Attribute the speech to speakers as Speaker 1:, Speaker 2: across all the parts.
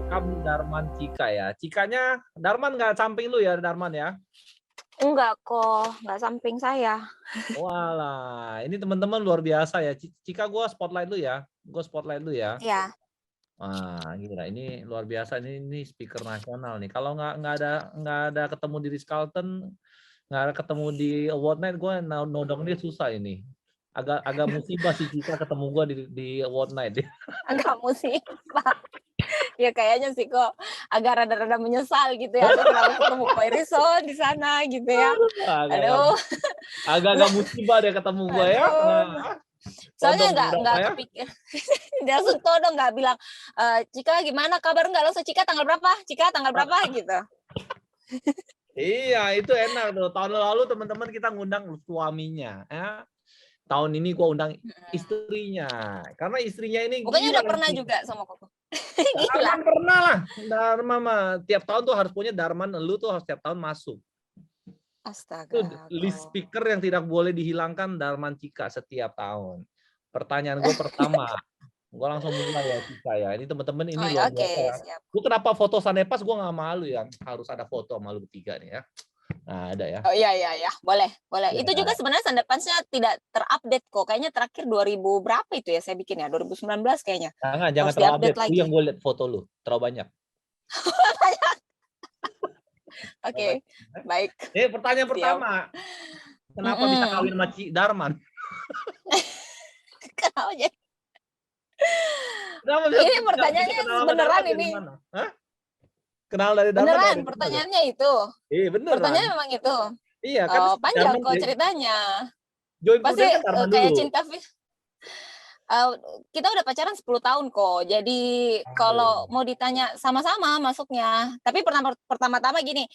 Speaker 1: Welcome Darman Cika ya. Cikanya Darman nggak samping lu ya Darman ya? Enggak kok, enggak samping saya.
Speaker 2: Walah, ini teman-teman luar biasa ya. Cika gua spotlight lu ya. Gua spotlight lu ya.
Speaker 1: Iya.
Speaker 2: Wah, gila ini luar biasa ini speaker nasional nih. Kalau nggak ada ketemu di Ritz-Carlton, nggak ada ketemu di Award Night, gue nodong dia susah ini. Agak musibah sih Cika ketemu gue di Award Night.
Speaker 1: Agak musibah. Ya kayaknya sih kok agak rada-rada menyesal gitu ya. Aduh kenapa ketemu Ko Irison di sana gitu ya. Aduh.
Speaker 2: Agak musibah deh ketemu gue ya.
Speaker 1: Aduh. Soalnya
Speaker 2: Todong
Speaker 1: nggak
Speaker 2: berapa ya?
Speaker 1: kepikir. Dia langsung todong nggak bilang, Cika gimana kabar nggak, langsung Cika tanggal berapa? Cika tanggal berapa gitu.
Speaker 2: Iya, itu enak tuh. Tahun lalu teman-teman kita ngundang suaminya, ya. Tahun ini gua undang istrinya. Karena istrinya ini
Speaker 1: Pokoknya
Speaker 2: gila.
Speaker 1: udah pernah juga sama Koko. Gila.
Speaker 2: Darman pernah lah. Darman mah tiap tahun tuh harus punya Darman, lu tuh harus tiap tahun masuk. Itu
Speaker 1: Astaga.
Speaker 2: list speaker yang tidak boleh dihilangkan Darman Cika setiap tahun. Pertanyaan gue pertama, gue langsung mulai ya Cika ya. Ini teman-teman ini
Speaker 1: Oh,
Speaker 2: luar
Speaker 1: oke,
Speaker 2: biasa ya.
Speaker 1: siap.
Speaker 2: Gue kenapa foto Sanepas gue nggak malu ya. Harus ada foto sama lu bertiga nih ya. Nah ada ya.
Speaker 1: Oh iya, boleh. Itu juga
Speaker 2: Ya.
Speaker 1: sebenarnya Sandepansnya tidak terupdate kok. Kayaknya terakhir 2000 berapa itu ya saya bikin ya, 2019 kayaknya.
Speaker 2: Jangan
Speaker 1: Harus
Speaker 2: terlalu
Speaker 1: diupdate
Speaker 2: update. Itu
Speaker 1: lagi.
Speaker 2: yang gue lihat foto lu terlalu banyak.
Speaker 1: Oke, baik.
Speaker 2: Pertanyaan
Speaker 1: Siap.
Speaker 2: pertama, kenapa bisa kawin sama Darman?
Speaker 1: Kenapa jadi?
Speaker 2: Kenapa bisa
Speaker 1: Ini pertanyaannya
Speaker 2: kenal sama
Speaker 1: beneran
Speaker 2: Darman dari
Speaker 1: ini.
Speaker 2: mana? Hah? Kenal dari Darman
Speaker 1: Beneran
Speaker 2: dari mana?
Speaker 1: pertanyaannya itu.
Speaker 2: Beneran.
Speaker 1: Pertanyaannya memang itu.
Speaker 2: Iya kan
Speaker 1: Panjang
Speaker 2: Darman
Speaker 1: kok ceritanya.
Speaker 2: join
Speaker 1: Pasti
Speaker 2: Prudence kan Darman
Speaker 1: kayak
Speaker 2: dulu.
Speaker 1: cinta kita udah pacaran 10 tahun kok. Jadi kalau mau ditanya sama-sama masuknya. Tapi pertama-tama gini,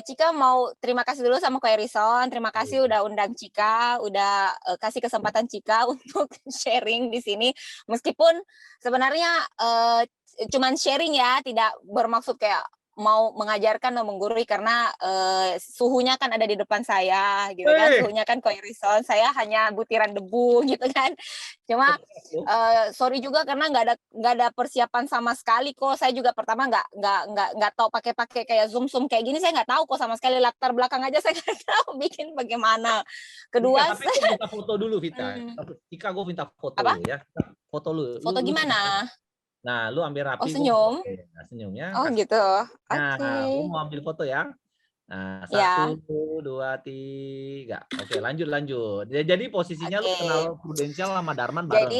Speaker 1: Cika mau terima kasih dulu sama Ko Erison. Terima kasih udah undang Cika, udah kasih kesempatan Cika untuk sharing di sini. Meskipun sebenarnya cuman sharing ya, tidak bermaksud kayak mau mengajarkan atau menggurui karena suhunya kan ada di depan saya gitu kan, suhunya kan Ko Erison, saya hanya butiran debu gitu kan. Cuma sorry juga karena nggak ada persiapan sama sekali kok. Saya juga pertama nggak tahu pakai kayak zoom kayak gini, saya nggak tahu kok sama sekali, latar belakang aja saya nggak tahu bikin bagaimana. Kedua,
Speaker 2: tapi gue minta foto dulu Vita. Cika gue minta foto
Speaker 1: apa?
Speaker 2: lu ya. Foto lu.
Speaker 1: Foto gimana?
Speaker 2: Nah, lu ambil
Speaker 1: Oh
Speaker 2: rapi, gue
Speaker 1: senyum?
Speaker 2: nah, senyumnya.
Speaker 1: Oh gitu.
Speaker 2: Nah, gue
Speaker 1: Oke.
Speaker 2: mau ambil foto ya. Nah, 1,
Speaker 1: Ya.
Speaker 2: 2, 3. Oke, lanjut. Jadi posisinya lu
Speaker 1: Oke.
Speaker 2: kenal Prudential sama Darman bareng.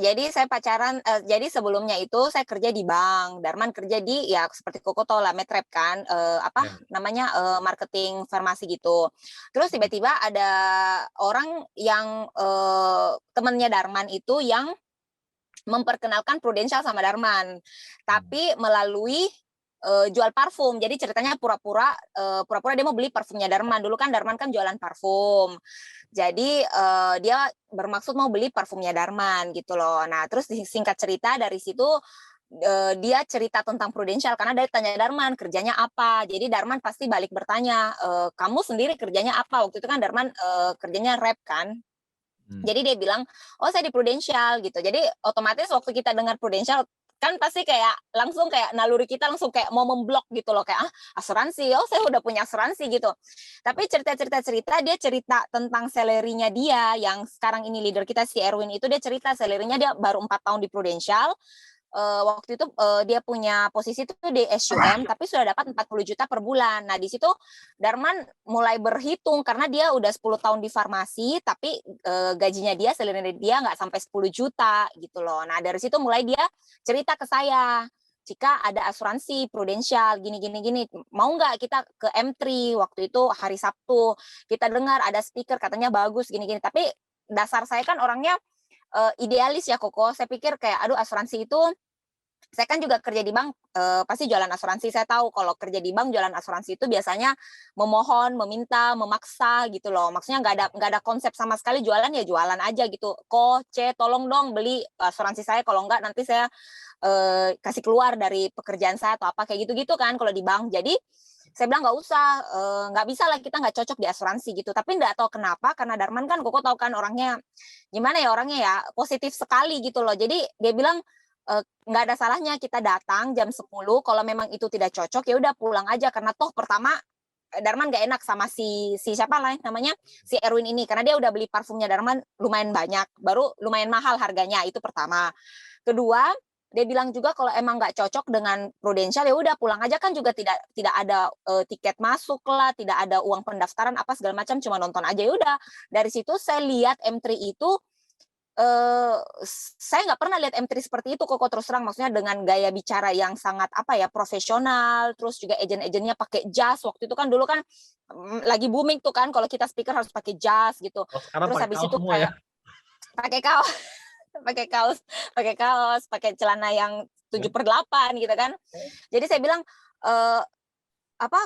Speaker 1: Jadi saya pacaran, jadi sebelumnya itu saya kerja di bank, Darman kerja di ya seperti Koko tahu lah Medrep kan, namanya marketing farmasi gitu. Terus tiba-tiba ada orang yang temennya Darman itu yang memperkenalkan Prudential sama Darman, tapi melalui jual parfum. Jadi ceritanya pura-pura dia mau beli parfumnya Darman. Dulu kan Darman kan jualan parfum. Jadi dia bermaksud mau beli parfumnya Darman gitu loh. Nah, terus singkat cerita dari situ dia cerita tentang Prudential karena dia tanya Darman kerjanya apa. Jadi Darman pasti balik bertanya, kamu sendiri kerjanya apa? Waktu itu kan Darman kerjanya rep kan. Jadi dia bilang, oh saya di Prudential gitu. Jadi otomatis waktu kita dengar Prudential kan pasti kayak langsung kayak naluri kita langsung kayak mau memblok gitu loh, kayak asuransi, oh saya udah punya asuransi gitu. Tapi cerita dia cerita tentang salary-nya dia yang sekarang ini leader kita si Erwin itu, dia cerita salary-nya dia baru 4 tahun di Prudential. Waktu itu dia punya posisi itu di SUM tapi sudah dapat 40 juta per bulan. Nah, di situ Darman mulai berhitung karena dia udah 10 tahun di farmasi tapi gajinya dia, salary dia nggak sampai 10 juta gitu loh. Nah, dari situ mulai dia cerita ke saya, jika ada asuransi Prudential gini, mau nggak kita ke M3 waktu itu hari Sabtu, kita dengar ada speaker katanya bagus gini. Tapi dasar saya kan orangnya idealis ya Koko, saya pikir kayak aduh asuransi itu, saya kan juga kerja di bank, pasti jualan asuransi, saya tahu kalau kerja di bank jualan asuransi itu biasanya memohon, meminta, memaksa gitu loh, maksudnya nggak ada konsep sama sekali, jualan ya jualan aja gitu, tolong dong beli asuransi saya, kalau enggak nanti saya kasih keluar dari pekerjaan saya atau apa kayak gitu kan kalau di bank. Jadi saya bilang nggak usah, nggak bisa lah, kita nggak cocok di asuransi gitu. Tapi nggak tahu kenapa, karena Darman kan Koko tahu kan orangnya gimana ya, orangnya ya positif sekali gitu loh. Jadi dia bilang nggak ada salahnya kita datang jam 10, kalau memang itu tidak cocok ya udah pulang aja, karena toh pertama Darman nggak enak sama si siapa lah namanya, si Erwin ini, karena dia udah beli parfumnya Darman lumayan banyak, baru lumayan mahal harganya, itu pertama. Kedua, dia bilang juga kalau emang nggak cocok dengan Prudential ya udah pulang aja, kan juga tidak ada tiket masuk lah, tidak ada uang pendaftaran apa segala macam, cuma nonton aja. Ya udah, dari situ saya lihat M3 itu saya nggak pernah lihat M3 seperti itu kok, terus terang, maksudnya dengan gaya bicara yang sangat apa ya, profesional, terus juga agent-agentnya pakai jas. Waktu itu kan dulu kan lagi booming tuh kan kalau kita speaker harus pakai jas gitu.
Speaker 2: Oh, sekarang
Speaker 1: Terus
Speaker 2: pakai
Speaker 1: habis
Speaker 2: kaos
Speaker 1: itu
Speaker 2: semua ya.
Speaker 1: kayak pakai kaos pakai kaos, pakai celana yang 7/8 gitu kan. Jadi saya bilang,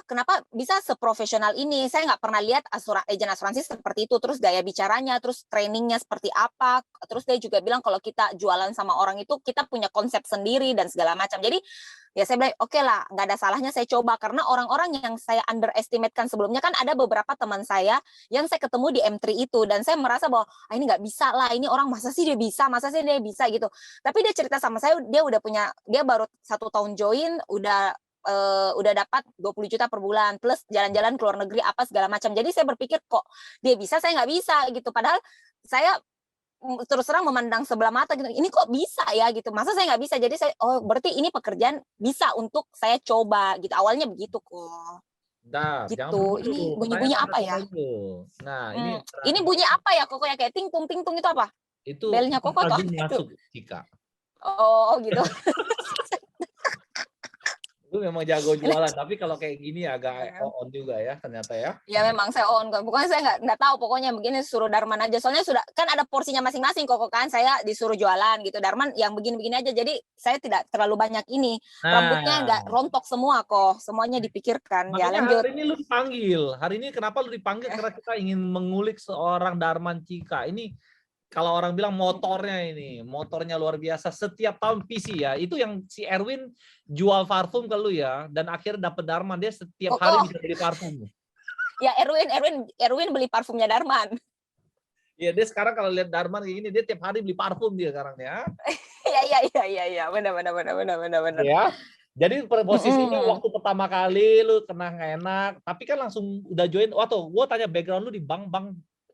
Speaker 1: kenapa bisa seprofesional ini? Saya nggak pernah lihat agen asuransi seperti itu, terus gaya bicaranya, terus trainingnya seperti apa. Terus dia juga bilang kalau kita jualan sama orang itu kita punya konsep sendiri dan segala macam. Jadi ya saya bilang oke lah, nggak ada salahnya saya coba, karena orang-orang yang saya underestimate-kan sebelumnya kan ada beberapa teman saya yang saya ketemu di M3 itu, dan saya merasa bahwa ini nggak bisa lah, ini orang masa sih dia bisa gitu. Tapi dia cerita sama saya, dia baru 1 tahun join udah dapat 20 juta per bulan plus jalan-jalan ke luar negeri apa segala macam. Jadi saya berpikir kok dia bisa, saya nggak bisa gitu. Padahal saya terus terang memandang sebelah mata gitu. Ini kok bisa ya gitu. Masa saya nggak bisa? Jadi saya berarti ini pekerjaan bisa untuk saya coba gitu. Awalnya begitu kok.
Speaker 2: Bentar, jangan
Speaker 1: Gitu.
Speaker 2: begitu.
Speaker 1: Ini bunyi-bunyi
Speaker 2: Pertanyaan
Speaker 1: apa
Speaker 2: satu
Speaker 1: ya?
Speaker 2: dulu. Nah, ini
Speaker 1: Ini bunyi apa ya kok, kayak ting-tung itu apa?
Speaker 2: itu
Speaker 1: Belnya kok atau
Speaker 2: lagi
Speaker 1: apa itu?
Speaker 2: masuk, Cika.
Speaker 1: Oh gitu.
Speaker 2: Lu memang jago jualan, tapi kalau kayak gini agak on juga ya ternyata ya.
Speaker 1: Ya memang saya on kok. Pokoknya saya nggak tahu, pokoknya begini suruh Darman aja. Soalnya sudah kan ada porsinya masing-masing kok kan. Saya disuruh jualan gitu. Darman yang begini-begini aja. Jadi saya tidak terlalu banyak ini. Rambutnya nggak
Speaker 2: Nah,
Speaker 1: rontok semua kok. Semuanya dipikirkan. Ya
Speaker 2: makanya
Speaker 1: lanjut.
Speaker 2: hari ini lu dipanggil. Hari ini kenapa lu dipanggil? Karena kita ingin mengulik seorang Darman Cika. Ini kalau orang bilang motornya luar biasa. Setiap tahun PC ya. Itu yang si Erwin jual parfum ke lu ya. Dan akhirnya dapet Darman. Dia setiap hari bisa beli parfum.
Speaker 1: Ya Erwin beli parfumnya Darman.
Speaker 2: Iya, dia sekarang kalau lihat Darman kayak gini, dia tiap hari beli parfum dia sekarang ya.
Speaker 1: Iya. Benar.
Speaker 2: Ya. Jadi posisinya waktu pertama kali lu kena nggak enak, tapi kan langsung udah join. Gue tanya background lu di bank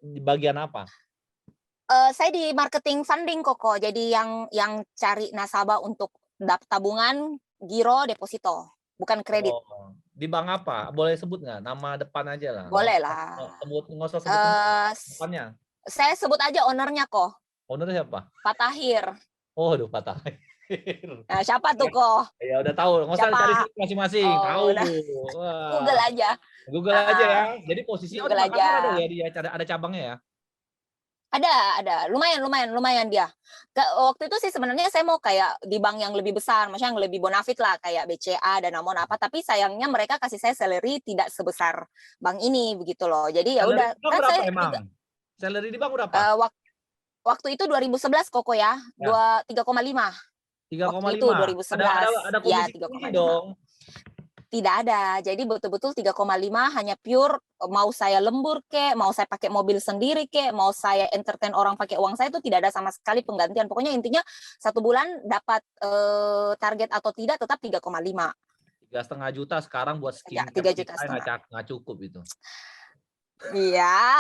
Speaker 2: di bagian apa?
Speaker 1: Saya di marketing funding kok. Jadi yang cari nasabah untuk tabungan, giro, deposito, bukan kredit.
Speaker 2: Oh, di bank apa? Boleh sebut nggak? Nama depan aja lah.
Speaker 1: Boleh lah.
Speaker 2: Nggak usah sebut depannya.
Speaker 1: Saya sebut aja ownernya kok.
Speaker 2: Ownernya siapa?
Speaker 1: Pak Tahir.
Speaker 2: Oh, aduh Pak Tahir.
Speaker 1: Nah, siapa tuh kok?
Speaker 2: Ya udah tahu. Nggak usah cari masing-masing. Tahu.
Speaker 1: Google aja.
Speaker 2: Google aja ya. Jadi posisinya
Speaker 1: Google aja.
Speaker 2: Ada ya, dia ada cabangnya ya.
Speaker 1: Ada. Lumayan dia. Waktu itu sih sebenarnya saya mau kayak di bank yang lebih besar, maksudnya yang lebih bonafit lah, kayak BCA, Danamon apa, tapi sayangnya mereka kasih saya salary tidak sebesar bank ini begitu loh. Jadi ya udah
Speaker 2: kan saya emang. Salary di bank berapa?
Speaker 1: Waktu itu 2011 kok ya, 3,5.
Speaker 2: 3,5.
Speaker 1: Itu 2011.
Speaker 2: Ada komisi dong.
Speaker 1: Tidak ada. Jadi betul-betul 3,5 hanya pure mau saya lembur mau saya pakai mobil sendiri mau saya entertain orang pakai uang saya, itu tidak ada sama sekali penggantian. Pokoknya intinya 1 bulan dapat target atau tidak tetap 3,5.
Speaker 2: 3,5 juta sekarang buat skin.
Speaker 1: 3 juta setengah.
Speaker 2: Nggak cukup itu.
Speaker 1: Iya.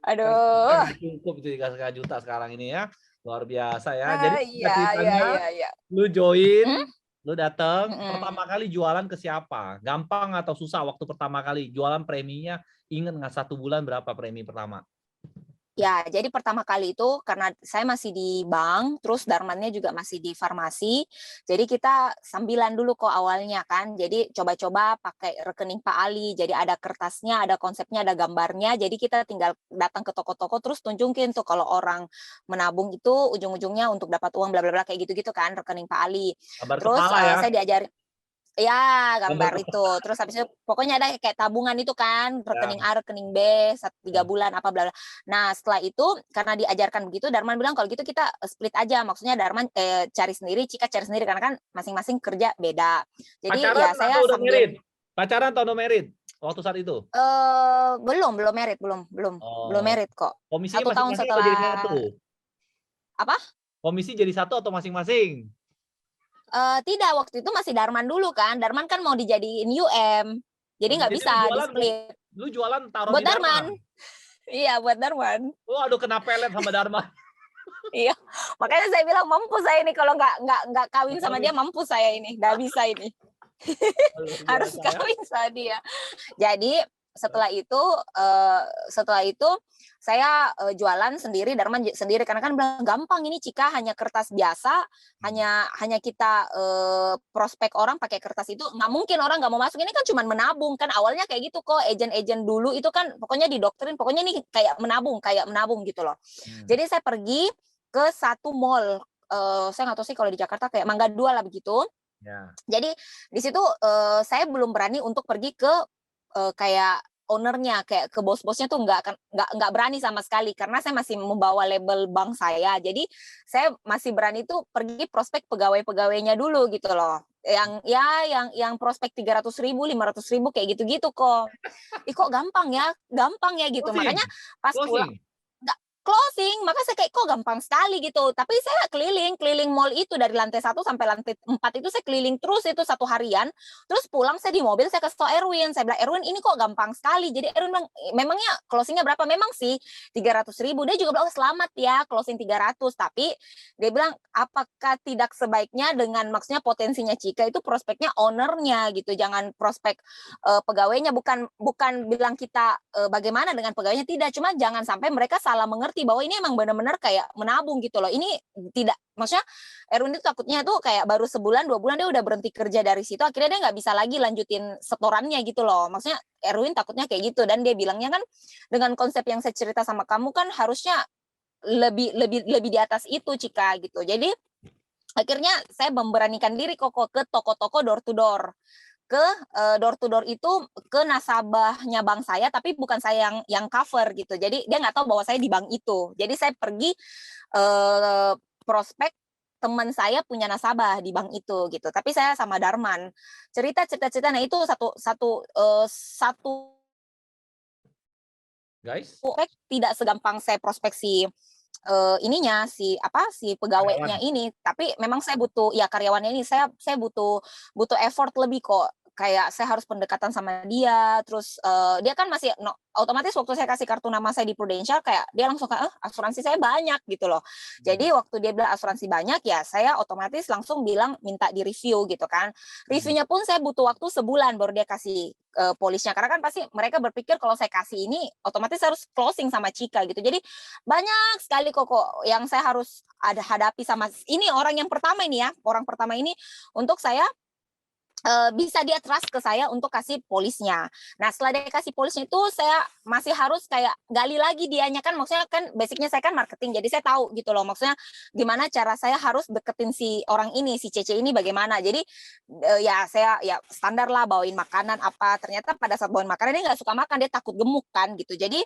Speaker 1: Aduh.
Speaker 2: Cukup itu 3,5 juta sekarang ini ya. Luar biasa ya. Jadi
Speaker 1: iya.
Speaker 2: Lu join, lu datang, pertama kali jualan ke siapa? Gampang atau susah waktu pertama kali? Jualan preminya, ingat nggak 1 bulan berapa premi pertama?
Speaker 1: Ya, jadi pertama kali itu karena saya masih di bank, terus Darmannya juga masih di farmasi. Jadi kita sambilan dulu kok awalnya kan. Jadi coba-coba pakai rekening Pak Ali. Jadi ada kertasnya, ada konsepnya, ada gambarnya. Jadi kita tinggal datang ke toko-toko terus tunjukin tuh kalau orang menabung itu ujung-ujungnya untuk dapat uang bla bla bla kayak gitu-gitu kan, rekening Pak Ali.
Speaker 2: Gambar
Speaker 1: terus
Speaker 2: ya?
Speaker 1: Saya diajarin gambar itu. Terus habis itu pokoknya ada kayak tabungan itu kan, rekening A, rekening B, 3 bulan apa bla bla. Nah, setelah itu karena diajarkan begitu, Darman bilang kalau gitu kita split aja. Maksudnya Darman cari sendiri, Cika cari sendiri karena kan masing-masing kerja beda. Jadi
Speaker 2: pacaran
Speaker 1: ya saya sambil
Speaker 2: pacaran atau no merit waktu saat itu?
Speaker 1: Belum merit, belum merit kok.
Speaker 2: Komisi
Speaker 1: 1 tahun setelah
Speaker 2: jadi 1?
Speaker 1: Apa?
Speaker 2: Komisi jadi 1 atau masing-masing?
Speaker 1: Tidak, waktu itu masih Darman dulu kan. Darman kan mau dijadiin UM. Jadi
Speaker 2: Oh,
Speaker 1: nggak
Speaker 2: jadi
Speaker 1: bisa di-split.
Speaker 2: lu jualan taruh
Speaker 1: Buat
Speaker 2: di Darman.
Speaker 1: Darman. Iya, buat Darman.
Speaker 2: Waduh, kena pelet sama Darman.
Speaker 1: Iya, makanya saya bilang mampus saya ini kalau nggak kawin sama dia, mampus saya ini, nggak bisa ini. Harus
Speaker 2: Biasa, ya.
Speaker 1: kawin sama dia. Jadi setelah itu saya jualan sendiri, Darman sendiri, karena kan bilang gampang ini Cika, hanya kertas biasa, hanya kita prospek orang pakai kertas itu, nggak mungkin orang nggak mau masuk. Ini kan cuma menabung kan, awalnya kayak gitu kok. Ejen-ejen dulu itu kan pokoknya didoktrin, pokoknya ini kayak menabung gitu loh. Jadi saya pergi ke satu mall, saya nggak tahu sih kalau di Jakarta kayak Mangga 2 lah begitu.
Speaker 2: Ya.
Speaker 1: Jadi di situ saya belum berani untuk pergi ke kayak ownernya, kayak ke bos-bosnya tuh nggak berani sama sekali, karena saya masih membawa label bank saya. Jadi saya masih berani tuh pergi prospek pegawai-pegawainya dulu gitu loh. Yang prospek 300.000, 500.000 kayak gitu-gitu kok. Kok gampang ya gitu.
Speaker 2: Closing.
Speaker 1: Makanya pas pulang closing, maka saya kayak kok gampang sekali gitu. Tapi saya keliling mall itu dari lantai 1 sampai lantai 4 itu saya keliling terus itu 1 harian. Terus pulang saya di mobil, saya kasih tau Erwin, saya bilang, Erwin ini kok gampang sekali. Jadi Erwin bilang, memangnya closingnya berapa? Memang sih 300.000. Dia juga bilang, oh, selamat ya closing 300. Tapi dia bilang, apakah tidak sebaiknya dengan maksudnya potensinya Cika itu prospeknya ownernya gitu, jangan prospek pegawainya. Bukan bilang kita bagaimana dengan pegawainya, tidak, cuma jangan sampai mereka salah mengerti bahwa ini emang benar-benar kayak menabung gitu loh. Ini tidak, maksudnya Erwin itu takutnya tuh kayak baru sebulan 2 bulan dia udah berhenti kerja dari situ, akhirnya dia nggak bisa lagi lanjutin setorannya gitu loh. Maksudnya Erwin takutnya kayak gitu, dan dia bilangnya kan dengan konsep yang saya cerita sama kamu kan harusnya lebih di atas itu Cika gitu. Jadi akhirnya saya memberanikan diri kok ke toko-toko door to door. Ke door to door itu ke nasabahnya bank saya, tapi bukan saya yang cover gitu. Jadi dia nggak tahu bahwa saya di bank itu. Jadi saya pergi prospek teman saya punya nasabah di bank itu gitu. Tapi saya sama Darman cerita. Nah itu satu
Speaker 2: guys,
Speaker 1: tidak segampang saya prospeksi ininya si pegawainya ini, tapi memang saya butuh ya karyawannya ini, saya butuh effort lebih kok. Kayak saya harus pendekatan sama dia, terus dia kan masih otomatis waktu saya kasih kartu nama saya di Prudential, kayak dia langsung kayak asuransi saya banyak gitu loh. Jadi waktu dia bilang asuransi banyak, ya saya otomatis langsung bilang minta di review gitu kan. Reviewnya pun saya butuh waktu sebulan baru dia kasih polisnya, karena kan pasti mereka berpikir kalau saya kasih ini otomatis harus closing sama Cika gitu. Jadi banyak sekali kok yang saya harus hadapi sama ini orang pertama ini untuk saya bisa dia trust ke saya untuk kasih polisnya. Nah setelah dia kasih polisnya itu saya masih harus kayak gali lagi dianya kan, maksudnya kan basicnya saya kan marketing, jadi saya tahu gitu loh maksudnya gimana cara saya harus deketin si orang ini, si Cece ini bagaimana. Jadi saya standar lah bawain makanan apa, ternyata pada saat bawain makanan dia nggak suka makan, dia takut gemuk kan gitu. Jadi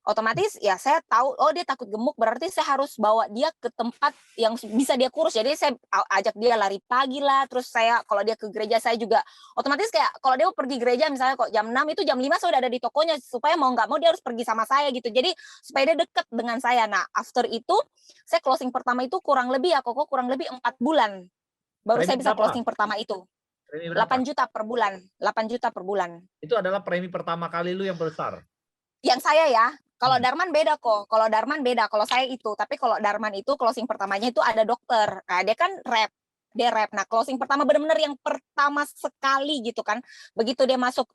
Speaker 1: otomatis ya saya tahu oh dia takut gemuk, berarti saya harus bawa dia ke tempat yang bisa dia kurus. Jadi saya ajak dia lari pagi lah, terus saya kalau dia ke gereja saya juga otomatis kayak kalau dia mau pergi gereja misalnya kok jam 6 itu jam 5 saya udah ada di tokonya, supaya mau nggak mau dia harus pergi sama saya gitu. Jadi supaya dia deket dengan saya. Nah after itu saya closing pertama itu kurang lebih 4 bulan baru saya bisa closing pertama itu. 8 juta per bulan.
Speaker 2: Itu adalah premi pertama kali lu yang besar.
Speaker 1: Yang saya ya. Kalau Darman beda kok. Kalau saya itu. Tapi kalau Darman itu closing pertamanya itu ada dokter. Nah, dia kan rep. Nah, closing pertama benar-benar yang pertama sekali gitu kan. Begitu dia masuk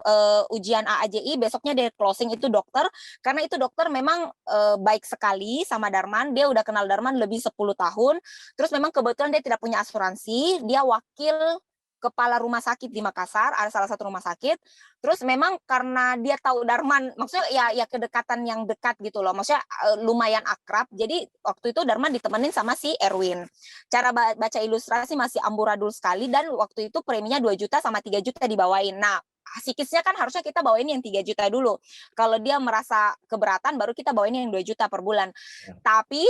Speaker 1: ujian AAJI, besoknya dia closing itu dokter. Karena itu dokter memang baik sekali sama Darman. Dia udah kenal Darman lebih 10 tahun. Terus memang kebetulan dia tidak punya asuransi. Dia wakil kepala rumah sakit di Makassar, ada salah satu rumah sakit. Terus memang karena dia tahu Darman, maksudnya ya kedekatan yang dekat gitu loh, maksudnya lumayan akrab. Jadi waktu itu Darman ditemenin sama si Erwin. Cara baca ilustrasi masih amburadul sekali, dan waktu itu preminya 2 juta sama 3 juta dibawain. Nah, psikisnya kan harusnya kita bawain yang 3 juta dulu. Kalau dia merasa keberatan, baru kita bawain yang 2 juta per bulan. Ya. Tapi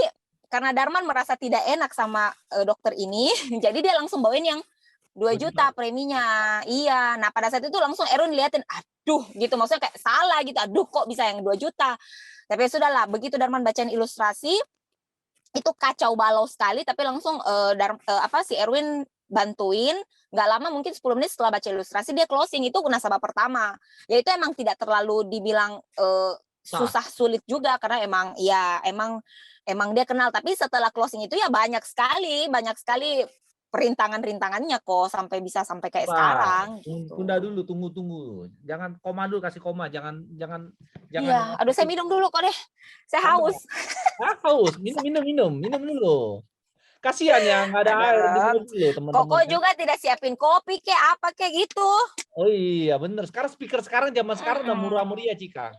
Speaker 1: karena Darman merasa tidak enak sama dokter ini, jadi dia langsung bawain yang 2 juta preminya. Iya. Nah, pada saat itu langsung Erwin liatin, aduh gitu, maksudnya kayak salah gitu. Aduh kok bisa yang 2 juta. Tapi sudahlah, begitu Darman bacain ilustrasi, itu kacau balau sekali, tapi langsung si Erwin bantuin, nggak lama mungkin 10 menit setelah baca ilustrasi dia closing, itu nasabah pertama. Ya itu emang tidak terlalu dibilang susah sulit juga karena emang dia kenal, tapi setelah closing itu ya banyak sekali perintangannya kok sampai bisa sampai kayak sekarang gitu.
Speaker 2: Tunda dulu, tunggu. Jangan koma dulu, kasih koma, jangan.
Speaker 1: Iya, aduh saya minum dulu kok deh. Saya haus.
Speaker 2: Haus, minum dulu. Kasihan ya nggak ada air di mobil teman-teman.
Speaker 1: Koko juga tidak siapin kopi kayak apa kayak gitu.
Speaker 2: Oh iya bener. Sekarang speaker zaman sekarang udah murah-meriah Cika.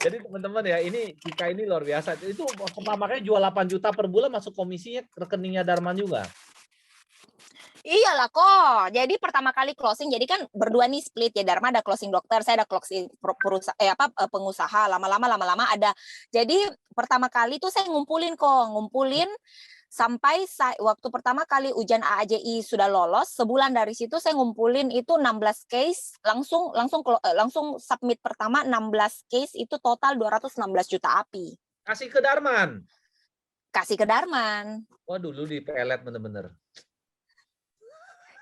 Speaker 2: Jadi teman-teman ya, ini Cika ini luar biasa. Itu pertama kali jual 8 juta per bulan, masuk komisinya rekeningnya Darman juga.
Speaker 1: Iyalah kok. Jadi pertama kali closing, jadi kan berdua nih split ya. Dharma ada closing dokter, saya ada closing pengusaha. Lama-lama ada. Jadi pertama kali tuh saya ngumpulin sampai waktu pertama kali ujian AAJI sudah lolos, sebulan dari situ saya ngumpulin itu 16 case, langsung submit pertama 16 case, itu total 216 juta api.
Speaker 2: Kasih ke Darman.
Speaker 1: Kasih ke Darman.
Speaker 2: Waduh, lu dipelet bener-bener.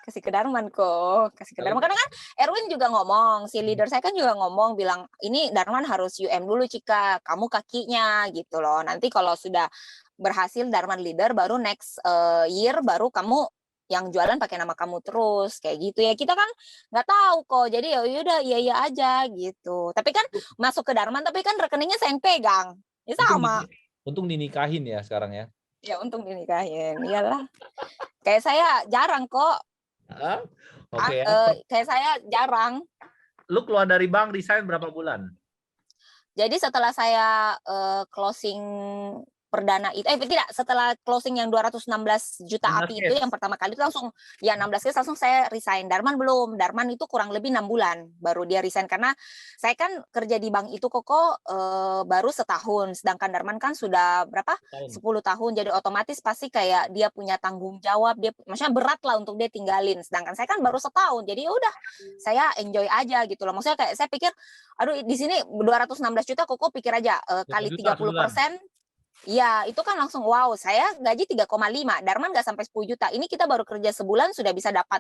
Speaker 1: Kasih ke Darman kok, karena kan Erwin juga ngomong, si leader saya kan juga ngomong bilang ini Darman harus UM dulu Cika, kamu kakinya gitu loh. Nanti kalau sudah berhasil Darman leader baru next year baru kamu yang jualan pakai nama kamu terus kayak gitu ya. Kita kan nggak tahu kok, jadi ya udah iya aja gitu. Tapi kan masuk ke Darman tapi kan rekeningnya saya yang pegang, ya sama.
Speaker 2: Untung dinikahin ya sekarang ya.
Speaker 1: Ya untung dinikahin, iyalah. Kayak saya jarang kok.
Speaker 2: Oke.
Speaker 1: Kayak saya jarang.
Speaker 2: Lu keluar dari bank resign berapa bulan?
Speaker 1: Jadi setelah saya closing perdana itu setelah closing yang 216 juta api itu yang pertama kali itu langsung ya 16 case langsung saya resign. Darman belum. Darman itu kurang lebih 6 bulan baru dia resign karena saya kan kerja di bank itu kok baru setahun, sedangkan Darman kan sudah berapa? 10 tahun. Jadi otomatis pasti kayak dia punya tanggung jawab, dia maksudnya berat lah untuk dia tinggalin. Sedangkan saya kan baru setahun. Jadi ya udah saya enjoy aja gitu loh. Maksudnya kayak saya pikir aduh di sini 216 juta kok pikir aja kali 30%. Iya, itu kan langsung wow, saya gaji 3,5, Darman nggak sampai 10 juta. Ini kita baru kerja sebulan sudah bisa dapat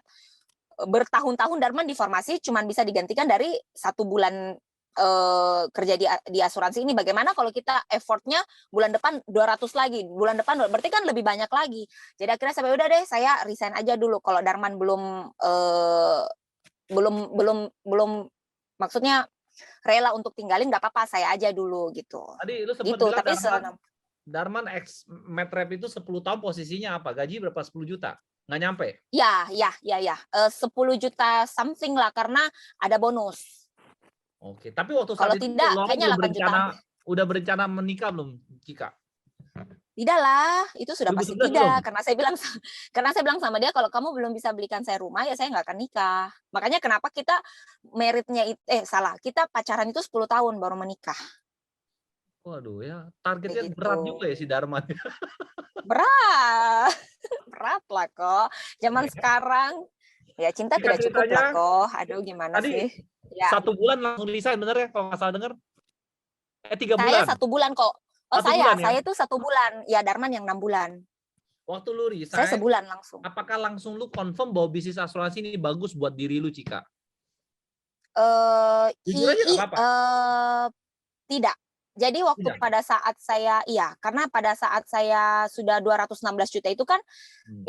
Speaker 1: bertahun-tahun Darman di farmasi cuman bisa digantikan dari 1 bulan kerja di asuransi ini. Bagaimana kalau kita effortnya bulan depan 200 lagi, bulan depan berarti kan lebih banyak lagi. Jadi akhirnya saya udah deh, saya resign aja dulu kalau Darman belum maksudnya rela untuk tinggalin nggak apa-apa, saya aja dulu gitu.
Speaker 2: Tadi lu sempat
Speaker 1: gitu,
Speaker 2: bilang
Speaker 1: tapi
Speaker 2: Darman ex Medrep itu 10 tahun posisinya apa? Gaji berapa? 10 juta? Nggak nyampe?
Speaker 1: Ya. 10 juta something lah karena ada bonus.
Speaker 2: Oke, tapi waktu
Speaker 1: kalau
Speaker 2: saat itu
Speaker 1: tidak kayaknya 8 juta.
Speaker 2: Udah berencana menikah belum, Cika?
Speaker 1: Tidak lah, itu sudah pasti tidak.
Speaker 2: Belum.
Speaker 1: Karena saya bilang sama dia kalau kamu belum bisa belikan saya rumah ya saya nggak akan nikah. Makanya kenapa kita kita pacaran itu 10 tahun baru menikah.
Speaker 2: Waduh ya, targetnya berat juga ya si Darman.
Speaker 1: Berat lah kok. Zaman sekarang ya cinta tidak cukup lah kok. Aduh gimana sih?
Speaker 2: Ya. 1 bulan langsung resign bener ya kalau nggak salah dengar? 3 bulan?
Speaker 1: Saya 1 bulan kok. Saya itu 1 bulan. Ya Darman yang 6 bulan.
Speaker 2: Waktu lu resign,
Speaker 1: saya sebulan langsung.
Speaker 2: Apakah langsung lu confirm bahwa bisnis asuransi ini bagus buat diri lu, Cika?
Speaker 1: Jujur aja nggak apa-apa. Tidak. Jadi waktu pada saat karena pada saat saya sudah 216 juta itu kan,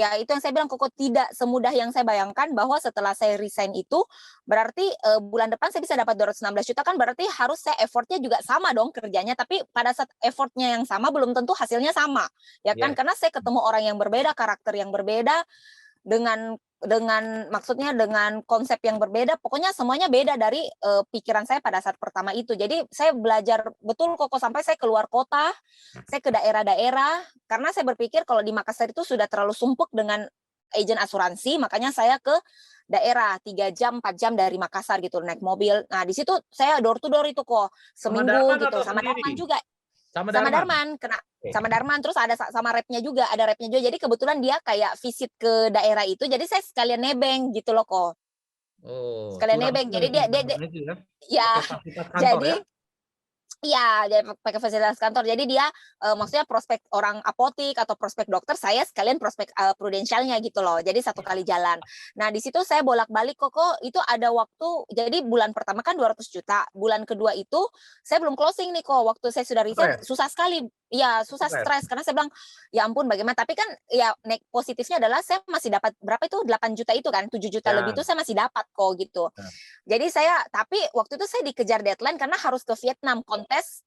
Speaker 1: ya itu yang saya bilang kok tidak semudah yang saya bayangkan bahwa setelah saya resign itu, berarti bulan depan saya bisa dapat 216 juta kan berarti harus saya effortnya juga sama dong kerjanya, tapi pada saat effortnya yang sama belum tentu hasilnya sama, ya kan? Karena saya ketemu orang yang berbeda, karakter yang berbeda, dengan maksudnya dengan konsep yang berbeda, pokoknya semuanya beda dari pikiran saya pada saat pertama itu. Jadi saya belajar betul kok sampai saya keluar kota, saya ke daerah-daerah, karena saya berpikir kalau di Makassar itu sudah terlalu sumpuk dengan agen asuransi, makanya saya ke daerah 3 jam 4 jam dari Makassar gitu naik mobil. Nah di situ saya door to door itu kok seminggu gitu sama Darman juga. Sama Darman, sama Darman, terus ada sama repnya juga, ada repnya juga. Jadi kebetulan dia kayak visit ke daerah itu, jadi saya sekalian nebeng gitu loh kok. Sekalian nebeng, jadi dia ya, jadi Iya, dia pakai fasilitas kantor. Jadi dia, maksudnya prospek orang apotik atau prospek dokter, saya sekalian prospek, prudensialnya gitu loh. Jadi satu kali jalan. Nah, di situ saya bolak-balik kok itu ada waktu jadi bulan pertama kan 200 juta, bulan kedua itu saya belum closing nih kok, waktu saya sudah resign
Speaker 2: Stres,
Speaker 1: susah sekali. Iya, susah
Speaker 2: stres.
Speaker 1: stres karena saya bilang, "Ya ampun bagaimana?" Tapi kan ya positifnya adalah saya masih dapat berapa itu 8 juta itu kan, 7 juta lebih itu
Speaker 2: Ya,
Speaker 1: saya masih dapat kok gitu.
Speaker 2: ya.
Speaker 1: Jadi saya tapi waktu itu saya dikejar deadline karena harus ke Vietnam kontes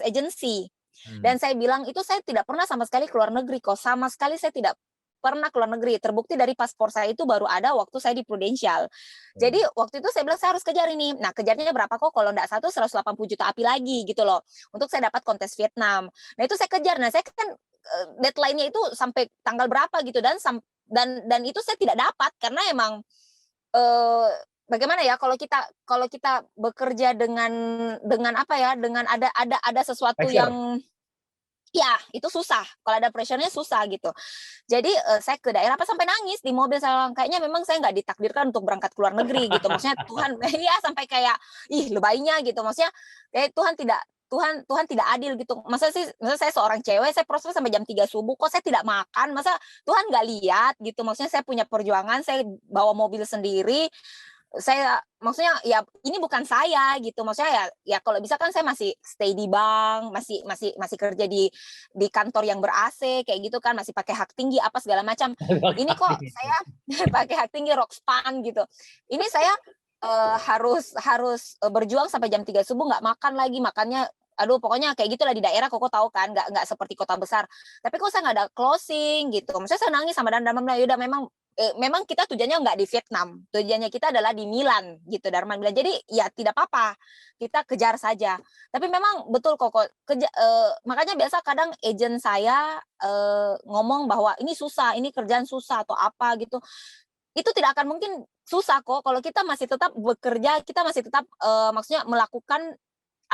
Speaker 1: agency.
Speaker 2: Hmm.
Speaker 1: Dan saya bilang itu saya tidak pernah sama sekali keluar negeri kok, sama sekali saya tidak pernah keluar negeri. Terbukti dari paspor saya itu baru ada waktu saya di Prudential. Jadi waktu itu saya bilang saya harus kejar ini. Nah, kejarnya berapa kok? Kalau enggak satu 180 juta api lagi gitu loh. Untuk saya dapat kontes Vietnam. Nah, itu saya kejar. Nah, saya kan deadline-nya itu sampai tanggal berapa gitu dan itu saya tidak dapat karena emang eh, bagaimana ya kalau kita bekerja dengan apa ya dengan ada sesuatu
Speaker 2: Pressure.
Speaker 1: yang ya itu susah kalau ada pressure-nya susah gitu. Jadi saya ke daerah apa sampai nangis di mobil saya kayaknya memang saya nggak ditakdirkan untuk berangkat ke luar negeri gitu maksudnya Tuhan ya sampai kayak ih lebaynya gitu maksudnya kayak Tuhan tidak adil gitu. Masa saya seorang cewek, saya proses sampai jam 3 subuh, kok saya tidak makan? Masa Tuhan nggak lihat gitu? Maksudnya saya punya perjuangan, saya bawa mobil sendiri, saya maksudnya ya ini bukan saya gitu maksudnya ya kalau bisa kan saya masih stay di bank masih kerja di kantor yang ber AC kayak gitu kan masih pakai hak tinggi apa segala macam ini kok saya pakai hak tinggi Rockspan gitu ini saya harus harus berjuang sampai jam 3 subuh nggak makan lagi makannya aduh pokoknya kayak gitulah di daerah kok tahu kan nggak seperti kota besar tapi kok saya nggak ada closing gitu maksudnya saya nangis sama dan bilang ya udah memang kita tujuannya nggak di Vietnam, tujuannya kita adalah di Milan gitu Darman bilang. Jadi ya tidak apa-apa, kita kejar saja. Tapi memang betul kok makanya biasa kadang agent saya ngomong bahwa ini susah, ini kerjaan susah atau apa gitu. Itu tidak akan mungkin susah kok kalau kita masih tetap bekerja, kita masih tetap maksudnya melakukan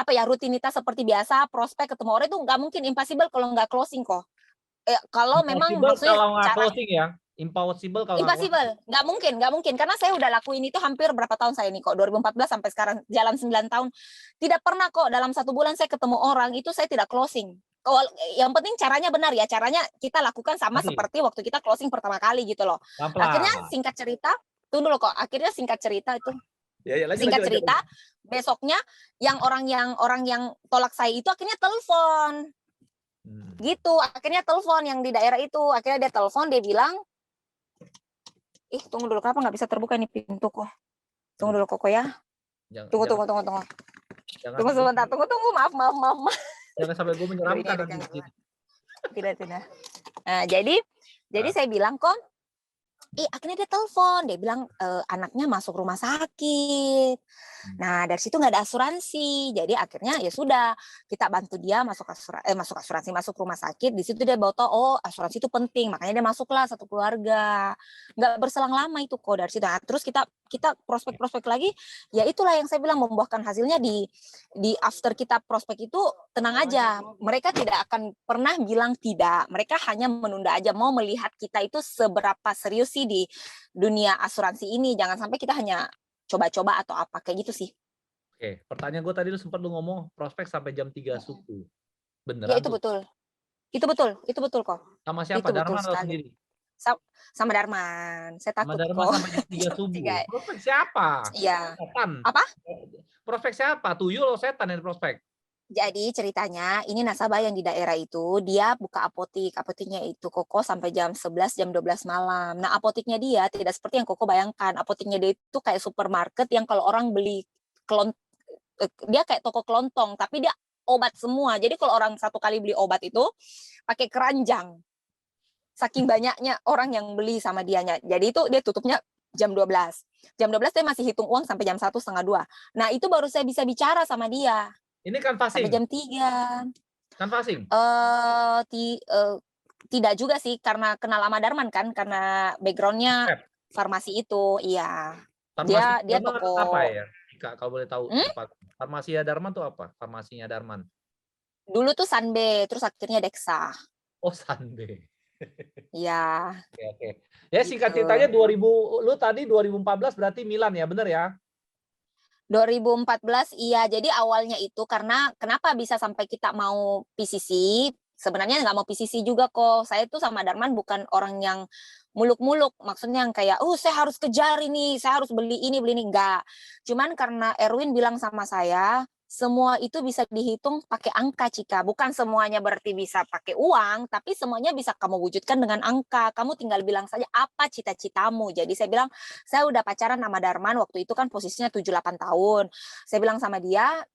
Speaker 1: apa ya rutinitas seperti biasa, prospek ketemu orang itu nggak mungkin impossible kalau nggak closing kok. Kalau memang
Speaker 2: Impossible
Speaker 1: maksudnya
Speaker 2: kalau nggak
Speaker 1: cara
Speaker 2: closing ya. Impossible kalau nggak closing.
Speaker 1: impossible, nggak mungkin karena saya udah lakuin itu hampir berapa tahun saya ini kok 2014 sampai sekarang jalan 9 tahun tidak pernah kok dalam 1 bulan saya ketemu orang itu saya tidak closing. Kalau yang penting caranya benar ya caranya kita lakukan sama
Speaker 2: Nanti,
Speaker 1: seperti waktu kita closing pertama kali gitu loh. Akhirnya
Speaker 2: pelan-pelan.
Speaker 1: singkat cerita tunggu dulu kok akhirnya singkat cerita itu
Speaker 2: Ya, ya, lanjut,
Speaker 1: singkat
Speaker 2: lanjut, lanjut.
Speaker 1: cerita besoknya orang yang tolak saya itu akhirnya telepon gitu akhirnya telepon yang di daerah itu akhirnya dia telepon dia bilang tunggu dulu kenapa nggak bisa terbuka nih pintu kok. Tunggu dulu Koko ya.
Speaker 2: Jangan,
Speaker 1: Tunggu
Speaker 2: jangan,
Speaker 1: tunggu tunggu tunggu.
Speaker 2: jangan,
Speaker 1: Tunggu sebentar. Tunggu maaf.
Speaker 2: jangan sampai gue
Speaker 1: Aduh, ini
Speaker 2: menyeramkan
Speaker 1: ada
Speaker 2: nanti di
Speaker 1: gangguan.
Speaker 2: sini.
Speaker 1: Tidak. Nah, jadi saya bilang kok akhirnya dia telepon, dia bilang anaknya masuk rumah sakit. Nah, dari situ nggak ada asuransi. Jadi akhirnya ya sudah, kita bantu dia masuk asuransi, masuk rumah sakit. Di situ dia bawa tahu, oh asuransi itu penting. Makanya dia masuklah satu keluarga. Nggak berselang lama itu kok dari situ. Nah, terus kita prospek lagi, ya itulah yang saya bilang membuahkan hasilnya di after kita prospek itu tenang aja. Mereka tidak akan pernah bilang tidak. Mereka hanya menunda aja mau melihat kita itu seberapa serius sih di dunia asuransi ini. Jangan sampai kita hanya coba-coba atau apa kayak gitu sih.
Speaker 2: Oke, pertanyaan gue tadi sempat lu ngomong prospek sampai jam 3 subuh.
Speaker 1: Ya
Speaker 2: Beneran
Speaker 1: itu
Speaker 2: tuh?
Speaker 1: betul. Itu betul kok.
Speaker 2: Sama siapa?
Speaker 1: Itu betul
Speaker 2: Darman atau
Speaker 1: sekali.
Speaker 2: sendiri?
Speaker 1: Sama Darman. Saya
Speaker 2: Sama
Speaker 1: takut
Speaker 2: Darman
Speaker 1: kok.
Speaker 2: sampai jam 3 subuh.
Speaker 1: Tiga.
Speaker 2: Prospek siapa?
Speaker 1: Iya.
Speaker 2: Setan.
Speaker 1: Apa?
Speaker 2: Prospek siapa? Tuyul atau setan yang prospek?
Speaker 1: Jadi ceritanya ini nasabah yang di daerah itu dia buka apotiknya itu Koko sampai jam 11 jam 12 malam. Nah, apotiknya dia tidak seperti yang Koko bayangkan. Apotiknya dia itu kayak supermarket yang kalau orang beli dia kayak toko kelontong tapi dia obat semua. Jadi kalau orang satu kali beli obat itu pakai keranjang. Saking banyaknya orang yang beli sama dianya. Jadi itu dia tutupnya jam 12. Jam 12 dia masih hitung uang sampai jam 1 setengah 2. Nah, itu baru saya bisa bicara sama dia.
Speaker 2: Ini kan
Speaker 1: Sampai
Speaker 2: passing.
Speaker 1: jam 3.
Speaker 2: Kan passing.
Speaker 1: Tidak juga sih karena kenal sama Darman kan karena backgroundnya farmasi itu iya
Speaker 2: Farmasi
Speaker 1: dia
Speaker 2: Darman
Speaker 1: toko
Speaker 2: apa ya? Kak, kalau boleh tahu tepat. Farmasi Darman tuh apa? Farmasinya Darman.
Speaker 1: dulu tuh Sanbe terus akhirnya Dexa
Speaker 2: Oh, Sunday.
Speaker 1: iya
Speaker 2: Oke. Ya singkat
Speaker 1: gitu
Speaker 2: ceritanya 2000 lu tadi 2014 berarti Milan ya, bener ya?
Speaker 1: 2014 iya, jadi awalnya itu karena kenapa bisa sampai kita mau PCC, sebenarnya nggak mau PCC juga kok. Saya tuh sama Darman bukan orang yang muluk-muluk, maksudnya yang kayak, "Oh saya harus kejar ini, saya harus beli ini," enggak. Cuman karena Erwin bilang sama saya, semua itu bisa dihitung pakai angka, Cika. Bukan semuanya berarti bisa pakai uang, tapi semuanya bisa kamu wujudkan dengan angka. Kamu tinggal bilang saja apa cita-citamu. Jadi saya bilang, saya udah pacaran sama Darman waktu itu kan posisinya 7-8 tahun. Saya bilang sama dia,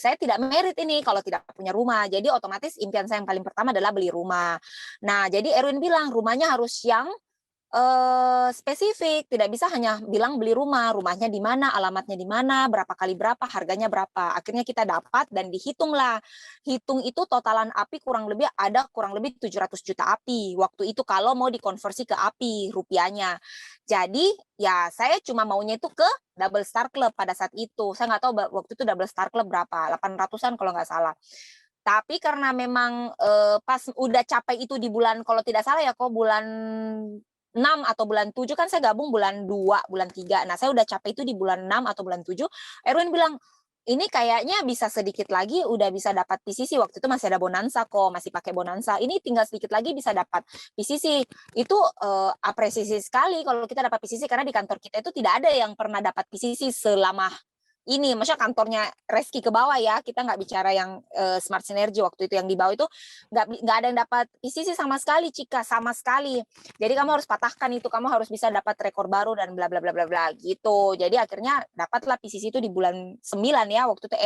Speaker 1: saya tidak merit ini kalau tidak punya rumah. Jadi otomatis impian saya yang paling pertama adalah beli rumah. Nah, jadi Erwin bilang rumahnya harus yang spesifik, tidak bisa hanya bilang beli rumah, rumahnya di mana, alamatnya di mana, berapa kali berapa, harganya berapa. Akhirnya kita dapat dan dihitunglah. Hitung itu totalan api kurang lebih 700 juta api. Waktu itu kalau mau dikonversi ke api rupiahnya. Jadi ya saya cuma maunya itu ke Double Star Club pada saat itu. Saya nggak tahu waktu itu Double Star Club berapa, 800-an kalau nggak salah. Tapi karena memang pas udah capai itu di bulan, kalau tidak salah ya kok bulan 6 atau bulan 7 kan saya gabung bulan 2, bulan 3. Nah, saya udah capai itu di bulan 6 atau bulan 7. Erwin bilang, "Ini kayaknya bisa sedikit lagi udah bisa dapat PCC." Waktu itu masih ada bonansa kok, masih pakai bonansa. Ini tinggal sedikit lagi bisa dapat PCC. Itu apresiasi sekali kalau kita dapat PCC karena di kantor kita itu tidak ada yang pernah dapat PCC selama ini, maksudnya kantornya Reski ke bawah ya, kita nggak bicara yang Smart Synergy waktu itu yang di bawah itu nggak ada yang dapat PCC sama sekali, Cika, sama sekali. Jadi kamu harus patahkan itu, kamu harus bisa dapat rekor baru dan bla bla bla bla bla gitu. Jadi akhirnya dapatlah PCC itu di bulan 9 ya, waktu itu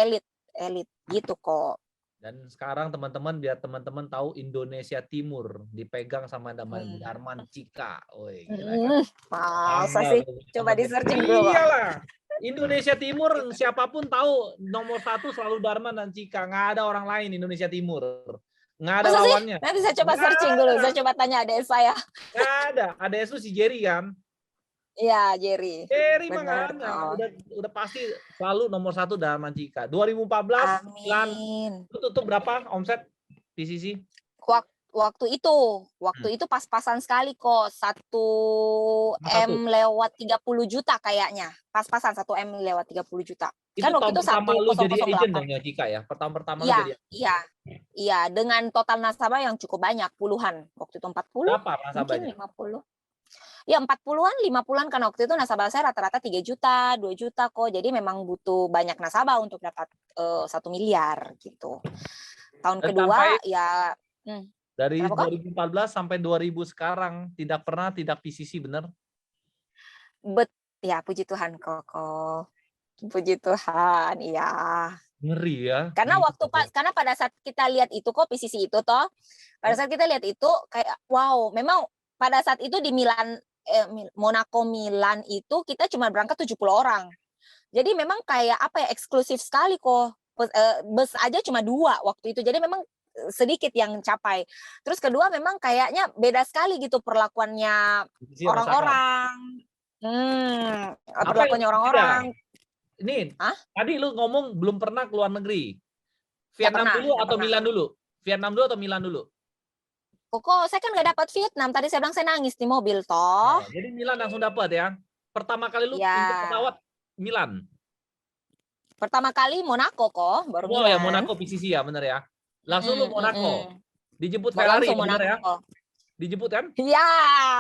Speaker 1: elit gitu kok.
Speaker 2: Dan sekarang teman-teman biar teman-teman tahu Indonesia Timur dipegang sama Darman Cika. Woi, gila kan?
Speaker 1: Masa sih? Coba di searching dulu.
Speaker 2: Iyalah. Indonesia Timur siapapun tahu nomor 1 selalu Darman dan Cika. Nggak ada orang lain Indonesia Timur. Nggak ada lawannya.
Speaker 1: Nanti saya coba searching dulu. Saya coba tanya adik saya.
Speaker 2: Nggak ada. Ada itu si Jerry kan?
Speaker 1: Iya, Jerry.
Speaker 2: Jerry mah nggak ada. Udah pasti selalu nomor 1 Darman Cika. 2014
Speaker 1: Amin.
Speaker 2: Lu tutup berapa omset PCC?
Speaker 1: Waktu itu pas-pasan sekali kok, 1 M lewat 30 juta kayaknya. Pas-pasan 1 M lewat 30 juta.
Speaker 2: Itu
Speaker 1: kan waktu itu
Speaker 2: pertama lu jadi agent
Speaker 1: 1008.
Speaker 2: dong ya, Cika ya? Pertama lu
Speaker 1: Iya,
Speaker 2: jadi
Speaker 1: iya, dengan total nasabah yang cukup banyak, puluhan. Waktu itu 40,
Speaker 2: berapa nasabahnya?
Speaker 1: mungkin 50. Ya 40-an, 50-an, karena waktu itu nasabah saya rata-rata 3 juta, 2 juta kok. Jadi memang butuh banyak nasabah untuk dapat 1 miliar gitu. Tahun kedua ya
Speaker 2: dari 2014 sampai 2000 sekarang tidak PCC, bener?
Speaker 1: Ya puji Tuhan kok. Puji Tuhan, iya.
Speaker 2: Ngeri ya.
Speaker 1: Karena karena pada saat kita lihat itu kok PCC itu toh, pada saat kita lihat itu kayak wow, memang pada saat itu di Monaco Milan itu kita cuma berangkat 70 orang. Jadi memang kayak apa ya, eksklusif sekali kok. Bus aja cuma 2 waktu itu. Jadi memang sedikit yang capai. Terus kedua memang kayaknya beda sekali gitu perlakuannya orang-orang. Perlakuannya orang-orang.
Speaker 2: Ini, tadi lu ngomong belum pernah ke luar negeri. Vietnam dulu atau Milan dulu? Vietnam dulu atau Milan dulu?
Speaker 1: Kok saya kan nggak dapat Vietnam. Tadi saya bilang saya nangis di mobil toh.
Speaker 2: Jadi Milan langsung dapat ya. Pertama kali lu pindah pesawat Milan.
Speaker 1: Pertama kali Monaco kok, baru Milan.
Speaker 2: Oh ya, Monaco PCC ya, bener ya. Langsung lu Monaco. Dijemput Ferrari, bener ya? Dijemput kan?
Speaker 1: Iya,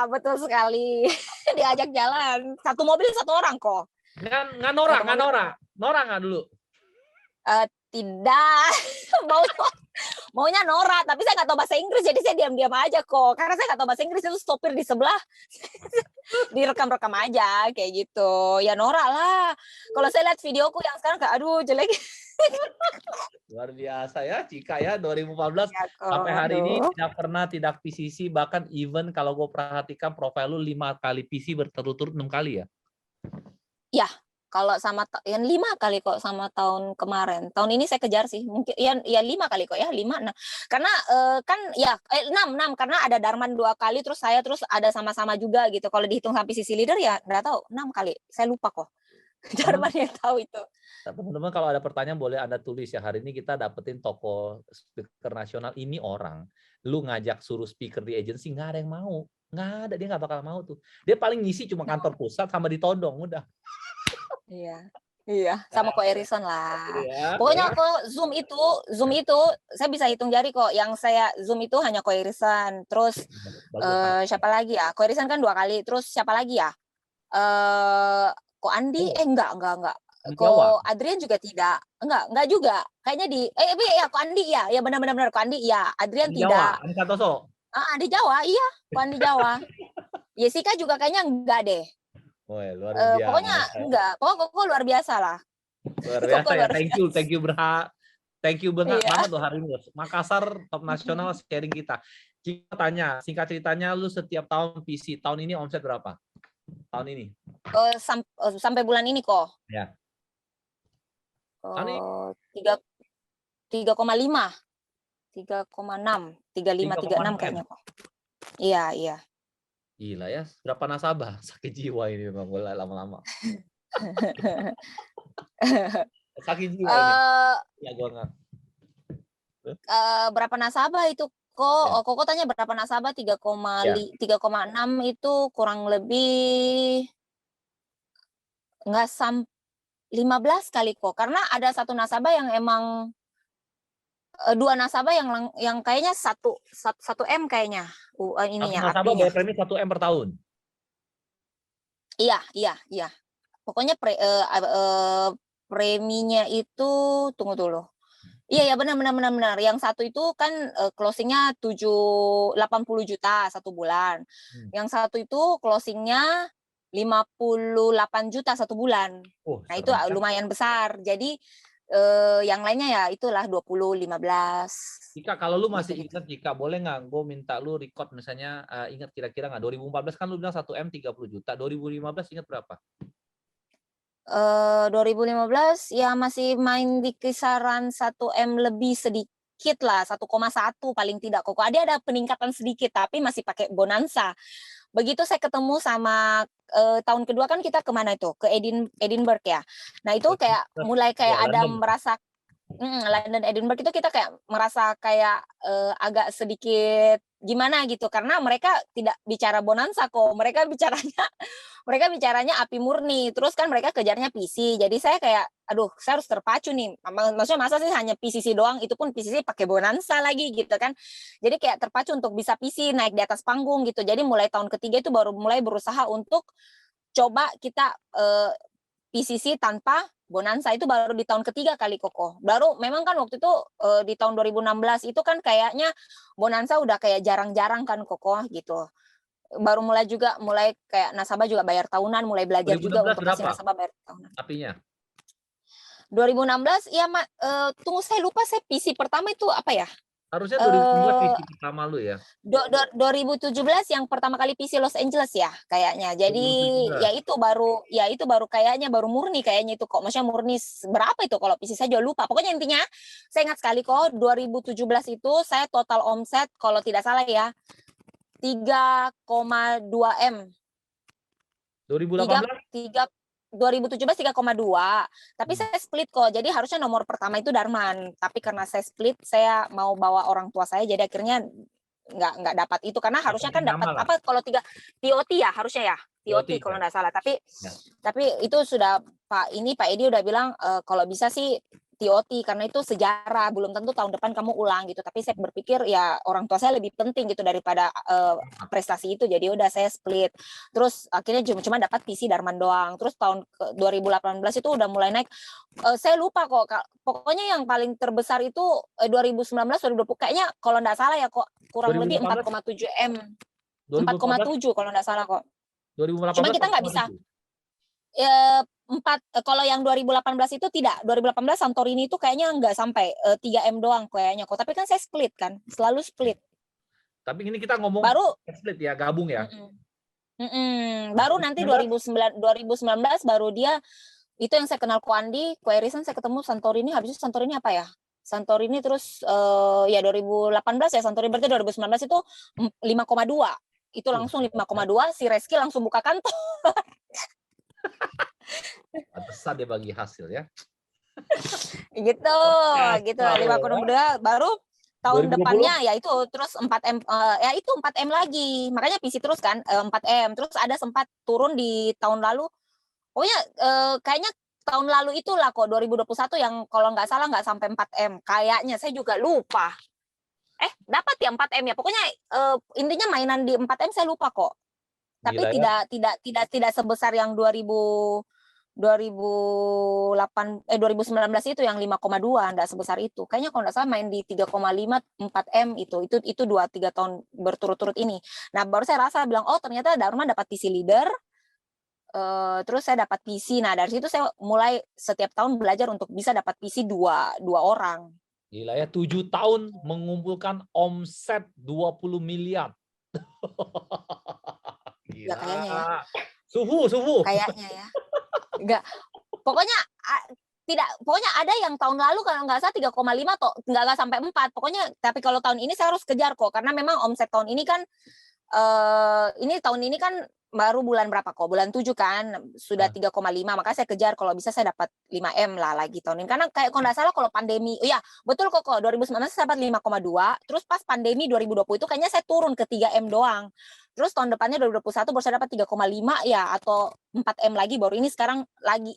Speaker 1: betul sekali. Diajak jalan. Satu mobil 1 orang kok.
Speaker 2: Nggak Nora nggak dulu?
Speaker 1: Tidak. Maunya Nora, tapi saya nggak tahu bahasa Inggris, jadi saya diam-diam aja kok. Karena saya nggak tahu bahasa Inggris, itu sopir di sebelah direkam-rekam aja kayak gitu. Ya Nora lah. Kalau saya lihat videoku yang sekarang kayak aduh jelek.
Speaker 2: Luar biasa ya, Cika ya, 2014 ya, sampai hari ini tidak PCC, bahkan even kalau gue perhatikan profil lu 5 kali PC berturut-turut 6 kali ya. Ya,
Speaker 1: kalau sama yang 5 kali kok sama tahun kemarin. Tahun ini saya kejar sih, mungkin ya 5 kali kok ya, 5. Nah, karena kan ya 6 karena ada Darman 2 kali, terus saya terus ada sama-sama juga gitu. Kalau dihitung sampai sisi leader ya nggak tahu 6 kali. Saya lupa kok. Darman yang tahu itu.
Speaker 2: Teman-teman kalau ada pertanyaan boleh Anda tulis ya. Hari ini kita dapetin toko speaker nasional ini orang. Lu ngajak suruh speaker di agency nggak ada yang mau. Nggak ada, dia nggak bakal mau tuh. Dia paling ngisi cuma kantor pusat sama ditodong udah.
Speaker 1: Iya. Iya, sama ko Erison lah.
Speaker 2: Iya,
Speaker 1: Pokoknya
Speaker 2: ya.
Speaker 1: kalau Zoom itu saya bisa hitung jari kok. Yang saya Zoom itu hanya ko Erison. Terus
Speaker 2: Bagus.
Speaker 1: siapa lagi ya? Ko Erison kan 2 kali. Terus siapa lagi ya? Eh ko Andi?
Speaker 2: Oh,
Speaker 1: Enggak.
Speaker 2: di Jawa.
Speaker 1: Ko Adrian juga tidak. Enggak juga. Kayaknya ya ko Andi ya. Ya benar ko Andi ya. Adrian
Speaker 2: Di
Speaker 1: tidak.
Speaker 2: Jawa, Ani Santoso.
Speaker 1: Di Jawa, iya. Ko Andi Jawa. Jessica juga kayaknya enggak deh.
Speaker 2: Woi, luar
Speaker 1: Pokoknya
Speaker 2: biasa.
Speaker 1: enggak. Pokoknya kok luar biasa lah.
Speaker 2: Luar
Speaker 1: Kok
Speaker 2: biasa ya.
Speaker 1: luar biasa.
Speaker 2: Thank you banget
Speaker 1: Iya.
Speaker 2: loh hari ini. Makassar top nasional sharing kita. Kita tanya, singkat ceritanya lu setiap tahun PC, tahun ini omset berapa? Tahun ini.
Speaker 1: Sampai bulan ini kok.
Speaker 2: Ya. Tahun ini
Speaker 1: 3,5, 3,6, 35, 36 kayaknya kok. Iya.
Speaker 2: Gila ya, berapa nasabah? Sakit jiwa ini memang mulai lama-lama. Sakit jiwa ini. Ya gua nggak.
Speaker 1: Berapa nasabah itu kok?
Speaker 2: Ya.
Speaker 1: Kok tanya berapa nasabah? 3,6 itu kurang lebih nggak 15 kali kok. Karena ada satu nasabah yang emang 2 nasabah yang kayaknya 1 M kayaknya
Speaker 2: Satu
Speaker 1: ininya
Speaker 2: nasabah
Speaker 1: artinya.
Speaker 2: bayar premi 1 M per tahun.
Speaker 1: Iya. Pokoknya preminya itu tunggu dulu. Iya benar. Yang satu itu kan closing-nya 80 juta 1 bulan. Yang satu itu closing-nya 58 juta 1 bulan. Nah, itu
Speaker 2: Serem.
Speaker 1: lumayan besar. Jadi yang lainnya ya itulah 20, 15.
Speaker 2: Jika kalau lu masih
Speaker 1: Gitu-gitu.
Speaker 2: ingat, jika boleh nggak, gue minta lu record misalnya, ingat kira-kira nggak? 2014 kan lu bilang 1 M 30 juta. 2015 ingat berapa?
Speaker 1: 2015 ya masih main di kisaran 1 M lebih sedikit lah, 1,1 paling tidak kok. Ada peningkatan sedikit tapi masih pakai bonanza. Begitu saya ketemu sama tahun kedua kan kita kemana itu? Ke Edinburgh ya. Nah, itu kayak mulai
Speaker 2: Ya,
Speaker 1: kayak ada
Speaker 2: London.
Speaker 1: merasa London Edinburgh itu kita kayak merasa kayak agak sedikit gimana gitu karena mereka tidak bicara bonanza kok. Mereka bicaranya api murni. Terus kan mereka kejarnya PC. Jadi saya kayak aduh, saya harus terpacu nih. Maksudnya masa sih hanya PCC doang, itu pun PCC pakai bonanza lagi gitu kan. Jadi kayak terpacu untuk bisa PC naik di atas panggung gitu. Jadi mulai tahun ketiga itu baru mulai berusaha untuk coba kita PCC tanpa bonanza itu baru di tahun ketiga kali Koko. Baru memang kan waktu itu di tahun 2016 itu kan kayaknya bonanza udah kayak jarang-jarang kan Koko gitu. Baru mulai kayak nasabah juga bayar tahunan, mulai belajar juga
Speaker 2: 2016
Speaker 1: untuk kasih
Speaker 2: berapa?
Speaker 1: nasabah bayar tahunan.
Speaker 2: Apinya?
Speaker 1: 2016 ya tunggu saya lupa saya PC pertama itu apa ya?
Speaker 2: Harusnya 2019 PC pertama lu ya.
Speaker 1: 2017 yang pertama kali PC Los Angeles ya kayaknya. Jadi
Speaker 2: 2017.
Speaker 1: ya itu baru kayaknya baru murni kayaknya itu kok. Maksudnya murni berapa itu kalau PC saya juga lupa. Pokoknya intinya saya ingat sekali kok 2017 itu saya total omset kalau tidak salah ya 3,2 M.
Speaker 2: 2018?
Speaker 1: 2017 3,2. Tapi saya split kok. Jadi harusnya nomor pertama itu Darman. Tapi karena saya split, saya mau bawa orang tua saya. Jadi akhirnya nggak dapat itu karena harusnya kan dapat apa kalau 3 TOT ya harusnya ya. TOT kalau nggak salah. Tapi itu sudah Pak Edi udah bilang kalau bisa sih TOT karena itu sejarah, belum tentu tahun depan kamu ulang gitu. Tapi saya berpikir ya orang tua saya lebih penting gitu daripada prestasi itu. Jadi udah saya split. Terus akhirnya cuma dapat PC Darman doang. Terus tahun 2018 itu udah mulai naik. Saya lupa kok. Pokoknya yang paling terbesar itu 2019 2020 kayaknya kalau nggak salah ya kok kurang
Speaker 2: 2018?
Speaker 1: lebih 4,7 M. 4,7 kalau nggak salah kok.
Speaker 2: 2018
Speaker 1: cuma kita nggak bisa. Kalau yang 2018 itu tidak. 2018 Santorini itu kayaknya nggak sampai 3 M doang kayaknya kok. Tapi kan saya split kan, selalu split.
Speaker 2: Tapi ini kita ngomong
Speaker 1: baru
Speaker 2: split ya, gabung ya.
Speaker 1: Baru nanti 2019 baru dia itu yang saya kenal Ko Andi, Ko Erison saya ketemu Santorini. Habis itu Santorini apa ya? Santorini terus ya 2018 ya Santorini, berarti 2019 itu 5,2. Itu langsung 5,2 si Reski langsung buka kantor.
Speaker 2: Pantesan dia bagi hasil ya.
Speaker 1: gitu 5,2 baru tahun 2020? Depannya ya itu terus 4M ya itu 4M lagi. Makanya PC terus kan 4M. Terus ada sempat turun di tahun lalu. Pokoknya kayaknya tahun lalu itulah kok 2021 yang kalau nggak salah nggak sampai 4M. Kayaknya saya juga lupa. Dapat ya 4M ya. Pokoknya intinya mainan di 4M saya lupa kok. Tapi
Speaker 2: Gila ya.
Speaker 1: tidak sebesar yang 2019 itu yang 5,2, enggak sebesar itu. Kayaknya kalau enggak salah main di 3,5 4M itu 2-3 tahun berturut-turut ini. Nah, baru saya rasa bilang, oh ternyata Darman dapat PC leader. Terus saya dapat PC. Nah, dari situ saya mulai setiap tahun belajar untuk bisa dapat PC dua orang.
Speaker 2: Gila ya, 7 tahun mengumpulkan omset 20 miliar. Gila.
Speaker 1: Ya kayaknya ya.
Speaker 2: Suhu.
Speaker 1: Kayaknya ya. Enggak. Pokoknya ada yang tahun lalu kalau nggak salah 3,5 atau nggak sampai 4. Pokoknya tapi kalau tahun ini saya harus kejar kok karena memang omset tahun ini kan tahun ini kan baru bulan berapa kok? Bulan 7 kan sudah 3,5, maka saya kejar kalau bisa saya dapat 5M lah lagi tahun ini. Karena kayak kalau nggak salah kalau pandemi, ya betul kok 2019 saya dapat 5,2, terus pas pandemi 2020 itu kayaknya saya turun ke 3M doang. Terus tahun depannya 2021 baru saya dapat 3,5 ya atau 4M lagi, baru ini sekarang lagi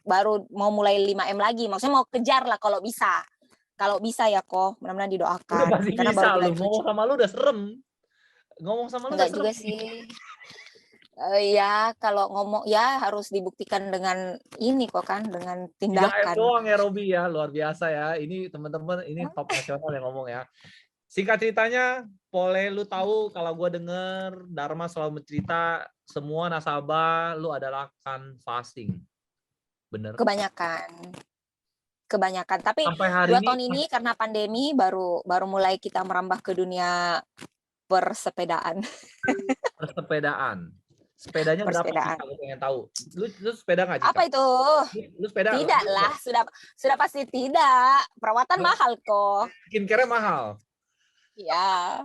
Speaker 1: baru mau mulai 5M lagi. Maksudnya mau kejar lah kalau bisa. Kalau bisa ya kok, mudah-mudahan didoakan.
Speaker 2: Udah pasti
Speaker 1: Karena
Speaker 2: bisa
Speaker 1: baru bulan
Speaker 2: lu. Ngomong
Speaker 1: 7.
Speaker 2: sama lu udah serem. Ngomong sama lu
Speaker 1: Enggak
Speaker 2: udah serem.
Speaker 1: juga sih. Ya kalau ngomong ya harus dibuktikan dengan ini kok kan, dengan
Speaker 2: 3M
Speaker 1: tindakan.
Speaker 2: doang ya Robi ya, luar biasa ya. Ini teman-teman, ini top nasional yang ngomong ya. Singkat ceritanya, boleh lu tahu kalau gue denger Dharma selalu mencerita semua nasabah lu adalah kan fasting. Bener?
Speaker 1: Kebanyakan. Tapi
Speaker 2: Sampai hari
Speaker 1: 2 tahun ini karena pandemi baru mulai kita merambah ke dunia persepedaan.
Speaker 2: Persepedaan. Sepedanya berapa
Speaker 1: Persepedaan.
Speaker 2: Cika? Gue pengen tahu. Lu sepeda nggak Cika?
Speaker 1: Apa itu?
Speaker 2: Lu sepeda?
Speaker 1: Tidak lah, sudah pasti tidak. Perawatan mahal kok.
Speaker 2: Skincare mahal.
Speaker 1: Ya,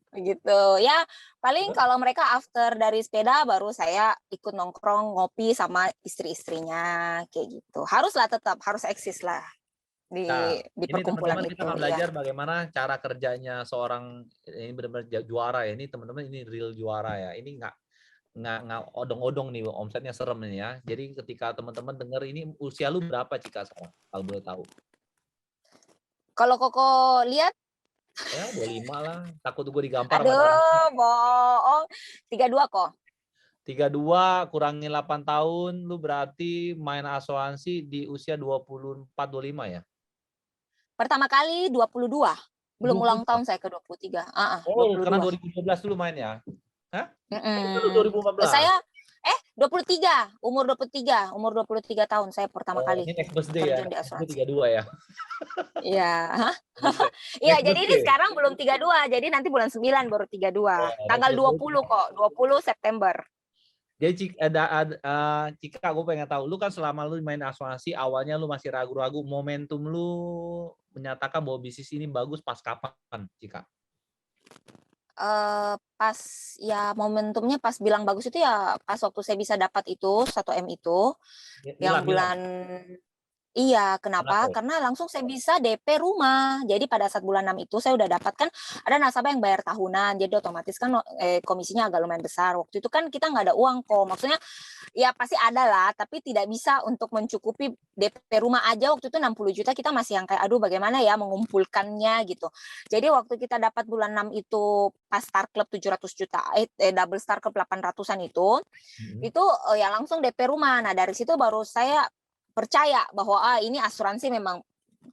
Speaker 1: begitu. Ya, paling kalau mereka after dari sepeda baru saya ikut nongkrong ngopi sama istri-istrinya kayak gitu. Haruslah tetap harus eksis lah di
Speaker 2: Ini
Speaker 1: perkumpulan
Speaker 2: teman-teman
Speaker 1: itu.
Speaker 2: kita akan belajar bagaimana cara kerjanya seorang ini benar-benar juara ya. Ini teman-teman ini real juara ya. Ini nggak odong-odong nih, omsetnya serem nih ya. Jadi ketika teman-teman dengar ini, usia lu berapa Cika sekarang kalau boleh tahu?
Speaker 1: Kalau Koko lihat,
Speaker 2: Ya 25 lah, takut gue digampar.
Speaker 1: aduh bohong, 32 kok.
Speaker 2: 32 kurangi 8 tahun, lu berarti main asuransi di usia 24-25 ya?
Speaker 1: Pertama kali 22. Belum
Speaker 2: 22.
Speaker 1: ulang tahun saya ke 23.
Speaker 2: Oh,
Speaker 1: 22.
Speaker 2: karena 2012 dulu main ya? Hah? Itu 2014.
Speaker 1: Saya 23, umur 23 tahun saya pertama kali.
Speaker 2: Ini next birthday ya,
Speaker 1: terjun di asuransi.
Speaker 2: 32 ya?
Speaker 1: Iya. Iya, jadi ini sekarang belum 32, jadi nanti bulan 9 baru 32. Tanggal 20 kok, 20 September.
Speaker 2: Jadi Cika, gue pengen tahu, lu kan selama lu main asuransi, awalnya lu masih ragu-ragu, momentum lu menyatakan bahwa bisnis ini bagus pas kapan, Cika?
Speaker 1: Pas ya momentumnya pas bilang bagus itu ya pas waktu saya bisa dapat itu 1M itu yang bulan. Iya, kenapa? Karena langsung saya bisa DP rumah. Jadi pada saat bulan 6 itu saya udah dapat kan ada nasabah yang bayar tahunan. Jadi otomatis kan komisinya agak lumayan besar. Waktu itu kan kita nggak ada uang kok. Maksudnya ya pasti ada lah, tapi tidak bisa untuk mencukupi DP rumah aja waktu itu 60 juta kita masih yang kayak aduh bagaimana ya mengumpulkannya gitu. Jadi waktu kita dapat bulan 6 itu pas Star Club 700 juta, double Star Club 800-an itu ya langsung DP rumah. Nah dari situ baru saya percaya bahwa ini asuransi memang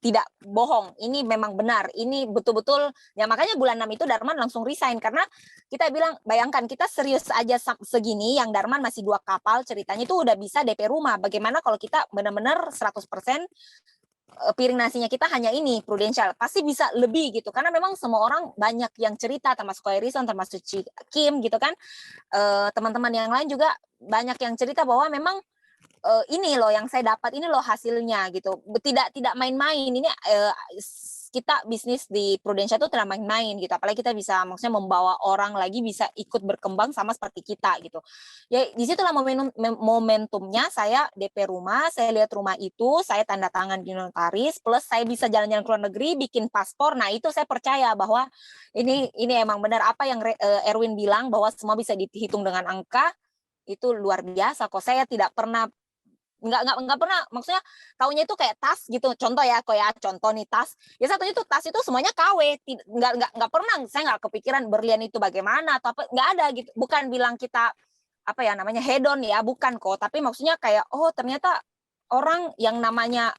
Speaker 1: tidak bohong, ini memang benar, ini betul-betul ya makanya bulan 6 itu Darman langsung resign karena kita bilang bayangkan kita serius aja segini yang Darman masih 2 kapal ceritanya itu udah bisa DP rumah, bagaimana kalau kita benar-benar 100% piring nasinya kita hanya ini Prudential, pasti bisa lebih gitu karena memang semua orang banyak yang cerita termasuk Harrison, termasuk Kim gitu kan, teman-teman yang lain juga banyak yang cerita bahwa memang ini loh yang saya dapat, ini loh hasilnya gitu. Tidak main-main. Ini kita bisnis di Prudential itu tidak main-main gitu. Apalagi kita bisa maksudnya membawa orang lagi bisa ikut berkembang sama seperti kita gitu. Ya disitulah momentumnya saya DP rumah, saya lihat rumah itu, saya tanda tangan di notaris, plus saya bisa jalan-jalan ke luar negeri, bikin paspor. Nah itu saya percaya bahwa ini emang benar apa yang Erwin bilang bahwa semua bisa dihitung dengan angka. Itu luar biasa kok. Saya tidak pernah nggak pernah, maksudnya taunya itu kayak tas gitu, contoh ya, contoh nih tas, ya satunya itu tas itu semuanya KW, nggak pernah, saya nggak kepikiran berlian itu bagaimana atau apa, nggak ada gitu, bukan bilang kita apa ya namanya hedon ya, bukan kok, tapi maksudnya kayak oh ternyata orang yang namanya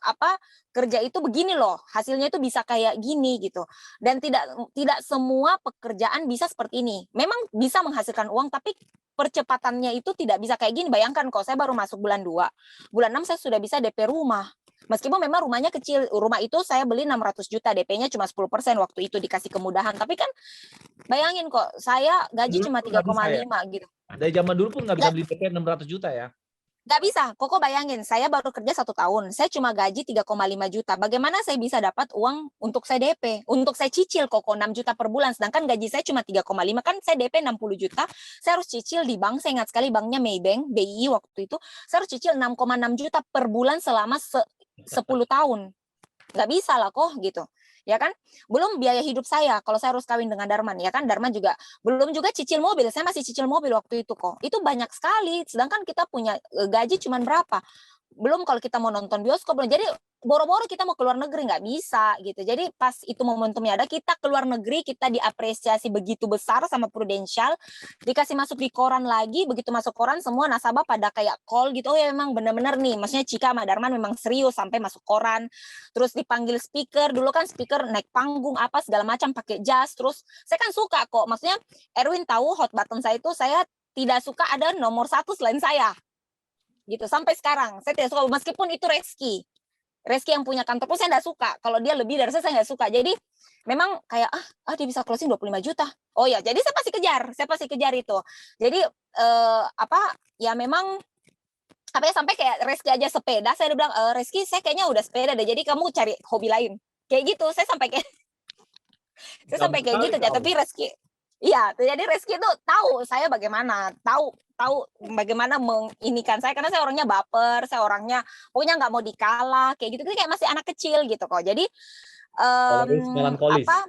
Speaker 1: apa kerja itu begini loh, hasilnya itu bisa kayak gini gitu. Dan tidak semua pekerjaan bisa seperti ini. Memang bisa menghasilkan uang, tapi percepatannya itu tidak bisa kayak gini. Bayangkan kok, saya baru masuk bulan 2, bulan 6 saya sudah bisa DP rumah. Meskipun memang rumahnya kecil, rumah itu saya beli 600 juta, DP-nya cuma 10% waktu itu dikasih kemudahan. Tapi kan bayangin kok, saya gaji
Speaker 2: Dulu
Speaker 1: cuma
Speaker 2: pun nggak bisa ya.
Speaker 1: 3,5 gitu.
Speaker 2: Dari zaman dulu pun nggak bisa beli DP 600 juta ya.
Speaker 1: Nggak bisa, Koko bayangin, saya baru kerja 1 tahun, saya cuma gaji 3,5 juta. Bagaimana saya bisa dapat uang untuk saya DP? Untuk saya cicil Koko 6 juta per bulan, sedangkan gaji saya cuma 3,5, kan saya DP 60 juta, saya harus cicil di bank, saya ingat sekali banknya Maybank, BI waktu itu, saya harus cicil 6,6 juta per bulan selama 10 tahun. Nggak bisa lah kok gitu. Ya kan, belum biaya hidup saya kalau saya harus kawin dengan Darman, ya kan, Darman juga belum, juga cicil mobil, saya masih cicil mobil waktu itu kok, itu banyak sekali, sedangkan kita punya gaji cuman berapa, belum kalau kita mau nonton bioskop, belum, jadi boro-boro kita mau keluar negeri nggak bisa gitu. Jadi pas itu momentumnya ada, kita keluar negeri, kita diapresiasi begitu besar sama Prudential, dikasih masuk di koran lagi, begitu masuk koran semua nasabah pada kayak call gitu, oh ya memang benar-benar nih, maksudnya Cika sama Darman memang serius sampai masuk koran, terus dipanggil speaker, dulu kan speaker naik panggung apa segala macam pakai jas, terus saya kan suka kok, maksudnya Erwin tahu hot button saya itu, saya tidak suka ada nomor 1 selain saya gitu, sampai sekarang saya tidak suka, meskipun itu Reski yang punya kantor pun saya nggak suka, kalau dia lebih dari saya nggak suka. Jadi memang kayak dia bisa closing 25 juta, oh ya, jadi saya pasti kejar itu. Jadi apa ya, memang apa ya, sampai kayak Reski aja sepeda, saya udah bilang Reski saya kayaknya udah sepeda deh, jadi kamu cari hobi lain kayak gitu. Saya sampai kayak gitu ya, tapi Reski, iya, jadi Reski itu tahu saya bagaimana, tahu bagaimana menginikan saya, karena saya orangnya baper, saya orangnya pokoknya nggak mau dikalah kayak gitu, kayak masih anak kecil gitu kok. Jadi
Speaker 2: Melankolis.
Speaker 1: apa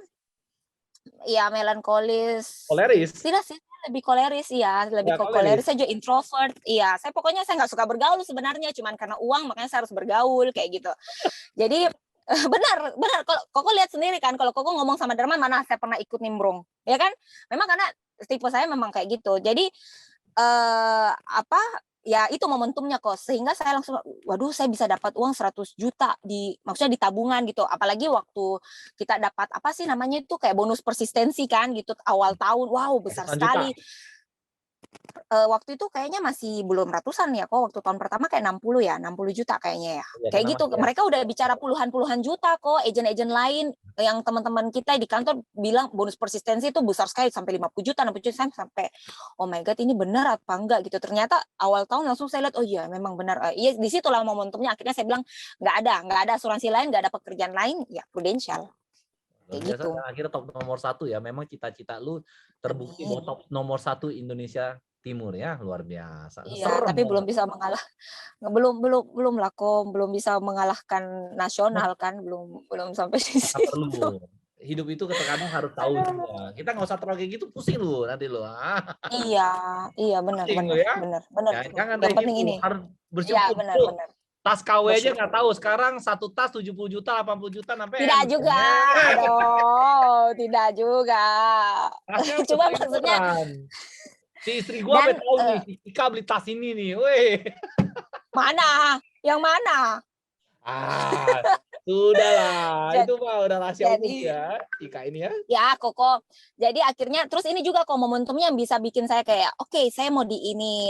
Speaker 1: ya, melankolis,
Speaker 2: Koleris.
Speaker 1: tidak sih, lebih koleris, iya, lebih koleris, saya juga introvert, iya, saya pokoknya saya nggak suka bergaul sebenarnya, cuman karena uang makanya saya harus bergaul kayak gitu. Jadi benar kalau Koko lihat sendiri kan, kalau Koko ngomong sama Darman, mana saya pernah ikut nimbrung, ya kan, memang karena tipe saya memang kayak gitu. Jadi apa ya, itu momentumnya kok, sehingga saya langsung waduh, saya bisa dapat uang 100 juta maksudnya di tabungan gitu, apalagi waktu kita dapat apa sih namanya itu, kayak bonus persistensi kan gitu awal tahun, wow besar sekali. Waktu itu kayaknya masih belum ratusan ya kok, waktu tahun pertama kayak 60 juta kayaknya ya. Kayak gitu, mereka udah bicara puluhan juta kok, agent-agent lain yang teman-teman kita di kantor bilang bonus persistensi itu besar sekali, sampai 50 juta, 60 juta, sampai oh my god, ini benar apa enggak gitu. Ternyata awal tahun langsung saya lihat, oh iya memang benar. Iya, disitulah momentumnya, akhirnya saya bilang nggak ada asuransi lain, nggak ada pekerjaan lain, ya Prudential. Kayak gitu.
Speaker 2: Akhirnya top nomor 1 ya, memang cita-cita lu terbukti bahwa top nomor 1 Indonesia Timur ya, luar biasa.
Speaker 1: Iya, tapi belum bisa belum lah kok, belum bisa mengalahkan nasional kan, belum sampai di situ.
Speaker 2: Perlu. Hidup itu kadang harus tahu juga. Kita nggak usah terlalu kayak gitu, pusing lu nanti lu.
Speaker 1: Iya benar.
Speaker 2: Ya?
Speaker 1: Benar.
Speaker 2: Ya, jangan
Speaker 1: yang penting
Speaker 2: gitu.
Speaker 1: ini.
Speaker 2: Harus bersyukur.
Speaker 1: Iya, benar.
Speaker 2: Tas KW aja nggak tahu, sekarang satu tas 70 juta, 80 juta sampai.
Speaker 1: Tidak juga, aduh, tidak juga. Cuma maksudnya
Speaker 2: si istri gua tahu nih, si Ika beli tas ini nih, weh.
Speaker 1: Mana? Yang mana?
Speaker 2: Sudahlah, itu mah udah rahasia umum ya, Ika ini ya.
Speaker 1: Ya, Koko. Jadi akhirnya, terus ini juga kok momentumnya yang bisa bikin saya kayak, oke, saya mau di ini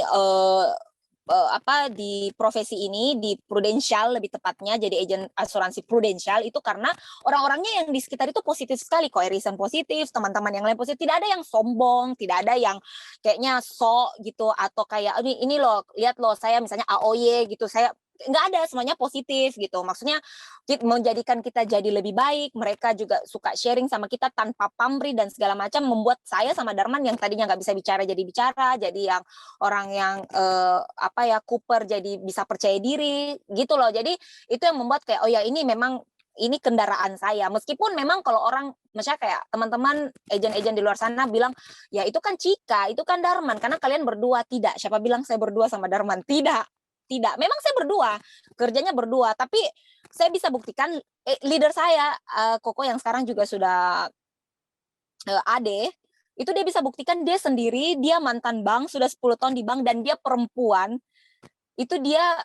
Speaker 1: di profesi ini, di Prudential lebih tepatnya, jadi agen asuransi Prudential, itu karena orang-orangnya yang di sekitar itu positif sekali kok, irisan positif, teman-teman yang lain positif, tidak ada yang sombong, tidak ada yang kayaknya sok gitu, atau kayak ini loh, lihat loh saya misalnya AOY gitu, saya nggak ada, semuanya positif gitu, maksudnya menjadikan kita jadi lebih baik. Mereka juga suka sharing sama kita tanpa pamrih dan segala macam, membuat saya sama Darman yang tadinya nggak bisa bicara jadi bicara, jadi yang orang yang Cooper jadi bisa percaya diri gitu loh. Jadi itu yang membuat kayak, oh ya ini memang ini kendaraan saya, meskipun memang kalau orang misalnya kayak teman-teman agen-agen di luar sana bilang ya itu kan Cika, itu kan Darman, karena kalian berdua. Tidak, siapa bilang saya berdua sama Darman? Tidak, tidak. Memang saya berdua, kerjanya berdua, tapi saya bisa buktikan leader saya, Koko yang sekarang juga sudah Ade, itu dia bisa buktikan dia sendiri, dia mantan bank, sudah 10 tahun di bank dan dia perempuan. Itu dia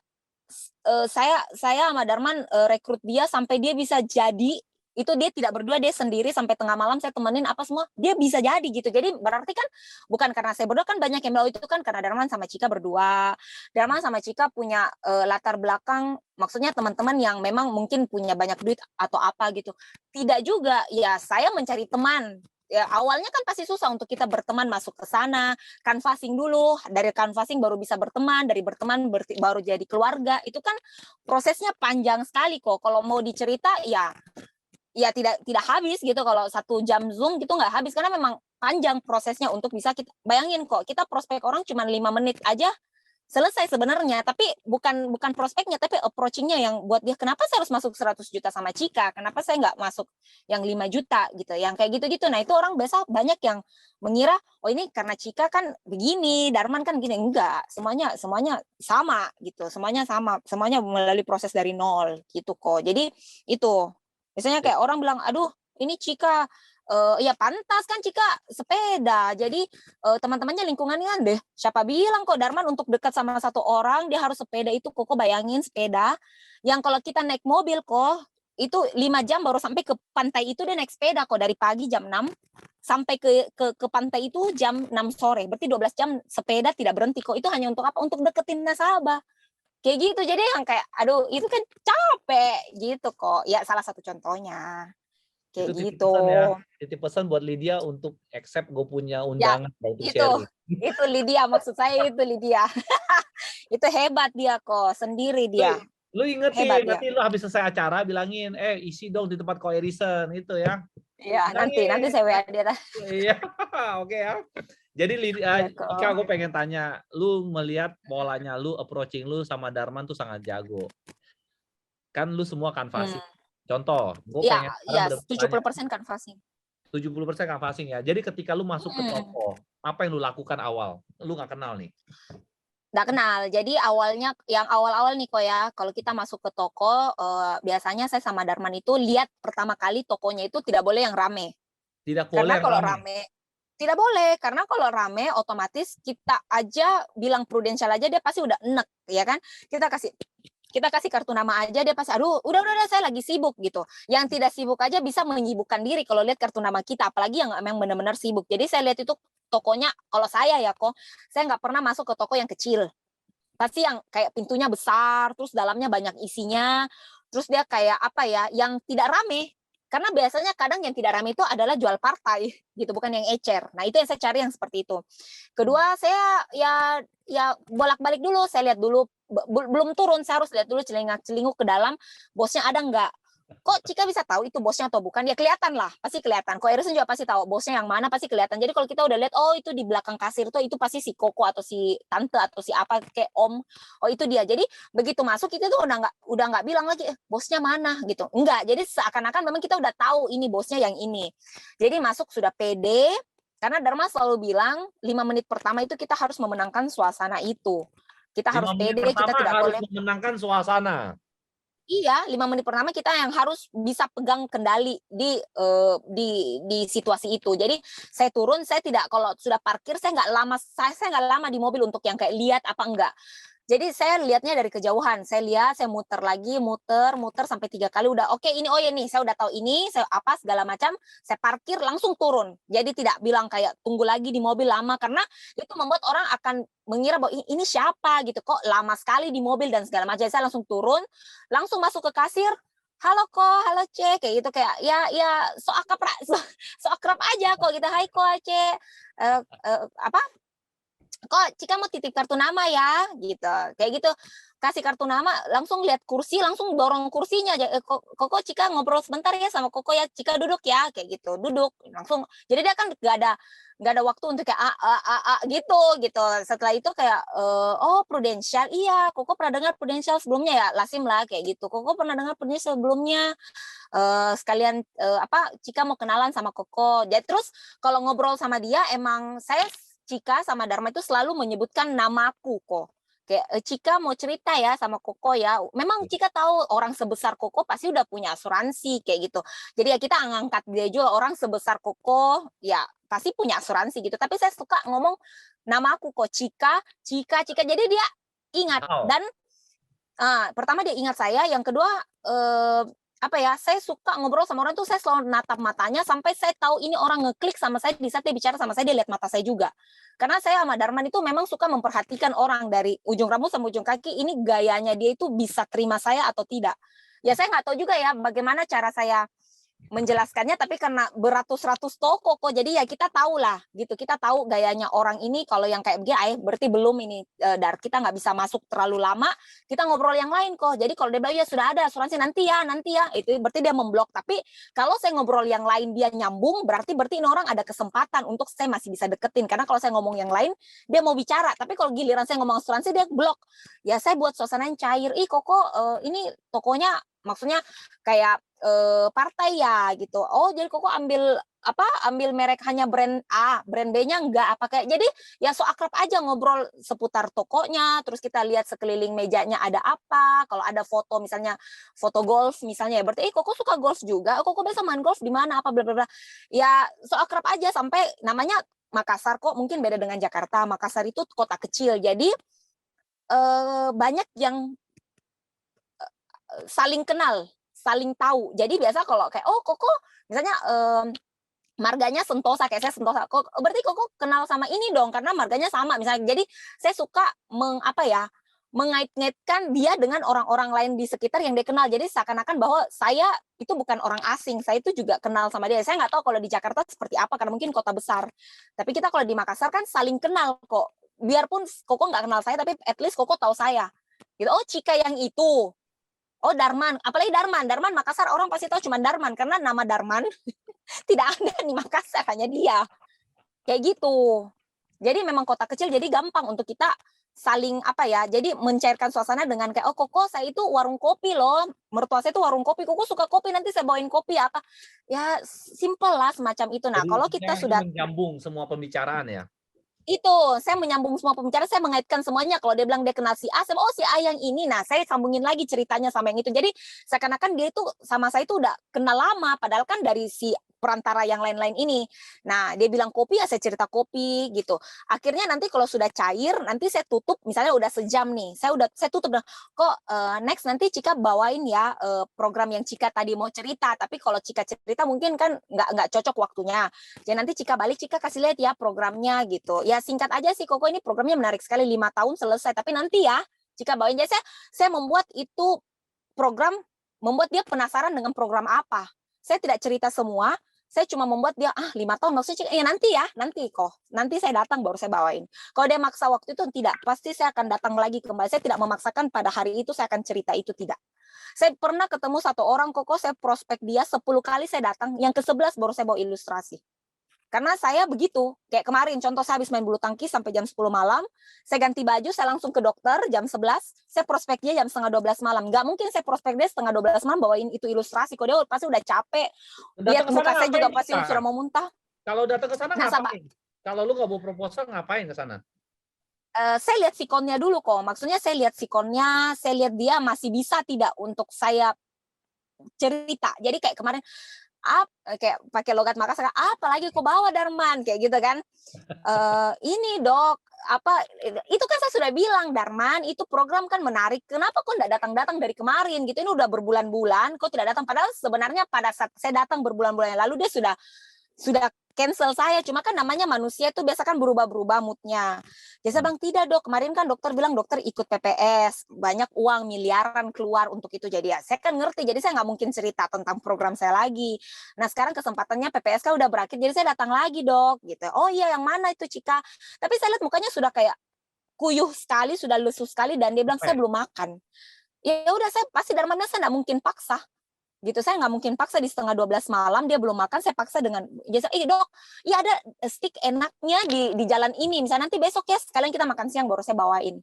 Speaker 1: saya sama Darman rekrut dia sampai dia bisa jadi, itu dia tidak berdua, dia sendiri sampai tengah malam saya temenin apa semua, dia bisa jadi gitu. Jadi berarti kan bukan karena saya berdua, kan banyak yang bilang itu kan karena Darman sama Cika berdua. Darman sama Cika punya latar belakang, maksudnya teman-teman yang memang mungkin punya banyak duit atau apa gitu. Tidak juga, ya saya mencari teman. Ya awalnya kan pasti susah untuk kita berteman masuk ke sana, canvassing dulu, dari canvassing baru bisa berteman, dari berteman baru jadi keluarga. Itu kan prosesnya panjang sekali kok. Kalau mau dicerita ya tidak habis gitu, kalau 1 jam Zoom gitu nggak habis, karena memang panjang prosesnya untuk bisa kita bayangin kok, kita prospek orang cuma 5 menit aja selesai sebenarnya, tapi bukan prospeknya, tapi approaching-nya yang buat dia, kenapa saya harus masuk 100 juta sama Cika, kenapa saya nggak masuk yang 5 juta gitu, yang kayak gitu-gitu. Nah itu orang biasa banyak yang mengira, oh ini karena Cika kan begini, Darman kan gini. Enggak, semuanya sama gitu, semuanya melalui proses dari nol gitu kok. Jadi itu, misalnya kayak orang bilang, aduh ini Cika, ya pantas kan Cika sepeda. Jadi teman-temannya lingkungannya kan deh, siapa bilang kok Darman untuk dekat sama satu orang dia harus sepeda. Itu kok bayangin sepeda yang kalau kita naik mobil kok itu 5 jam baru sampai ke pantai, itu dia naik sepeda kok dari pagi jam 6 sampai ke pantai itu jam 6 sore. Berarti 12 jam sepeda tidak berhenti kok. Itu hanya untuk apa? Untuk deketin nasabah. Kayak gitu. Jadi yang kayak aduh itu kan capek gitu kok. Ya salah satu contohnya. Kayak
Speaker 2: Itu titip
Speaker 1: gitu.
Speaker 2: pesan ya, titip pesan buat Lydia untuk accept gue punya
Speaker 1: Ya,
Speaker 2: undangan untuk
Speaker 1: itu
Speaker 2: sharing.
Speaker 1: itu Lydia, maksud saya itu Lydia. Itu hebat dia kok, sendiri dia.
Speaker 2: Lu
Speaker 1: Hebat
Speaker 2: ingetin,
Speaker 1: dia.
Speaker 2: nanti lu habis selesai acara bilangin, isi dong di tempat Ko Erison itu ya.
Speaker 1: Iya, nanti
Speaker 2: Bilangin.
Speaker 1: saya WA dia.
Speaker 2: Iya, oke ya. Jadi
Speaker 1: Iya
Speaker 2: Ika,
Speaker 1: kok.
Speaker 2: gue pengen tanya, lu melihat polanya lu, approaching lu sama Darman tuh sangat jago. Kan lu semua
Speaker 1: Hmm.
Speaker 2: canvassing. Contoh, gue
Speaker 1: Iya,
Speaker 2: pengen sekarang
Speaker 1: iya,
Speaker 2: bener-bener tanya,
Speaker 1: 70% kan fasting.
Speaker 2: 70% canvassing ya. Jadi ketika lu masuk ke
Speaker 1: Hmm.
Speaker 2: toko, apa yang lu lakukan awal? Lu nggak kenal nih.
Speaker 1: Nggak kenal. Jadi awalnya, yang awal-awal nih kok ya, kalau kita masuk ke toko, biasanya saya sama Darman itu lihat pertama kali tokonya itu tidak boleh yang rame.
Speaker 2: Tidak boleh
Speaker 1: Karena
Speaker 2: yang
Speaker 1: kalau
Speaker 2: rame.
Speaker 1: rame, tidak boleh, karena kalau rame otomatis kita aja bilang prudensial aja dia pasti udah enek, ya kan? Kita kasih kartu nama aja dia pasti, aduh udah saya lagi sibuk gitu. Yang tidak sibuk aja bisa menyibukkan diri kalau lihat kartu nama kita, apalagi yang memang benar-benar sibuk. Jadi saya lihat itu tokonya, kalau saya ya kok, saya nggak pernah masuk ke toko yang kecil. Pasti yang kayak pintunya besar, terus dalamnya banyak isinya, terus dia kayak apa ya, yang tidak rame. Karena biasanya kadang yang tidak rame itu adalah jual partai gitu, bukan yang ecer. Nah, itu yang saya cari yang seperti itu. Kedua, saya ya bolak-balik dulu, saya lihat dulu belum turun, saya harus lihat dulu celingak-celinguk ke dalam, bosnya ada nggak. Kok Cika bisa tahu itu bosnya atau bukan? Ya kelihatan lah, pasti kelihatan. Kok Erison juga pasti tahu bosnya yang mana, pasti kelihatan. Jadi kalau kita udah lihat, oh itu di belakang kasir tuh itu pasti si Koko atau si tante atau si apa kayak om, oh itu dia. Jadi begitu masuk kita tuh udah nggak bilang lagi bosnya mana gitu. Enggak. Jadi seakan-akan memang kita udah tahu ini bosnya yang ini. Jadi masuk sudah pede. Karena Dharma selalu bilang 5 menit pertama itu kita harus memenangkan suasana itu. Kita
Speaker 2: 5
Speaker 1: hars
Speaker 2: menit
Speaker 1: pede, kita
Speaker 2: pertama
Speaker 1: tidak
Speaker 2: harus
Speaker 1: boleh.
Speaker 2: memenangkan suasana.
Speaker 1: Iya, 5 menit pertama kita yang harus bisa pegang kendali di situasi itu. Jadi saya turun, saya tidak, kalau sudah parkir saya nggak lama di mobil untuk yang kayak lihat apa enggak. Jadi saya lihatnya dari kejauhan, saya lihat, saya muter lagi, muter sampai 3 kali udah oke ini, oh ya nih saya udah tahu ini, saya apa segala macam, saya parkir langsung turun. Jadi tidak bilang kayak tunggu lagi di mobil lama, karena itu membuat orang akan mengira bahwa ini siapa gitu, kok lama sekali di mobil dan segala macam. Jadi saya langsung turun, langsung masuk ke kasir, halo kok, halo Cek, kayak gitu, kayak ya so akrab aja kok gitu, hai kok Cek, apa kok Cika mau titip kartu nama ya gitu, kayak gitu, kasih kartu nama, langsung lihat kursi, langsung dorong kursinya aja, Koko Cika ngobrol sebentar ya sama Koko ya, Cika duduk ya, kayak gitu, duduk langsung. Jadi dia kan nggak ada waktu untuk kayak gitu. Setelah itu kayak oh Prudential, iya Koko pernah dengar Prudential sebelumnya ya, Lasim lah kayak gitu, Koko pernah dengar Prudential sebelumnya, sekalian apa Cika mau kenalan sama Koko. Jadi terus kalau ngobrol sama dia emang saya Cika sama Dharma itu selalu menyebutkan namaku kok. kayak Cika mau cerita ya sama Koko ya. Memang Cika tahu orang sebesar Koko pasti udah punya asuransi kayak gitu. Jadi ya kita ngangkat dia juga, orang sebesar Koko ya pasti punya asuransi gitu. Tapi saya suka ngomong nama aku kok Cika, Cika, Cika. Jadi dia ingat.
Speaker 2: Wow.
Speaker 1: Dan pertama dia ingat saya, yang kedua apa ya, saya suka ngobrol sama orang tuh, saya selalu natap matanya sampai saya tahu ini orang ngeklik sama saya di saat dia bicara sama saya, dia lihat mata saya juga. Karena saya sama Darman itu memang suka memperhatikan orang dari ujung rambut sampai ujung kaki, ini gayanya dia itu bisa terima saya atau tidak. Ya saya nggak tahu juga ya bagaimana cara saya menjelaskannya, tapi karena beratus-ratus toko kok, jadi ya kita tahu lah gitu, kita tahu gayanya orang ini. Kalau yang kayak begini berarti belum ini, kita nggak bisa masuk terlalu lama, kita ngobrol yang lain kok. Jadi kalau dia bilang ya sudah ada asuransi nanti ya, itu berarti dia memblok. Tapi kalau saya ngobrol yang lain dia nyambung, berarti ini orang ada kesempatan untuk saya masih bisa deketin. Karena kalau saya ngomong yang lain dia mau bicara, tapi kalau giliran saya ngomong asuransi dia blok. Ya saya buat suasana yang cair. Kok ini tokonya maksudnya kayak partai ya gitu. Oh jadi Koko ambil merek hanya brand A, brand B-nya enggak apa kayak. Jadi ya so akrab aja ngobrol seputar tokonya, terus kita lihat sekeliling mejanya ada apa. Kalau ada foto misalnya foto golf misalnya ya berarti Koko suka golf juga. Koko biasa main golf di mana apa bla bla bla. Ya so akrab aja sampai namanya Makassar kok mungkin beda dengan Jakarta. Makassar itu kota kecil. Jadi banyak yang saling kenal, saling tahu. Jadi biasa kalau kayak Koko misalnya marganya Sentosa, kayak saya Sentosa. Berarti Koko kenal sama ini dong karena marganya sama misalnya. Jadi saya suka mengait-ngaitkan dia dengan orang-orang lain di sekitar yang dia kenal. Jadi seakan-akan bahwa saya itu bukan orang asing, saya itu juga kenal sama dia. Saya nggak tahu kalau di Jakarta seperti apa karena mungkin kota besar. Tapi kita kalau di Makassar kan saling kenal kok. Biarpun Koko nggak kenal saya, tapi at least Koko tahu saya. Gitu. Oh Cika yang itu. Oh Darman, apalagi Darman Makassar orang pasti tahu cuma Darman karena nama Darman tidak ada di Makassar, hanya dia. Kayak gitu. Jadi memang kota kecil jadi gampang untuk kita saling jadi mencairkan suasana dengan kayak Koko saya itu warung kopi loh, mertua saya itu warung kopi, Koko suka kopi nanti saya bawain kopi apa. Ya simple lah semacam itu. Nah,
Speaker 2: Jadi
Speaker 1: kalau kita sudah
Speaker 2: menyambung semua pembicaraan ya.
Speaker 1: Itu saya menyambung semua pembicaraan, saya mengaitkan semuanya. Kalau dia bilang dia kenal si A, si A yang ini, nah saya sambungin lagi ceritanya sama yang itu. Jadi seakan-akan dia itu sama saya itu udah kenal lama, padahal kan dari si perantara yang lain-lain ini. Nah dia bilang kopi, ya saya cerita kopi gitu. Akhirnya nanti kalau sudah cair, nanti saya tutup, misalnya udah sejam nih, saya tutup kok next nanti Cika bawain ya program yang Cika tadi mau cerita. Tapi kalau Cika cerita mungkin kan nggak cocok waktunya. Jadi nanti Cika balik, Cika kasih lihat ya programnya gitu. Ya singkat aja sih Koko, ini programnya menarik sekali, 5 tahun selesai. Tapi nanti ya Cika bawain. Jadi saya membuat itu program, membuat dia penasaran dengan program apa. Saya tidak cerita semua, saya cuma membuat dia 5 tahun maksudnya ya nanti saya datang baru saya bawain. Kalau dia maksa waktu itu tidak, pasti saya akan datang lagi kembali. Saya tidak memaksakan pada hari itu saya akan cerita itu, tidak. Saya pernah ketemu satu orang Koko, saya prospek dia 10 kali saya datang, yang ke-11 baru saya bawa ilustrasi. Karena saya begitu, kayak kemarin contoh saya habis main bulu tangkis sampai jam 10 malam, saya ganti baju, saya langsung ke dokter jam 11, saya prospek dia jam setengah 12 malam. Nggak mungkin saya prospek dia setengah 12 malam bawain itu ilustrasi, kok dia pasti udah capek. Lihat muka saya juga pasti sudah mau muntah.
Speaker 2: Kalau datang ke sana ngapain? Kalau lu nggak mau proposal ngapain ke sana?
Speaker 1: Saya lihat sikonnya dulu kok, maksudnya saya lihat sikonnya, saya lihat dia masih bisa tidak untuk saya cerita. Jadi kayak kemarin, kayak pakai logat Makassar, apalagi kau bawa Darman kayak gitu kan. Ini dok, itu kan saya sudah bilang Darman itu program kan menarik, kenapa kok tidak datang dari kemarin gitu, ini udah berbulan-bulan kok tidak datang, padahal sebenarnya pada saat saya datang berbulan-bulan yang lalu dia sudah cancel saya, cuma kan namanya manusia itu biasa kan berubah-berubah moodnya. Jadi saya bilang tidak dok, kemarin kan dokter bilang dokter ikut PPS, banyak uang miliaran keluar untuk itu, jadi ya saya kan ngerti, jadi saya nggak mungkin cerita tentang program saya lagi. Nah sekarang kesempatannya PPS kan udah berakhir, jadi saya datang lagi dok, gitu. Oh iya yang mana itu Cika? Tapi saya lihat mukanya sudah kayak kuyuh sekali, sudah lesu sekali, dan dia bilang saya belum makan. Ya udah, saya pasti Darmana saya nggak mungkin paksa. Gitu, saya nggak mungkin paksa di setengah 12 malam dia belum makan, saya paksa dengan jasa, dok, ya ada stick enaknya di jalan ini, misalnya nanti besok ya sekalian kita makan siang baru saya bawain.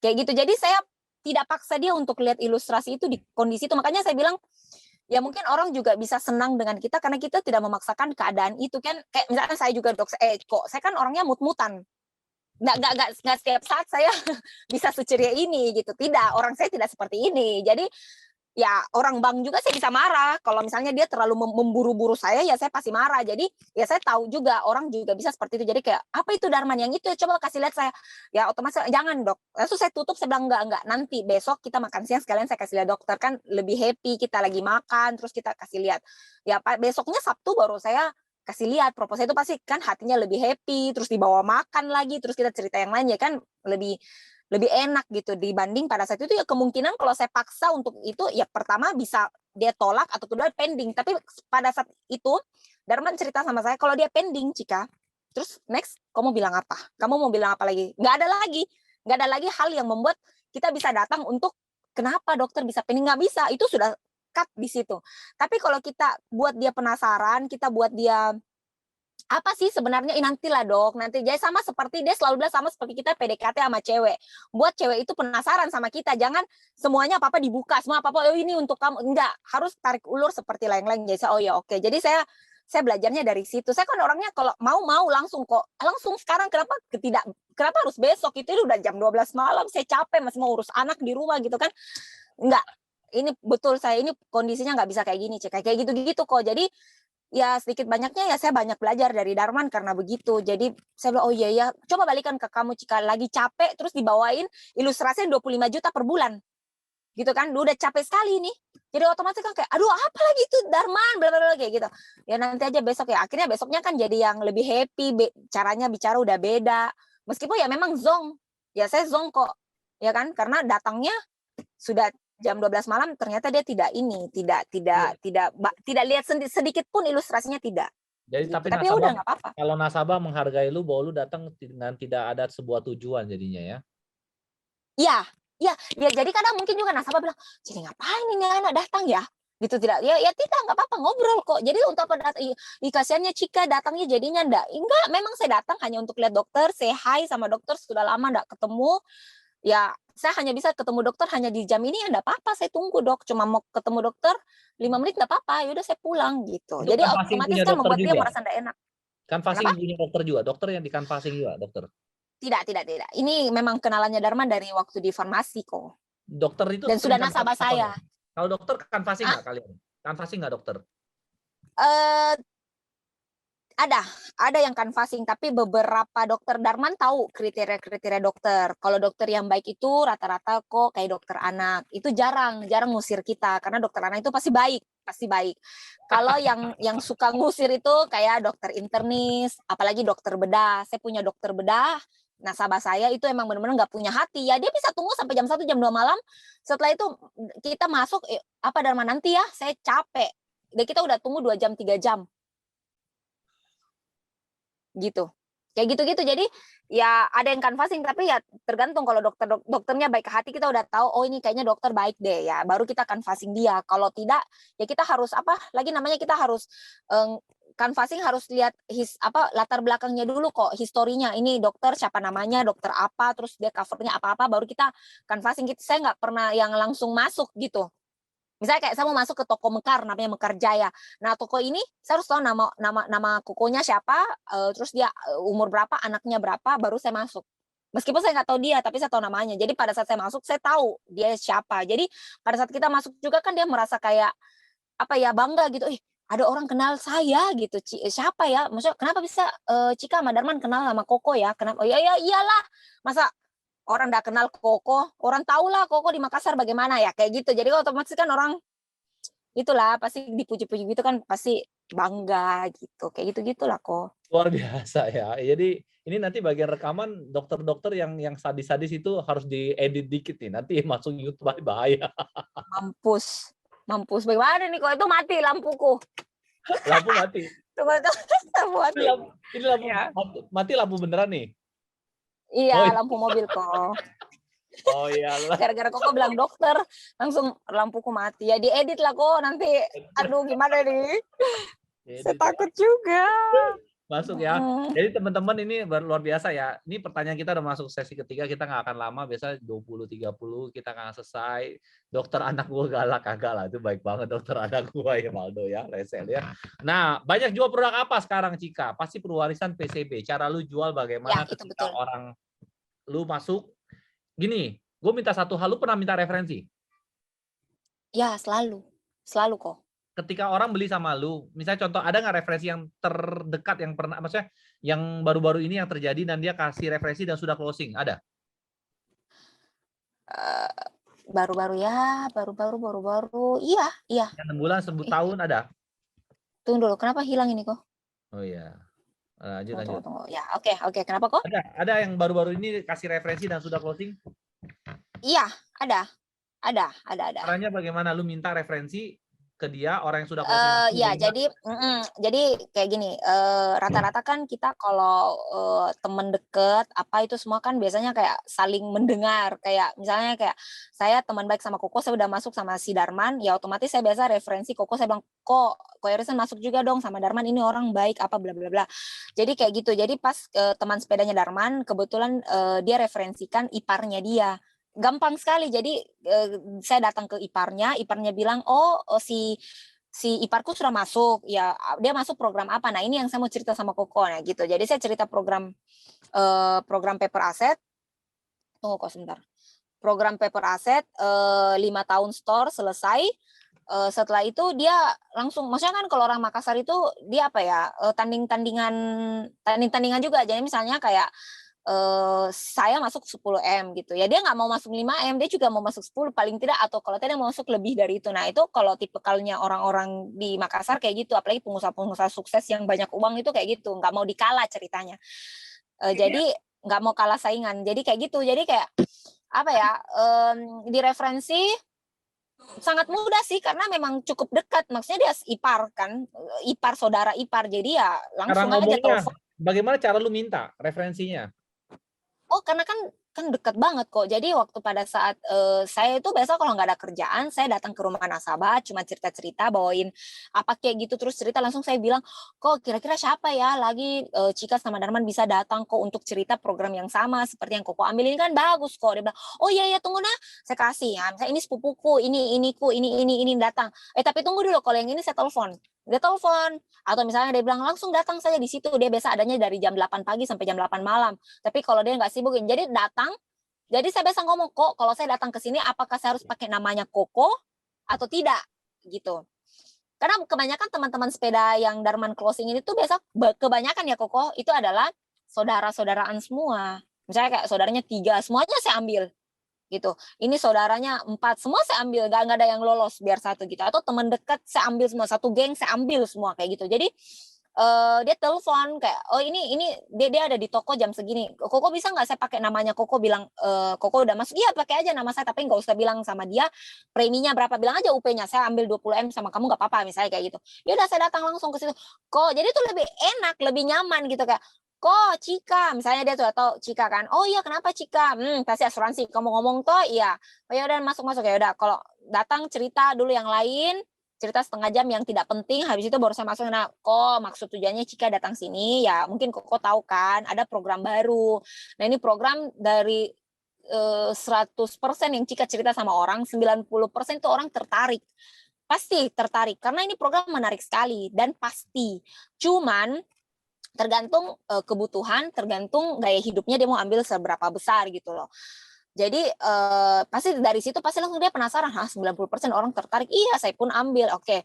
Speaker 1: Kayak gitu, jadi saya tidak paksa dia untuk lihat ilustrasi itu di kondisi itu, makanya saya bilang, ya mungkin orang juga bisa senang dengan kita karena kita tidak memaksakan keadaan itu kan, kayak misalkan saya juga dok, kok saya kan orangnya mut-mutan. nggak setiap saat saya bisa seceria ini gitu. Tidak, orang saya tidak seperti ini. Jadi ya orang bank juga saya bisa marah. Kalau misalnya dia terlalu memburu-buru saya, ya saya pasti marah. Jadi ya saya tahu juga orang juga bisa seperti itu. Jadi kayak apa itu Darman yang itu? Coba kasih lihat saya. Ya otomatis jangan dok. Lalu saya tutup, saya bilang enggak. Nanti besok kita makan siang sekalian saya kasih lihat dokter, kan lebih happy kita lagi makan terus kita kasih lihat. Ya besoknya Sabtu baru saya kasih lihat proposal itu, pasti kan hatinya lebih happy, terus dibawa makan lagi, terus kita cerita yang lain, ya kan lebih lebih enak gitu dibanding pada saat itu. Ya kemungkinan kalau saya paksa untuk itu, ya pertama bisa dia tolak atau kedua pending. Tapi pada saat itu Darman cerita sama saya kalau dia pending, Cika. Terus next kamu bilang apa? Kamu mau bilang apa lagi? Nggak ada lagi hal yang membuat kita bisa datang untuk kenapa dokter bisa pending, nggak bisa. Itu sudah cut di situ. Tapi kalau kita buat dia penasaran, kita buat dia apa sih sebenarnya, nantilah dok, nanti. Jadi sama seperti dia selalu bilang, sama seperti kita PDKT sama cewek, buat cewek itu penasaran sama kita. Jangan semuanya apa-apa dibuka, semua apa-apa oh ini untuk kamu, enggak, harus tarik ulur seperti lain-lain. Jadi oh ya oke. Jadi saya belajarnya dari situ. Saya kan orangnya kalau mau langsung kok, langsung sekarang. Kenapa harus besok? Itu udah jam 12 malam, saya capek masih mau urus anak di rumah gitu kan. Enggak, ini betul, saya ini kondisinya nggak bisa kayak gini, kayak gitu-gitu kok. Jadi ya sedikit banyaknya ya saya banyak belajar dari Darman karena begitu. Jadi saya bilang, oh iya ya, coba balikan ke kamu jika lagi capek terus dibawain ilustrasinya 25 juta per bulan. Gitu kan, udah capek sekali nih. Jadi otomatis kan kayak, aduh apa lagi itu Darman, bla bla bla kayak gitu. Ya nanti aja besok ya. Akhirnya besoknya kan jadi yang lebih happy, caranya bicara udah beda. Meskipun ya memang zong. Ya saya zong kok. Ya kan, karena datangnya sudah jam 12 malam, ternyata dia tidak lihat sedikit pun ilustrasinya, tidak.
Speaker 2: Jadi
Speaker 1: gitu. Tapi ya udah nggak apa-apa.
Speaker 2: Kalau nasabah menghargai lu bahwa lu datang dengan tidak ada sebuah tujuan jadinya ya.
Speaker 1: Iya, jadi kadang mungkin juga nasabah bilang, jadi ngapain ini anak datang ya? Gitu tidak. Ya tidak, nggak apa-apa, ngobrol kok. Jadi untuk apa kasihannya Cika datangnya jadinya enggak. Memang saya datang hanya untuk lihat dokter, say hi sama dokter, sudah lama enggak ketemu. Ya, saya hanya bisa ketemu dokter hanya di jam ini, ya enggak apa-apa, saya tunggu dok. Cuma mau ketemu dokter 5 menit enggak apa-apa, yaudah saya pulang gitu.
Speaker 2: Itu
Speaker 1: Jadi
Speaker 2: kanvassing
Speaker 1: otomatis
Speaker 2: punya
Speaker 1: kan
Speaker 2: dokter
Speaker 1: membuat dia
Speaker 2: juga?
Speaker 1: merasa enggak enak.
Speaker 2: Kanvassing punya dokter juga? Dokter yang dikanvassing juga, dokter?
Speaker 1: Tidak. Ini memang kenalannya Darman dari waktu di farmasi kok.
Speaker 2: Dokter itu
Speaker 1: Dan sudah
Speaker 2: sering
Speaker 1: nasabah
Speaker 2: kanvassing apa
Speaker 1: saya.
Speaker 2: nggak? Kalau dokter kanvassing nggak kalian? Kanvassing nggak dokter?
Speaker 1: Ada yang canvassing, tapi beberapa dokter Darman tahu kriteria dokter. Kalau dokter yang baik itu rata-rata kok kayak dokter anak. Itu jarang ngusir kita karena dokter anak itu pasti baik. Kalau yang suka ngusir itu kayak dokter internis, apalagi dokter bedah. Saya punya dokter bedah, nasabah saya itu emang benar-benar nggak punya hati. Ya dia bisa tunggu sampai jam 1 jam 2 malam. Setelah itu kita masuk, apa Darman nanti ya, saya capek. Dan kita udah tunggu 2 jam 3 jam. Gitu, kayak gitu-gitu. Jadi ya ada yang canvassing, tapi ya tergantung. Kalau dokternya baik hati, kita udah tahu oh ini kayaknya dokter baik deh, ya baru kita canvassing dia. Kalau tidak ya kita harus kita harus canvassing, harus lihat latar belakangnya dulu kok, historinya. Ini dokter siapa namanya, dokter apa, terus dia covernya apa baru kita canvassing gitu. Saya nggak pernah yang langsung masuk gitu. Misalnya kayak saya mau masuk ke toko Mekar, namanya Mekar Jaya. Nah, toko ini saya harus tahu nama kokonya siapa, terus dia umur berapa, anaknya berapa, baru saya masuk. Meskipun saya nggak tahu dia, tapi saya tahu namanya. Jadi pada saat saya masuk, saya tahu dia siapa. Jadi pada saat kita masuk juga kan dia merasa kayak bangga gitu. Ada orang kenal saya gitu. Siapa ya? Maksudnya kenapa bisa Cika sama Darman kenal sama Koko ya? Kenapa? Oh ya iyalah. Masa orang nggak kenal Koko, orang tahu lah Koko di Makassar bagaimana ya, kayak gitu. Jadi otomatis kan orang itulah pasti dipuji-puji gitu kan, pasti bangga gitu, kayak gitu-gitulah kok.
Speaker 2: Luar biasa ya. Jadi ini nanti bagian rekaman dokter-dokter yang sadis-sadis itu harus diedit dikit nih, nanti masuk YouTube bahaya.
Speaker 1: Mampus. Bagaimana nih kok itu mati lampuku.
Speaker 2: Lampu mati.
Speaker 1: Tunggu, lampu mati.
Speaker 2: Ini lampu ya. Mati, lampu beneran nih.
Speaker 1: Iya, lampu mobil kok.
Speaker 2: Oh iyalah.
Speaker 1: Gara-gara kok bilang dokter, langsung lampuku mati. Ya diedit lah kok nanti. Aduh gimana nih? Saya takut juga.
Speaker 2: Masuk ya. Jadi teman-teman ini luar biasa ya. Ini pertanyaan kita udah masuk sesi ketiga, kita nggak akan lama, biasa 20-30 kita akan selesai. Dokter anak gua galak kagak lah, itu baik banget dokter anak gua ya Valdo ya, Resel ya. Nah, banyak jual produk apa sekarang Cika? Pasti perwarisan PCB. Cara lu jual bagaimana
Speaker 1: ya,
Speaker 2: ketika orang lu masuk, gini, gue minta satu hal, lu pernah minta referensi?
Speaker 1: Ya, selalu kok.
Speaker 2: Ketika orang beli sama lu, misalnya contoh, ada nggak referensi yang terdekat yang pernah, maksudnya yang baru-baru ini yang terjadi dan dia kasih referensi dan sudah closing, ada?
Speaker 1: Baru-baru, iya, iya.
Speaker 2: Yang 6 bulan, 1 tahun, ada?
Speaker 1: Tunggu dulu, kenapa hilang ini kok?
Speaker 2: Oh iya, lanjut,
Speaker 1: Tunggu, tunggu,
Speaker 2: lanjut.
Speaker 1: tunggu. Ya, oke, kenapa kok?
Speaker 2: Ada yang baru-baru ini kasih referensi dan sudah closing?
Speaker 1: Iya, ada.
Speaker 2: Caranya bagaimana? Lu minta referensi ke dia, orang yang sudah closing langsung, lu
Speaker 1: Ya,
Speaker 2: minta?
Speaker 1: jadi kayak gini, rata-rata kan kita kalau, temen deket, apa itu semua kan biasanya kayak saling mendengar, kayak misalnya kayak saya teman baik sama Koko, saya udah masuk sama si Darman, ya otomatis saya biasa referensi Koko, saya bilang, Ko Harrison masuk juga dong sama Darman, ini orang baik, apa bla bla bla. Jadi kayak gitu, jadi pas, teman sepedanya Darman, kebetulan, dia referensikan iparnya dia. Gampang sekali, jadi saya datang ke iparnya bilang, si iparku sudah masuk, ya dia masuk program apa? Nah ini yang saya mau cerita sama Koko, nah gitu. Jadi saya cerita program paper asset. Tunggu kok sebentar. Program paper asset 5 tahun store selesai. Setelah itu dia langsung, maksudnya kan kalau orang Makassar itu dia apa ya, tanding-tandingan juga. Jadi misalnya kayak saya masuk 10M gitu ya, dia nggak mau masuk 5M, dia juga mau masuk 10 paling tidak, atau kalau tidak mau masuk lebih dari itu. Nah itu kalau tipikalnya orang-orang di Makassar kayak gitu, apalagi pengusaha-pengusaha sukses yang banyak uang itu kayak gitu, nggak mau dikalah ceritanya. Jadi nggak mau kalah saingan, jadi kayak gitu, jadi kayak apa ya, di referensi sangat mudah sih, karena memang cukup dekat, maksudnya dia ipar kan, ipar, saudara ipar, jadi ya
Speaker 2: Cara
Speaker 1: langsung aja
Speaker 2: ngomongnya,
Speaker 1: telepon.
Speaker 2: bagaimana cara lu minta referensinya?
Speaker 1: Oh, karena kan dekat banget kok. Jadi waktu pada saat, saya itu biasa kalau nggak ada kerjaan, saya datang ke rumah nasabah, cuma cerita-cerita, bawain apa kayak gitu, terus cerita langsung saya bilang, "Kok kira-kira siapa ya lagi, Cika sama Darman bisa datang kok untuk cerita program yang sama seperti yang Koko ambil ini kan bagus kok." Dia bilang, "Oh iya, tunggu nah, saya kasih ya, misalnya ini sepupuku, ini iniku, ini datang. Tapi tunggu dulu, kalau yang ini saya telepon." Dia telepon, atau misalnya dia bilang, "Langsung datang saja di situ." Dia biasa adanya dari jam 8 pagi sampai jam 8 malam. Tapi kalau dia nggak sibuk, jadi datang, jadi saya biasa ngomong, "Kok kalau saya datang ke sini apakah saya harus pakai namanya Koko atau tidak?" Gitu. Karena kebanyakan teman-teman sepeda yang Darman closing ini tuh biasa kebanyakan ya Koko, itu adalah saudara-saudaraan semua. Misalnya kayak saudaranya 3, semuanya saya ambil gitu. Ini saudaranya 4, semua saya ambil, nggak ada yang lolos biar satu gitu. Atau teman dekat saya ambil semua, satu geng saya ambil semua kayak gitu. Jadi dia telepon kayak, "Oh ini dia ada di toko jam segini. Koko bisa nggak saya pakai namanya Koko?" Bilang, "Koko udah masuk." "Iya pakai aja nama saya, tapi nggak usah bilang sama dia preminya berapa, bilang aja UP-nya, saya ambil 20M sama kamu nggak apa-apa," misalnya kayak gitu. Ya udah saya datang langsung ke situ. Kok jadi tuh lebih enak, lebih nyaman gitu kayak, "Kok Cika," misalnya dia tuh atau Cika kan, "Oh iya kenapa Cika?" Pasti asuransi, "Kamu ngomong toh?" "Iya." "Oh ya udah masuk," ya udah kalau datang cerita dulu yang lain, cerita setengah jam yang tidak penting, habis itu baru saya masuk. Nah, kok maksud tujuannya Cika datang sini, ya mungkin Koko tahu kan, ada program baru. Nah ini program dari 100% yang Cika cerita sama orang, 90% itu orang tertarik. Pasti tertarik, karena ini program menarik sekali, dan pasti. Cuman, tergantung kebutuhan, tergantung gaya hidupnya dia mau ambil seberapa besar gitu loh. Jadi pasti dari situ pasti langsung dia penasaran, 90% orang tertarik, iya saya pun ambil, oke.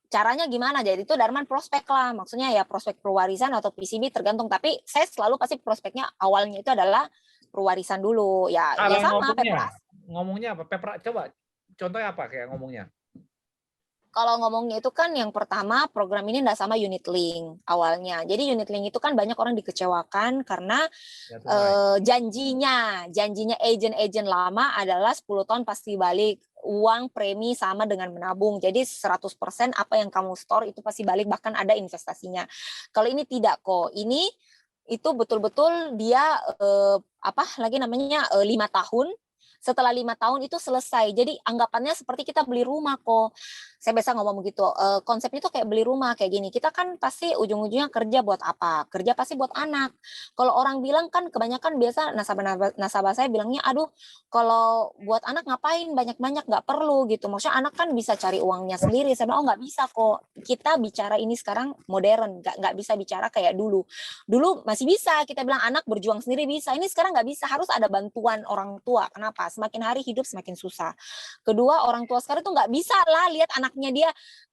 Speaker 1: Caranya gimana? Jadi itu Darman prospek lah, maksudnya ya prospek perwarisan atau PCB tergantung, tapi saya selalu pasti prospeknya awalnya itu adalah perwarisan dulu, ya
Speaker 2: Cara
Speaker 1: sama
Speaker 2: ngomongnya,
Speaker 1: paper.
Speaker 2: ngomongnya apa? Coba contohnya apa kayak ngomongnya?
Speaker 1: Kalau ngomongnya itu kan yang pertama program ini nggak sama unit link awalnya. Jadi unit link itu kan banyak orang dikecewakan karena
Speaker 2: Ya, tunai.
Speaker 1: janjinya agent-agent lama adalah 10 tahun pasti balik, uang premi sama dengan menabung. Jadi 100% apa yang kamu store itu pasti balik, bahkan ada investasinya. Kalau ini tidak kok. Ini itu betul-betul dia 5 tahun setelah 5 tahun itu selesai. Jadi anggapannya seperti kita beli rumah kok. Saya biasa ngomong begitu, konsepnya tuh kayak beli rumah kayak gini. Kita kan pasti ujung-ujungnya kerja buat apa? Kerja pasti buat anak. Kalau orang bilang kan kebanyakan biasa nasabah saya bilangnya, aduh kalau buat anak ngapain banyak-banyak, nggak perlu gitu. Maksudnya anak kan bisa cari uangnya sendiri. Saya bilang, oh nggak bisa kok. Kita bicara ini sekarang modern, nggak bisa bicara kayak dulu. Dulu masih bisa, kita bilang anak berjuang sendiri bisa. Ini sekarang nggak bisa, harus ada bantuan orang tua. Kenapa? Semakin hari hidup semakin susah. Kedua, orang tua sekarang tuh nggak bisa lah lihat anaknya dia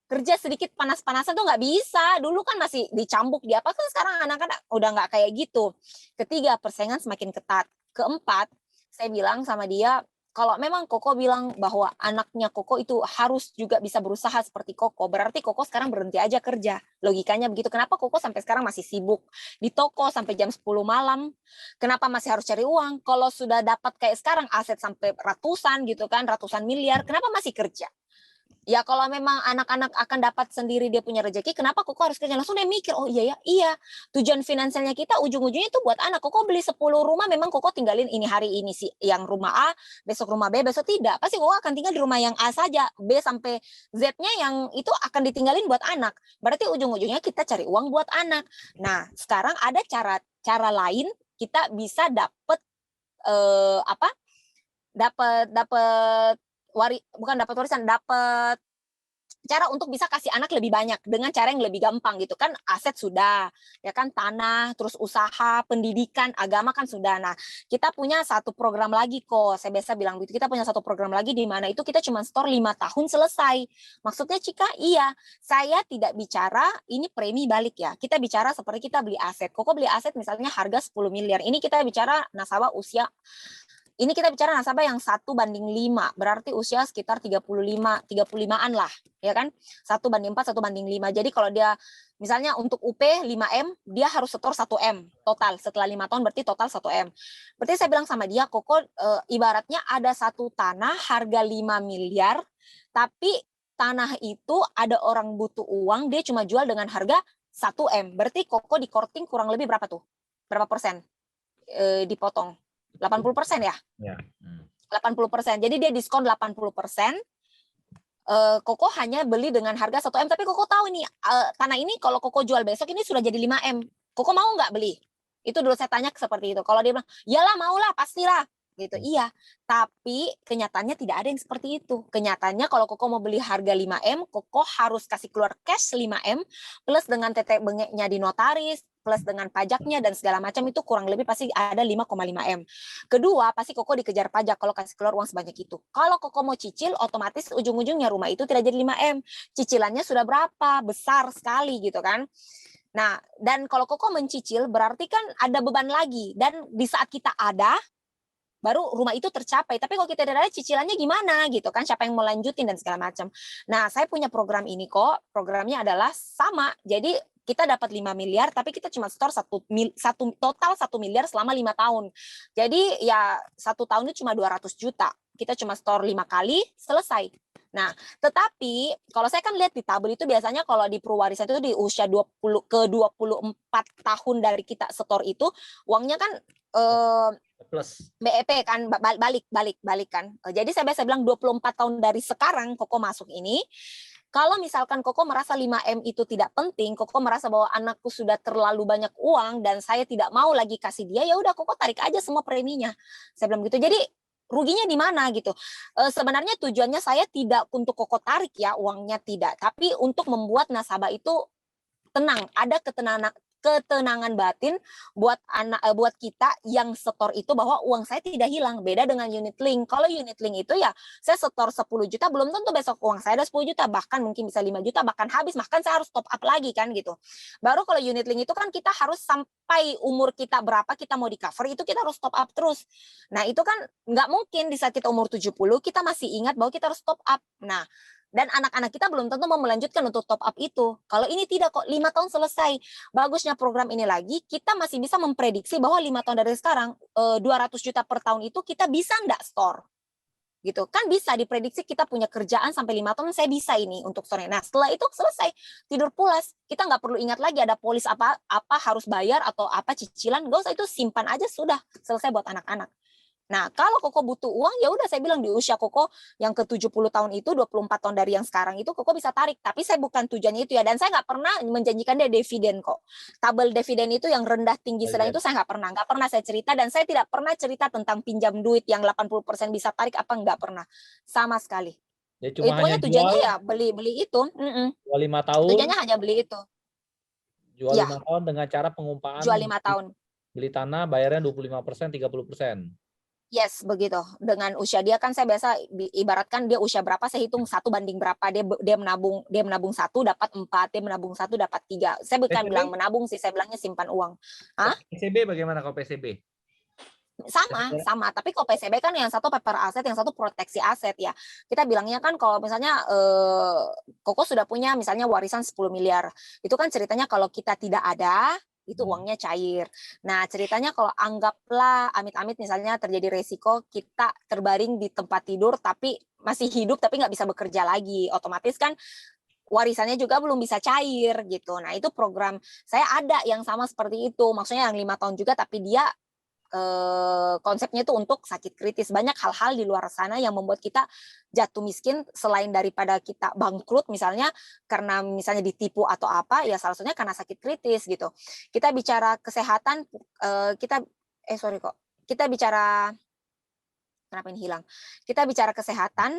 Speaker 1: kerja sedikit panas-panasan tuh nggak bisa. Dulu kan masih dicambuk di apa, kan sekarang anak-anak udah nggak kayak gitu. Ketiga, persaingan semakin ketat. Keempat, saya bilang sama dia, kalau memang Koko bilang bahwa anaknya Koko itu harus juga bisa berusaha seperti Koko, berarti Koko sekarang berhenti aja kerja. Logikanya begitu. Kenapa Koko sampai sekarang masih sibuk di toko sampai jam 10 malam? Kenapa masih harus cari uang? Kalau sudah dapat kayak sekarang aset sampai ratusan gitu kan, ratusan miliar, kenapa masih kerja? Ya kalau memang anak-anak akan dapat sendiri dia punya rezeki, kenapa Koko harus kerja? Langsung dia mikir, oh iya ya, iya. Tujuan finansialnya kita ujung-ujungnya itu buat anak. Koko beli 10 rumah, memang Koko tinggalin ini hari ini sih yang rumah A, besok rumah B, besok tidak. Pasti Koko akan tinggal di rumah yang A saja, B sampai Z-nya yang itu akan ditinggalin buat anak. Berarti ujung-ujungnya kita cari uang buat anak. Nah, sekarang ada cara lain kita bisa dapat apa? Dapat bukan dapat warisan, dapat cara untuk bisa kasih anak lebih banyak dengan cara yang lebih gampang gitu kan. Aset sudah, ya kan, tanah, terus usaha, pendidikan, agama kan sudah. Nah, kita punya satu program lagi kok. Saya biasa bilang gitu, kita punya satu program lagi di mana itu kita cuma store 5 tahun selesai. Maksudnya Cika, iya, saya tidak bicara ini premi balik ya. Kita bicara seperti kita beli aset. Koko beli aset misalnya harga 10 miliar. Ini kita bicara nasabah usia. Ini kita bicara nasabah yang 1:5, berarti usia sekitar 35-an lah, ya kan? 1:4, 1:5. Jadi kalau dia misalnya untuk UP 5M, dia harus setor 1M total. Setelah 5 tahun berarti total 1M. Berarti saya bilang sama dia, Koko ibaratnya ada satu tanah harga 5 miliar, tapi tanah itu ada orang butuh uang, dia cuma jual dengan harga 1M. Berarti Koko di korting kurang lebih berapa tuh? Berapa persen dipotong? 80% ya?
Speaker 2: Ya.
Speaker 1: 80%. Jadi dia diskon 80%. Koko hanya beli dengan harga 1M, tapi Koko tahu nih tanah ini kalau Koko jual besok ini sudah jadi 5M. Koko mau nggak beli? Itu dulu saya tanya seperti itu. Kalau dia bilang, "Iyalah, maulah, pastilah." Gitu. Iya, tapi kenyataannya tidak ada yang seperti itu. Kenyataannya kalau Koko mau beli harga 5M, Koko harus kasih keluar cash 5M plus dengan tetek bengeknya di notaris, plus dengan pajaknya dan segala macam itu kurang lebih pasti ada 5,5M. Kedua, pasti Koko dikejar pajak kalau kasih keluar uang sebanyak itu. Kalau Koko mau cicil, otomatis ujung-ujungnya rumah itu tidak jadi 5M. Cicilannya sudah berapa? Besar sekali gitu kan. Nah, dan kalau Koko mencicil berarti kan ada beban lagi. Dan di saat kita ada, baru rumah itu tercapai. Tapi kalau kita tidak ada cicilannya gimana gitu kan, siapa yang mau lanjutin dan segala macam. Nah, saya punya program ini kok. Programnya adalah sama. Jadi kita dapat 5 miliar tapi kita cuma store total 1 miliar selama 5 tahun. Jadi ya 1 tahun itu cuma 200 juta. Kita cuma store 5 kali, selesai. Nah, tetapi kalau saya kan lihat di tabel itu biasanya kalau di Purwarisan itu di usia 24 tahun dari kita store itu, uangnya kan
Speaker 2: Plus
Speaker 1: BEP kan balik kan. Jadi saya biasa bilang 24 tahun dari sekarang Koko masuk ini, kalau misalkan Koko merasa 5M itu tidak penting, Koko merasa bahwa anakku sudah terlalu banyak uang dan saya tidak mau lagi kasih dia, ya udah Koko tarik aja semua preminya. Saya bilang gitu. Jadi ruginya di mana gitu. Sebenarnya tujuannya saya tidak untuk Koko tarik ya uangnya, tidak, tapi untuk membuat nasabah itu tenang, ada ketenangan batin buat buat kita yang setor itu bahwa uang saya tidak hilang. Beda dengan unit link. Kalau unit link itu ya saya setor 10 juta belum tentu besok uang saya ada 10 juta, bahkan mungkin bisa 5 juta, bahkan habis, bahkan saya harus top up lagi kan gitu. Baru kalau unit link itu kan kita harus sampai umur kita berapa kita mau di cover itu kita harus top up terus. Nah, itu kan nggak mungkin di saat kita umur 70 kita masih ingat bahwa kita harus top up. Nah, dan anak-anak kita belum tentu mau melanjutkan untuk top up itu. Kalau ini tidak kok, 5 tahun selesai. Bagusnya program ini lagi, kita masih bisa memprediksi bahwa 5 tahun dari sekarang, 200 juta per tahun itu kita bisa nggak store? Gitu kan bisa diprediksi, kita punya kerjaan sampai 5 tahun, saya bisa ini untuk store. Nah, setelah itu selesai, tidur pulas. Kita nggak perlu ingat lagi ada polis apa harus bayar atau apa cicilan, nggak usah, itu simpan aja sudah, selesai buat anak-anak. Nah, kalau Koko butuh uang, ya udah saya bilang di usia Koko yang ke-70 tahun itu, 24 tahun dari yang sekarang itu, Koko bisa tarik. Tapi saya bukan tujuannya itu ya. Dan saya nggak pernah menjanjikan dia dividen kok. Tabel dividen itu yang rendah, tinggi, sedang itu saya nggak pernah. Nggak pernah saya cerita, dan saya tidak pernah cerita tentang pinjam duit yang 80% bisa tarik apa, nggak pernah. Sama sekali.
Speaker 2: Ya cuma hanya
Speaker 1: Pokoknya tujuannya ya beli itu.
Speaker 2: jual 5 tahun,
Speaker 1: Tujuannya hanya beli itu.
Speaker 2: jual
Speaker 1: Ya,
Speaker 2: 5 tahun dengan cara pengumpaan
Speaker 1: jual 5 tahun.
Speaker 2: beli tanah bayarnya 25%, 30%.
Speaker 1: Yes, begitu. Dengan usia dia kan saya biasa ibaratkan dia usia berapa, saya hitung 1 banding berapa. Dia menabung 1 dapat 4, dia menabung 1 dapat 3. Saya bukan bilang
Speaker 2: PCB?
Speaker 1: menabung sih, saya bilangnya simpan uang. Hah?
Speaker 2: PCB bagaimana kalau PCB?
Speaker 1: Sama. Tapi kalau PCB kan yang satu paper aset, yang satu proteksi aset ya. Kita bilangnya kan kalau misalnya Koko sudah punya misalnya warisan 10 miliar. Itu kan ceritanya kalau kita tidak ada, itu uangnya cair. Nah, ceritanya kalau anggaplah amit-amit misalnya terjadi resiko kita terbaring di tempat tidur tapi masih hidup tapi nggak bisa bekerja lagi, otomatis kan warisannya juga belum bisa cair gitu. Nah, itu program saya ada yang sama seperti itu. Maksudnya yang 5 tahun juga tapi dia konsepnya itu untuk sakit kritis. Banyak hal-hal di luar sana yang membuat kita jatuh miskin selain daripada kita bangkrut misalnya karena misalnya ditipu atau apa, ya salah satunya karena sakit kritis gitu. Kita bicara kesehatan, kita bicara, kenapa ini hilang? Kita bicara kesehatan,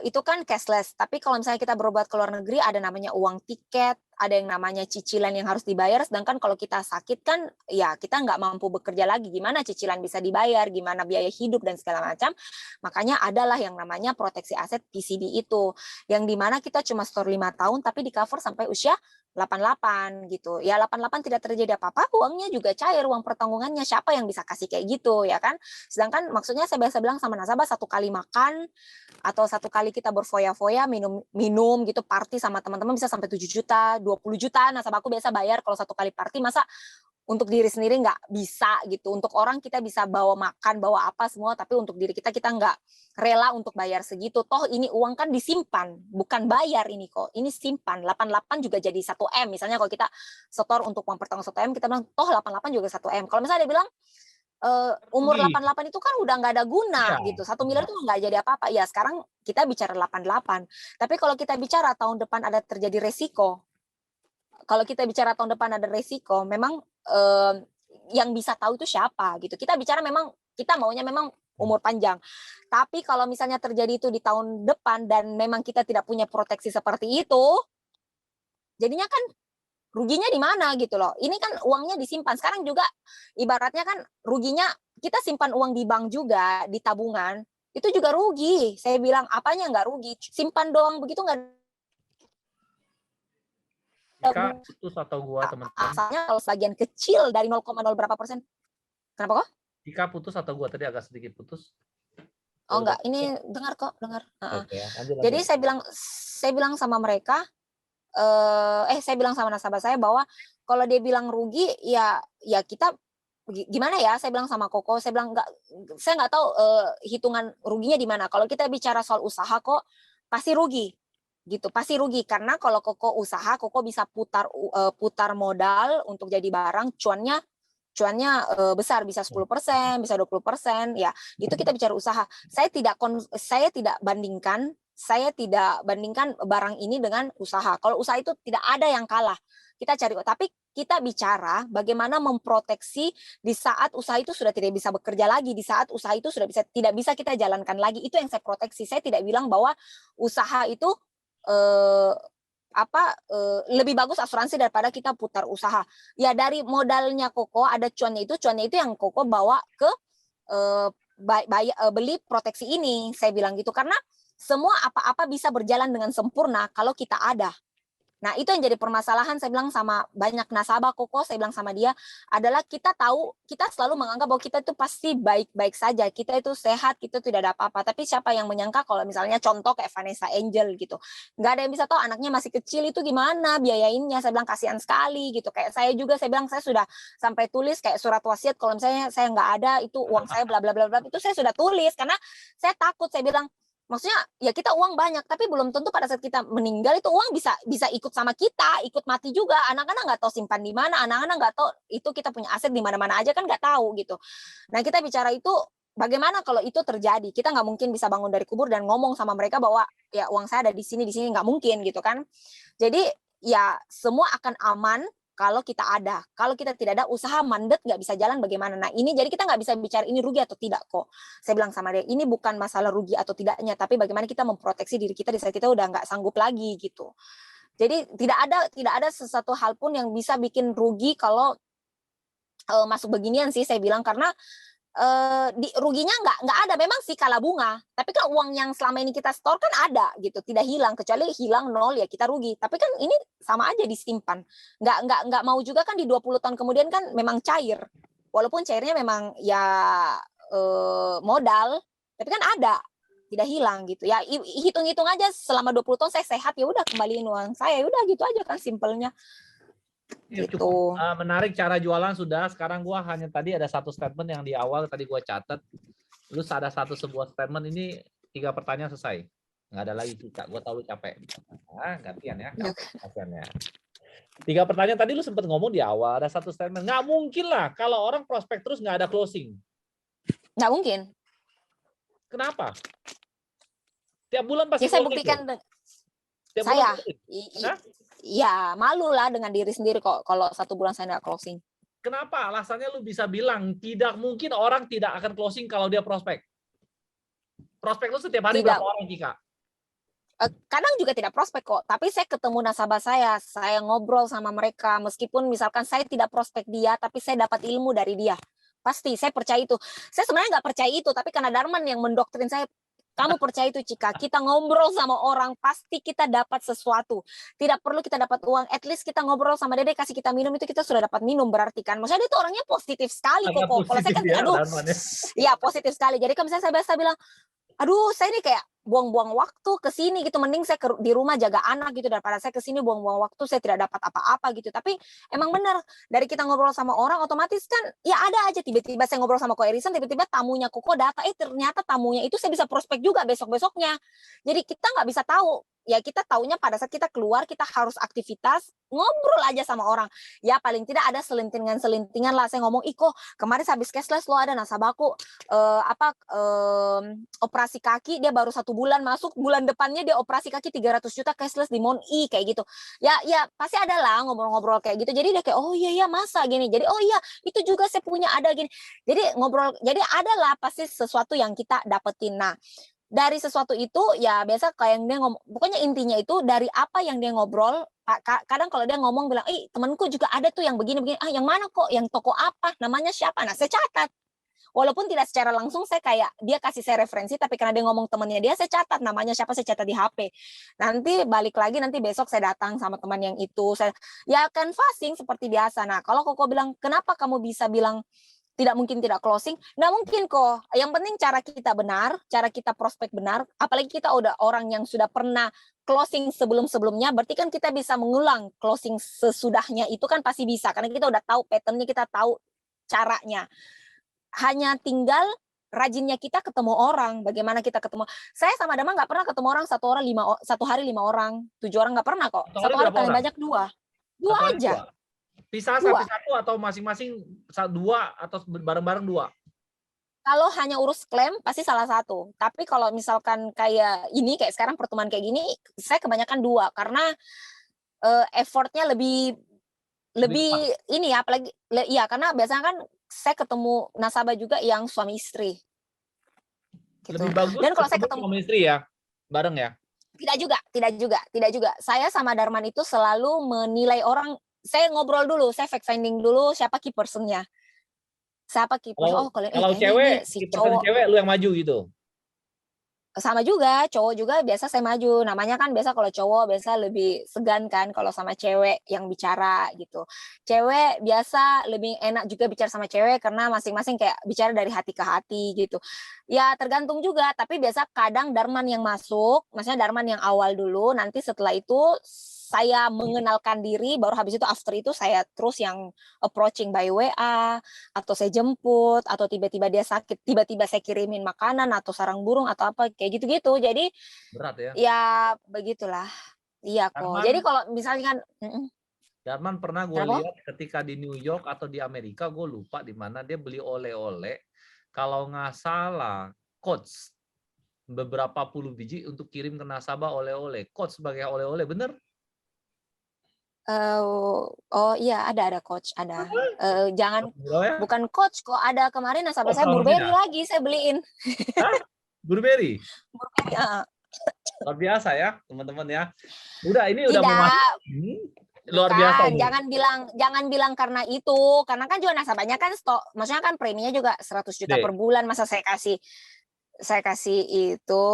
Speaker 1: itu kan cashless. Tapi kalau misalnya kita berobat ke luar negeri ada namanya uang tiket, ada yang namanya cicilan yang harus dibayar. Sedangkan kalau kita sakit kan ya kita nggak mampu bekerja lagi. Gimana cicilan bisa dibayar, gimana biaya hidup dan segala macam. Makanya adalah yang namanya proteksi aset PCD itu. Yang dimana kita cuma store 5 tahun tapi di cover sampai usia 88 gitu. Ya 88 tidak terjadi apa-apa, uangnya juga cair, uang pertanggungannya siapa yang bisa kasih kayak gitu ya kan. Sedangkan maksudnya saya biasa bilang sama nasabah 1 kali makan atau 1 kali kita berfoya-foya minum gitu party sama teman-teman bisa sampai 7 juta, 20 juta. Nasabah aku biasa bayar kalau 1 kali party, masa untuk diri sendiri nggak bisa gitu. Untuk orang kita bisa bawa makan, bawa apa semua, tapi untuk diri kita nggak rela untuk bayar segitu. Toh ini uang kan disimpan, bukan bayar ini kok. Ini simpan. 88 juga jadi 1 M. Misalnya kalau kita setor untuk uang pertanggung 1 M, kita bilang toh 88 juga 1 M. Kalau misalnya dia bilang umur 88 itu kan udah nggak ada guna gitu. 1 miliar itu nggak jadi apa-apa. Ya sekarang kita bicara 88. Tapi kalau kita bicara tahun depan ada terjadi resiko, kalau kita bicara tahun depan ada resiko, memang yang bisa tahu itu siapa gitu. Kita bicara memang kita maunya memang umur panjang. Tapi kalau misalnya terjadi itu di tahun depan dan memang kita tidak punya proteksi seperti itu, jadinya kan ruginya di mana gitu loh. Ini kan uangnya disimpan. Sekarang juga ibaratnya kan ruginya kita simpan uang di bank juga, di tabungan, itu juga rugi. Saya bilang apanya nggak rugi? Simpan doang begitu nggak.
Speaker 2: Kak, putus atau gua teman-teman?
Speaker 1: Asalnya kalau sebagian kecil dari 0,0 berapa persen. Kenapa kok?
Speaker 2: Jika putus atau gua tadi agak sedikit putus.
Speaker 1: Oh enggak, ini dengar kok, dengar.
Speaker 2: Oke, lanjut.
Speaker 1: Jadi saya bilang sama mereka, saya bilang sama nasabah saya bahwa kalau dia bilang rugi, ya kita gimana ya? Saya bilang sama Koko, saya bilang saya nggak tahu hitungan ruginya di mana. Kalau kita bicara soal usaha kok pasti rugi. Gitu, pasti rugi karena kalau Koko usaha, Koko bisa putar modal untuk jadi barang, cuannya besar, bisa 10%, bisa 20%, ya itu kita bicara usaha. Saya tidak bandingkan barang ini dengan usaha. Kalau usaha itu tidak ada yang kalah. Kita cari, tapi kita bicara bagaimana memproteksi di saat usaha itu sudah tidak bisa bekerja lagi, di saat usaha itu sudah tidak bisa kita jalankan lagi. Itu yang saya proteksi. Saya tidak bilang bahwa usaha itu lebih bagus asuransi daripada kita putar usaha. Ya dari modalnya Koko ada cuannya itu yang Koko bawa ke beli proteksi ini. Saya bilang gitu karena semua apa-apa bisa berjalan dengan sempurna kalau kita ada. Nah, itu yang jadi permasalahan. Saya bilang sama banyak nasabah Koko, saya bilang sama dia adalah kita selalu menganggap bahwa kita itu pasti baik-baik saja, kita itu sehat, kita tidak ada apa-apa. Tapi siapa yang menyangka kalau misalnya contoh kayak Vanessa Angel gitu, nggak ada yang bisa tahu anaknya masih kecil itu gimana biayainnya. Saya bilang kasihan sekali gitu. Kayak saya juga, saya bilang saya sudah sampai tulis kayak surat wasiat kalau misalnya saya nggak ada itu uang saya bla bla bla bla, itu saya sudah tulis karena saya takut. Saya bilang maksudnya ya kita uang banyak tapi belum tentu pada saat kita meninggal itu uang bisa ikut sama kita, ikut mati juga. Anak-anak nggak tahu simpan di mana, anak-anak nggak tahu itu kita punya aset di mana-mana aja kan nggak tahu gitu. Nah kita bicara itu bagaimana kalau itu terjadi? Kita nggak mungkin bisa bangun dari kubur dan ngomong sama mereka bahwa ya uang saya ada di sini, nggak mungkin gitu kan. Jadi ya semua akan aman kalau kita ada. Kalau kita tidak ada, usaha mandet nggak bisa jalan bagaimana. Nah ini jadi kita nggak bisa bicara ini rugi atau tidak kok. Saya bilang sama dia, ini bukan masalah rugi atau tidaknya, tapi bagaimana kita memproteksi diri kita di saat kita udah nggak sanggup lagi gitu. Jadi tidak ada sesuatu hal pun yang bisa bikin rugi kalau masuk beginian sih saya bilang, karena ruginya nggak ada, memang sih kalah bunga, tapi kan uang yang selama ini kita store kan ada gitu, tidak hilang, kecuali hilang nol ya kita rugi, tapi kan ini sama aja disimpan, nggak mau juga kan di 20 tahun kemudian kan memang cair, walaupun cairnya memang ya modal, tapi kan ada, tidak hilang gitu ya, hitung-hitung aja selama 20 tahun saya sehat, ya udah kembaliin uang saya, udah gitu aja kan simpelnya.
Speaker 2: Ya,
Speaker 1: Gitu.
Speaker 2: cukup menarik cara jualan sudah. Sekarang gua hanya tadi ada satu statement yang di awal tadi gua catat. Terus ada sebuah statement ini 3 pertanyaan selesai. Nggak ada lagi Cika. Gua tahu lu capek. Gantian ya. Gantian ya. 3 pertanyaan tadi lu sempat ngomong di awal ada satu statement. Nggak mungkin lah kalau orang prospek terus nggak ada closing.
Speaker 1: Nggak mungkin.
Speaker 2: Kenapa? Tiap bulan pasti
Speaker 1: ya saya buktikan.
Speaker 2: Tiap
Speaker 1: saya
Speaker 2: bulan
Speaker 1: ya malu lah dengan diri sendiri kok kalau 1 bulan saya nggak closing.
Speaker 2: Kenapa? Alasannya lu bisa bilang tidak mungkin orang tidak akan closing kalau dia prospek. Prospek lu setiap hari berapa orang, Cika?
Speaker 1: Kadang juga tidak prospek kok, tapi saya ketemu nasabah saya ngobrol sama mereka, meskipun misalkan saya tidak prospek dia, tapi saya dapat ilmu dari dia. Pasti, saya percaya itu. Saya sebenarnya nggak percaya itu, tapi karena Darman yang mendoktrin saya, kamu percaya itu Cika, kita ngobrol sama orang, pasti kita dapat sesuatu. Tidak perlu kita dapat uang, at least kita ngobrol sama dia, kasih kita minum, itu kita sudah dapat minum berarti kan. Maksudnya dia itu orangnya positif sekali kok. Kalau saya kan, aduh, ya positif sekali. Jadi kalau misalnya saya biasa bilang, aduh saya ini kayak buang-buang waktu ke sini gitu, mending saya di rumah jaga anak gitu daripada saya ke sini buang-buang waktu, saya tidak dapat apa-apa gitu. Tapi emang benar, dari kita ngobrol sama orang otomatis kan ya ada aja, tiba-tiba saya ngobrol sama Ko Erisan, tiba-tiba tamunya Koko data, ternyata tamunya itu saya bisa prospek juga besok-besoknya. Jadi kita nggak bisa tahu, ya kita taunya pada saat kita keluar, kita harus aktivitas, ngobrol aja sama orang. Ya paling tidak ada selintingan lah, saya ngomong, kok kemarin habis cashless lo ada nasabahku operasi kaki, dia baru 1 bulan masuk, bulan depannya dia operasi kaki 300 juta cashless di Mon-i kayak gitu. Ya pasti ada lah ngobrol-ngobrol kayak gitu. Jadi dia kayak, oh iya masa gini. Jadi oh iya itu juga saya punya ada gini. Jadi ngobrol, jadi ada lah pasti sesuatu yang kita dapetin. Nah dari sesuatu itu ya biasa kayak yang dia ngomong, pokoknya intinya itu dari apa yang dia ngobrol. Kadang kalau dia ngomong bilang, temanku juga ada tuh yang begini-begini, yang mana kok, yang toko apa, namanya siapa, nah saya catat. Walaupun tidak secara langsung saya kayak dia kasih saya referensi, tapi karena dia ngomong temannya dia, saya catat namanya siapa, saya catat di HP. Nanti balik lagi, nanti besok saya datang sama teman yang itu, saya ya canvassing seperti biasa. Nah kalau Koko bilang kenapa kamu bisa bilang tidak mungkin tidak closing, nggak mungkin kok. Yang penting cara kita benar, cara kita prospek benar, apalagi kita udah orang yang sudah pernah closing sebelum-sebelumnya, berarti kan kita bisa mengulang closing sesudahnya, itu kan pasti bisa, karena kita udah tahu patternnya, kita tahu caranya. Hanya tinggal rajinnya kita ketemu orang, bagaimana kita ketemu. Saya sama Dama nggak pernah ketemu orang satu hari 5 orang, 7 orang nggak pernah kok. Satu hari paling banyak 2 aja.
Speaker 2: Pisah satu atau masing-masing 2 atau bareng-bareng 2?
Speaker 1: Kalau hanya urus klaim pasti salah satu. Tapi kalau misalkan kayak ini, kayak sekarang pertemuan kayak gini, saya kebanyakan 2 karena effortnya lebih ini ya, apalagi ya karena biasanya kan saya ketemu nasabah juga yang suami istri. Gitu.
Speaker 2: Lebih bagus
Speaker 1: dan kalau saya ketemu
Speaker 2: suami istri ya, bareng ya?
Speaker 1: Tidak juga. Saya sama Darman itu selalu menilai orang, saya ngobrol dulu, saya fact finding dulu siapa key person-nya. Siapa key person?
Speaker 2: Kalau cewek, si cewek lu yang maju gitu.
Speaker 1: Sama juga, cowok juga biasa saya maju. Namanya kan biasa kalau cowok biasa lebih segan kan kalau sama cewek yang bicara gitu. Cewek biasa lebih enak juga bicara sama cewek karena masing-masing kayak bicara dari hati ke hati gitu. Ya tergantung juga, tapi biasa kadang Darman yang masuk, maksudnya Darman yang awal dulu, nanti setelah itu saya mengenalkan diri, baru habis itu after itu saya terus yang approaching by WA, atau saya jemput, atau tiba-tiba dia sakit, tiba-tiba saya kirimin makanan atau sarang burung atau apa kayak gitu-gitu. Jadi
Speaker 2: berat ya.
Speaker 1: Ya begitulah. Iya kok. Jadi kalau misalnya
Speaker 2: Darman pernah gue lihat ketika di New York atau di Amerika, gue lupa di mana, dia beli oleh-oleh, kalau nggak salah coach beberapa puluh biji untuk kirim ke nasabah oleh-oleh. Coach sebagai oleh-oleh, bener?
Speaker 1: Oh iya ada coach ada. Jangan
Speaker 2: Ya?
Speaker 1: bukan coach kok ada kemarin nasabah
Speaker 2: Oh,
Speaker 1: saya
Speaker 2: salah
Speaker 1: Burberry
Speaker 2: beda.
Speaker 1: lagi saya beliin.
Speaker 2: Hah? Burberry?
Speaker 1: Burberry,
Speaker 2: Luar biasa ya, teman-teman ya. Ini udah mau masuk.
Speaker 1: Tidak,
Speaker 2: Luar biasa
Speaker 1: bukan.
Speaker 2: ini.
Speaker 1: Jangan bilang karena itu. Karena kan juga nasabahnya kan stok, maksudnya kan preminya juga 100 juta per
Speaker 2: Dek.
Speaker 1: bulan. Masa saya kasih itu,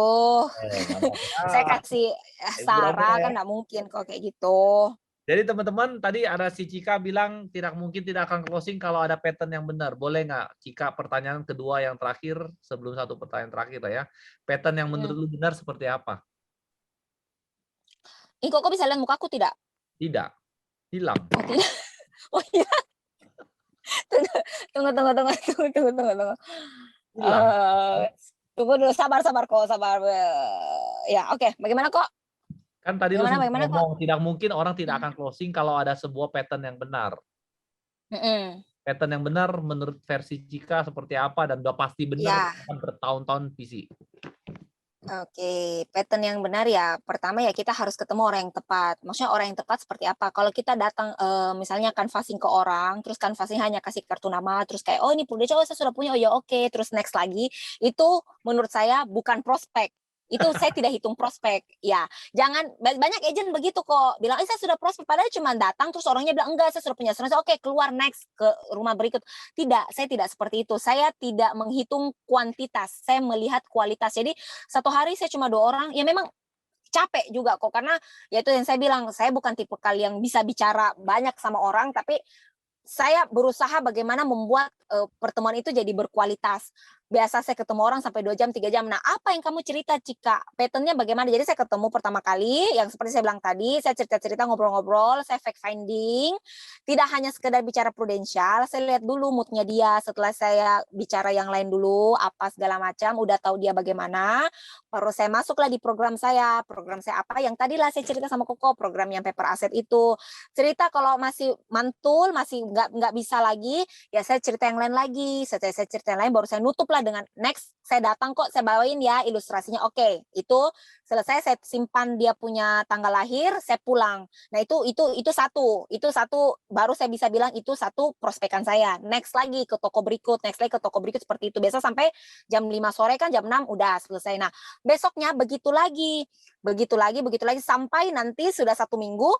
Speaker 2: Nggak apa-apa.
Speaker 1: saya kasih Sarah kan
Speaker 2: Boleh.
Speaker 1: nggak mungkin kok kayak gitu.
Speaker 2: Jadi teman-teman, tadi ada si Cika bilang tidak mungkin tidak akan closing kalau ada pattern yang benar. Boleh nggak, Cika, pertanyaan kedua yang terakhir, sebelum satu pertanyaan terakhir lah ya. Pattern yang menurut lu benar seperti apa?
Speaker 1: Ih, kok bisa lihat muka aku tidak?
Speaker 2: Tidak. Hilang.
Speaker 1: Oh tidak. Oh iya. Tunggu.
Speaker 2: Hilang.
Speaker 1: Tunggu dulu, sabar kok, sabar. Ya, oke. Bagaimana kok?
Speaker 2: Kan tadi lu sempat
Speaker 1: Bagaimana kok?
Speaker 2: ngomong, tidak mungkin orang tidak akan closing kalau ada sebuah pattern yang benar. Pattern yang benar menurut versi Cika seperti apa dan udah pasti benar
Speaker 1: Ya,
Speaker 2: akan bertahun-tahun visi.
Speaker 1: oke. Pattern yang benar ya, pertama ya kita harus ketemu orang yang tepat. Maksudnya orang yang tepat seperti apa? Kalau kita datang misalnya canvassing ke orang, terus canvassing hanya kasih kartu nama, terus kayak, oh ini Purdeca, oh saya sudah punya, oh ya oke. Terus next lagi, itu menurut saya bukan prospek. Itu saya tidak hitung prospek. Ya, jangan, banyak agent begitu kok. Bilang, saya sudah prospek, padahal cuma datang, terus orangnya bilang, enggak, saya sudah punya asuransi, oke keluar next ke rumah berikut. Tidak, saya tidak seperti itu. Saya tidak menghitung kuantitas, saya melihat kualitas. Jadi satu hari saya cuma 2 orang, ya memang capek juga kok, karena ya itu yang saya bilang, saya bukan tipe kalian yang bisa bicara banyak sama orang, tapi saya berusaha bagaimana membuat pertemuan itu jadi berkualitas. Biasa saya ketemu orang sampai 2 jam, 3 jam. Nah, apa yang kamu cerita, Cika? Pattern-nya bagaimana? Jadi saya ketemu pertama kali, yang seperti saya bilang tadi, saya cerita-cerita, ngobrol-ngobrol, saya fact finding. Tidak hanya sekedar bicara prudensial, saya lihat dulu mood-nya dia. Setelah saya bicara yang lain dulu, apa segala macam, udah tahu dia bagaimana, baru saya masuklah di program saya. Program saya apa? Yang tadilah saya cerita sama Koko, program yang paper asset itu. Cerita kalau masih mantul, masih nggak bisa lagi, ya saya cerita yang lain lagi. Setelah saya cerita yang lain, baru saya nutup lah dengan next, saya datang kok, saya bawain ya ilustrasinya. Oke, itu selesai, saya simpan dia punya tanggal lahir, saya pulang. Nah itu satu baru saya bisa bilang itu satu prospekan saya. Next lagi ke toko berikut, next lagi ke toko berikut, seperti itu. Biasa sampai jam 5 sore kan, jam 6 udah selesai. Nah besoknya begitu lagi sampai nanti sudah 1 minggu.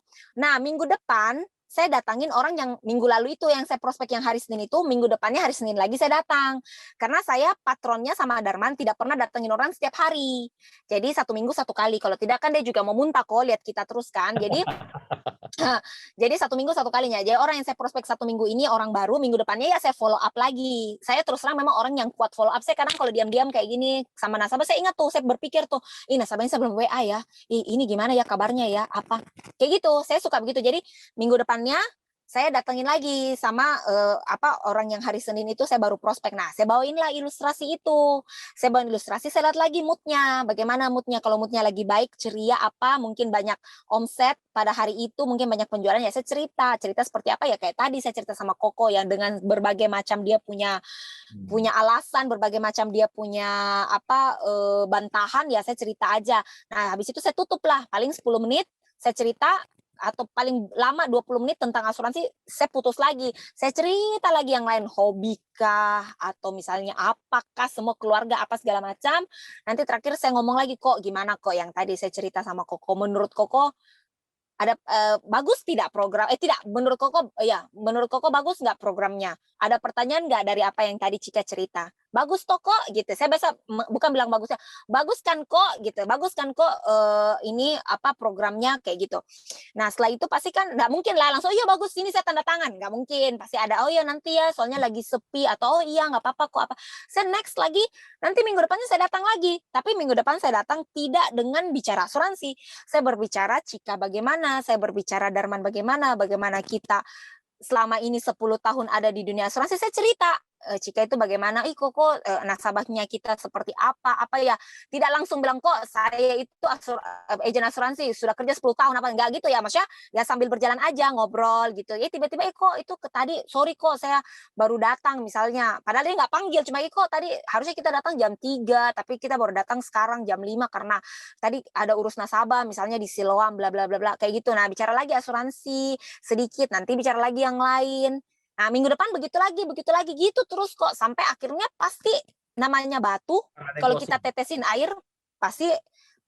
Speaker 1: Nah minggu depan saya datangin orang yang minggu lalu itu, yang saya prospek yang hari Senin itu, minggu depannya hari Senin lagi saya datang. Karena saya patronnya sama Darman tidak pernah datangin orang setiap hari. Jadi 1 minggu 1 kali. Kalau tidak kan dia juga mau muntah kok, lihat kita terus kan. Jadi 1 minggu 1 kalinya. Jadi orang yang saya prospek 1 minggu ini orang baru, minggu depannya ya saya follow up lagi. Saya terus terang memang orang yang kuat follow up. Saya kadang kalau diam-diam kayak gini sama nasabah, saya ingat tuh, saya berpikir tuh, nasabahnya saya belum WA ya. Ini gimana ya kabarnya ya, apa. Kayak gitu, saya suka begitu. Jadi minggu depannya saya datengin lagi sama orang yang hari Senin itu saya baru prospek. Nah, saya bawainlah ilustrasi itu. Saya bawain ilustrasi, saya lihat lagi moodnya. Bagaimana moodnya? Kalau moodnya lagi baik, ceria apa, mungkin banyak omset pada hari itu, mungkin banyak penjualan, ya saya cerita seperti apa ya, kayak tadi saya cerita sama Koko yang dengan berbagai macam dia punya alasan, berbagai macam dia punya bantahan, ya saya cerita aja. Nah, habis itu saya tutup lah, paling 10 menit saya cerita, atau paling lama 20 menit tentang asuransi, saya putus lagi. Saya cerita lagi yang lain, hobi kah, atau misalnya apakah, semua keluarga, apa segala macam. Nanti terakhir saya ngomong lagi, kok gimana kok yang tadi saya cerita sama Koko, menurut Koko ada bagus tidak program, tidak, menurut Koko bagus nggak programnya? Ada pertanyaan nggak dari apa yang tadi Cika cerita? Bagus toh kok gitu. Saya biasa bukan bilang bagusnya, bagus kan kok gitu, bagus kan kok ini apa programnya kayak gitu. Nah setelah itu pasti kan nggak mungkin lah langsung iya bagus ini saya tanda tangan, nggak mungkin, pasti ada oh ya nanti ya soalnya lagi sepi, atau oh iya nggak apa-apa kok apa. Saya next lagi, nanti minggu depannya saya datang lagi, tapi minggu depan saya datang tidak dengan bicara asuransi, saya berbicara Cika bagaimana, saya berbicara Darman bagaimana kita selama ini 10 tahun ada di dunia asuransi. Saya cerita Cika itu bagaimana, kok nasabahnya kita seperti apa ya, tidak langsung bilang kok saya itu agen asuransi sudah kerja 10 tahun apa enggak gitu ya, maksudnya ya sambil berjalan aja ngobrol gitu. Ya tiba-tiba kok itu tadi sorry kok saya baru datang misalnya. Padahal dia nggak panggil, cuma kok tadi harusnya kita datang jam 3 tapi kita baru datang sekarang jam 5 karena tadi ada urus nasabah misalnya di Siloam bla bla bla bla kayak gitu. Nah, bicara lagi asuransi sedikit, nanti bicara lagi yang lain. Nah, minggu depan begitu lagi gitu terus kok sampai akhirnya pasti namanya batu kalau kita tetesin air pasti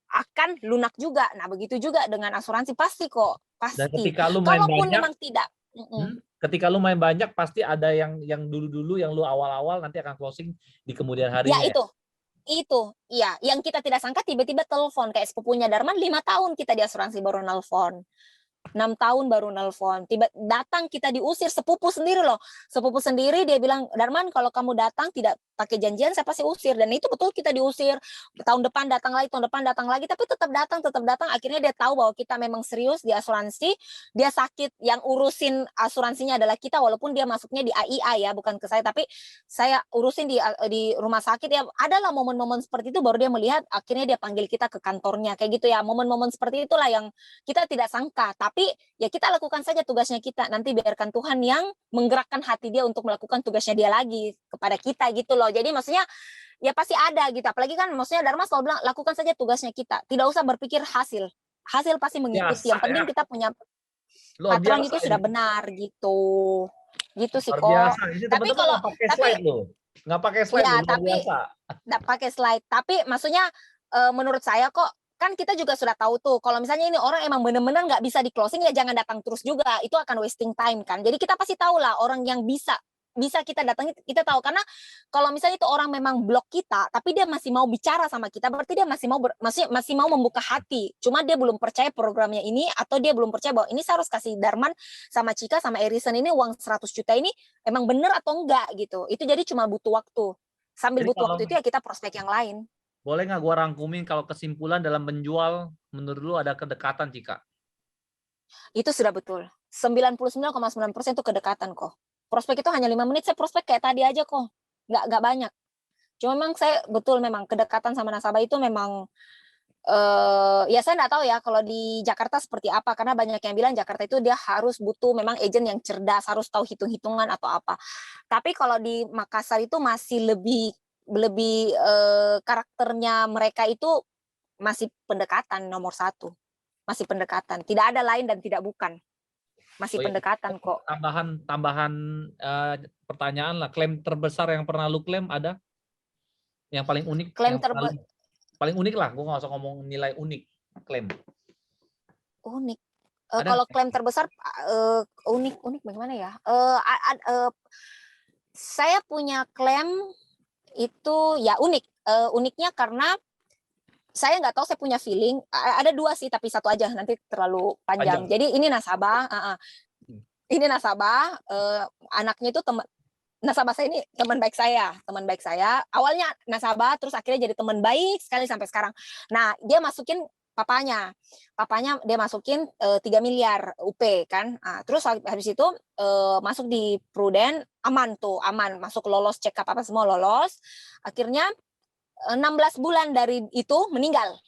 Speaker 1: akan lunak juga. Nah, begitu juga dengan asuransi pasti kok,
Speaker 2: Dan
Speaker 1: pasti.
Speaker 2: ketika lu main
Speaker 1: Kalaupun
Speaker 2: banyak,
Speaker 1: memang tidak.
Speaker 2: ketika lu main banyak pasti ada yang dulu-dulu yang lu awal-awal nanti akan closing di kemudian
Speaker 1: Ya
Speaker 2: harinya.
Speaker 1: iya, yang kita tidak sangka tiba-tiba telepon kayak sepupunya Darman 5 tahun kita di asuransi baru nelfon. 6 tahun baru nelpon. Tiba datang kita diusir sepupu sendiri loh. Sepupu sendiri dia bilang, "Darman kalau kamu datang tidak pakai janjian saya pasti usir." Dan itu betul kita diusir. Tahun depan datang lagi, tahun depan datang lagi, tapi tetap datang, tetap datang. Akhirnya dia tahu bahwa kita memang serius di asuransi. Dia sakit, yang urusin asuransinya adalah kita walaupun dia masuknya di AIA ya, bukan ke saya, tapi saya urusin di rumah sakit ya. Adalah momen-momen seperti itu baru dia melihat akhirnya dia panggil kita ke kantornya kayak gitu ya. Momen-momen seperti itulah yang kita tidak sangka, tapi ya kita lakukan saja tugasnya kita. Nanti biarkan Tuhan yang menggerakkan hati dia untuk melakukan tugasnya dia lagi kepada kita gitu loh. Jadi maksudnya ya pasti ada gitu. Apalagi kan maksudnya Dharma selalu bilang lakukan saja tugasnya kita. Tidak usah berpikir hasil. Hasil pasti mengikuti.
Speaker 2: Biasa
Speaker 1: Yang penting
Speaker 2: ya,
Speaker 1: kita punya
Speaker 2: luar
Speaker 1: patron
Speaker 2: biasa
Speaker 1: itu sudah
Speaker 2: ini.
Speaker 1: benar gitu. Gitu sih
Speaker 2: Luar
Speaker 1: kok.
Speaker 2: biasa. Ini
Speaker 1: Tapi
Speaker 2: teman-teman
Speaker 1: kalau
Speaker 2: nggak pakai slide loh. Nggak pakai slide loh,
Speaker 1: ya
Speaker 2: luar
Speaker 1: tapi
Speaker 2: biasa.
Speaker 1: nggak pakai slide. Tapi maksudnya menurut saya kok kan kita juga sudah tahu tuh kalau misalnya ini orang emang benar-benar nggak bisa di closing ya jangan datang terus juga, itu akan wasting time kan. Jadi kita pasti tahu lah orang yang bisa kita datangi, kita tahu karena kalau misalnya itu orang memang blok kita tapi dia masih mau bicara sama kita berarti dia masih mau masih mau membuka hati, cuma dia belum percaya programnya ini atau dia belum percaya bahwa ini saya harus kasih Darman sama Cika sama Erison ini uang 100 juta ini emang benar atau enggak gitu. Itu jadi cuma butuh waktu, sambil
Speaker 2: Jadi
Speaker 1: butuh
Speaker 2: kalau
Speaker 1: waktu itu ya kita prospek yang lain.
Speaker 2: boleh nggak gua rangkumin kalau kesimpulan dalam menjual menurut lu ada kedekatan, Cika?
Speaker 1: Itu sudah betul. 99,9% itu kedekatan kok. Prospek itu hanya 5 menit, saya prospek kayak tadi aja kok. Nggak banyak. Cuma memang saya betul memang kedekatan sama nasabah itu memang ya saya nggak tahu ya kalau di Jakarta seperti apa karena banyak yang bilang Jakarta itu dia harus butuh memang agent yang cerdas, harus tahu hitung-hitungan atau apa. Tapi kalau di Makassar itu masih lebih lebih karakternya mereka itu masih pendekatan nomor satu. Masih pendekatan. Tidak ada lain dan tidak bukan. Masih
Speaker 2: Oh ya,
Speaker 1: pendekatan kok.
Speaker 2: tambahan pertanyaan lah. Klaim terbesar yang pernah lu klaim ada? Yang paling unik,
Speaker 1: Klaim
Speaker 2: yang paling unik lah. Gue nggak usah ngomong nilai unik klaim.
Speaker 1: unik.
Speaker 2: Ada
Speaker 1: Kalau
Speaker 2: nggak?
Speaker 1: klaim terbesar unik bagaimana ya? Saya punya klaim itu ya unik. Uniknya karena saya nggak tahu, saya punya feeling ada 2 sih tapi 1 aja nanti terlalu panjang. Jadi ini nasabah, anaknya itu nasabah saya ini teman baik saya. Awalnya nasabah terus akhirnya jadi teman baik sekali sampai sekarang. Nah, dia masukin papanya dia masukin 3 miliar UP kan. Nah, terus habis itu masuk di Prudent, aman masuk lolos check up apa semua lolos. Akhirnya 16 bulan dari itu meninggal.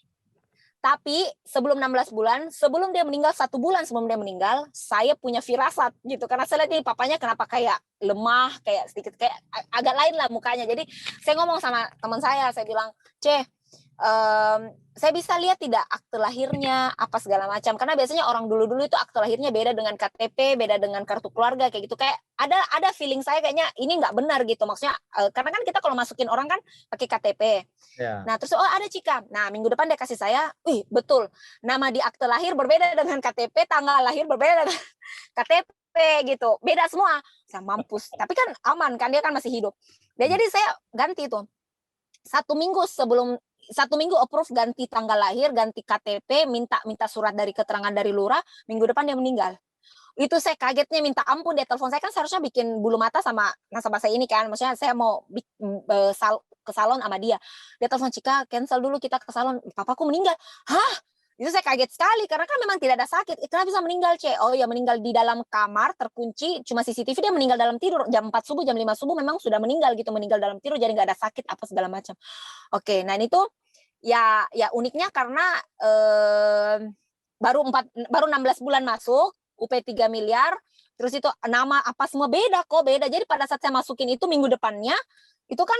Speaker 1: Tapi sebelum 16 bulan, sebelum dia meninggal, 1 bulan sebelum dia meninggal, saya punya firasat gitu. Karena saya lihat nih papanya kenapa kayak lemah, kayak sedikit kayak agak lain lah mukanya. Jadi saya ngomong sama teman saya bilang, saya bisa lihat tidak akte lahirnya apa segala macam, karena biasanya orang dulu-dulu itu akte lahirnya beda dengan KTP, beda dengan kartu keluarga kayak gitu, kayak ada feeling saya kayaknya ini nggak benar gitu maksudnya, karena kan kita kalau masukin orang kan pakai KTP.
Speaker 2: Ya.
Speaker 1: Nah terus ada Cika, nah minggu depan dia kasih saya, betul nama di akte lahir berbeda dengan KTP, tanggal lahir berbeda dengan KTP gitu, beda semua. Saya mampus, tapi kan aman kan, dia kan masih hidup. Jadi saya ganti tuh 1 minggu approve ganti tanggal lahir, ganti KTP, minta surat dari keterangan dari lurah, minggu depan dia meninggal. Itu saya kagetnya minta ampun, dia telepon saya kan seharusnya bikin bulu mata sama nasabah saya ini kan, maksudnya saya mau ke salon sama dia. Dia telepon, Cika cancel dulu kita ke salon, papaku meninggal. Hah? Itu saya kaget sekali karena kan memang tidak ada sakit. Kenapa bisa meninggal, Ce? Oh ya meninggal di dalam kamar terkunci, cuma CCTV dia meninggal dalam tidur. Jam 4 subuh, jam 5 subuh memang sudah meninggal gitu, meninggal dalam tidur jadi nggak ada sakit apa segala macam. Oke, nah itu ya uniknya karena baru 16 bulan masuk, UP 3 miliar, terus itu nama apa semua beda kok, beda. Jadi pada saat saya masukin itu minggu depannya, itu kan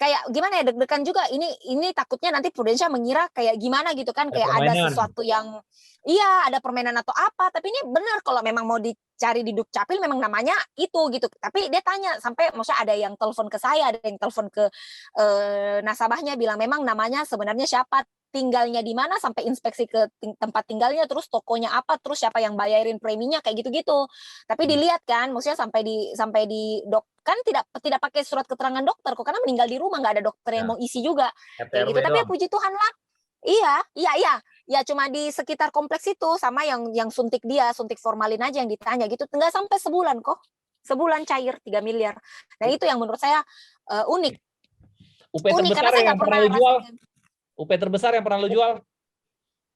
Speaker 1: kayak gimana ya, deg-degan juga, ini takutnya nanti Prudensia mengira kayak gimana gitu kan, kayak ada sesuatu yang iya ada permainan atau apa, tapi ini benar kalau memang mau dicari di Dukcapil memang namanya itu gitu. Tapi dia tanya sampai maksudnya ada yang telepon ke saya, ada yang telepon ke nasabahnya bilang memang namanya sebenarnya siapa, tinggalnya di mana, sampai inspeksi ke tempat tinggalnya, terus tokonya apa, terus siapa yang bayarin preminya kayak gitu-gitu. Tapi dilihat kan, maksudnya sampai di dok kan tidak pakai surat keterangan dokter kok karena meninggal di rumah, nggak ada dokter yang mau isi juga kayak gitu. Tapi ya puji Tuhan lah. Iya, cuma di sekitar kompleks itu sama yang suntik formalin aja yang ditanya gitu. Nggak sampai sebulan kok. Sebulan cair 3 miliar. Nah, itu yang menurut saya unik.
Speaker 2: UP terbesar yang pernah lu jual? UP terbesar yang pernah lu jual?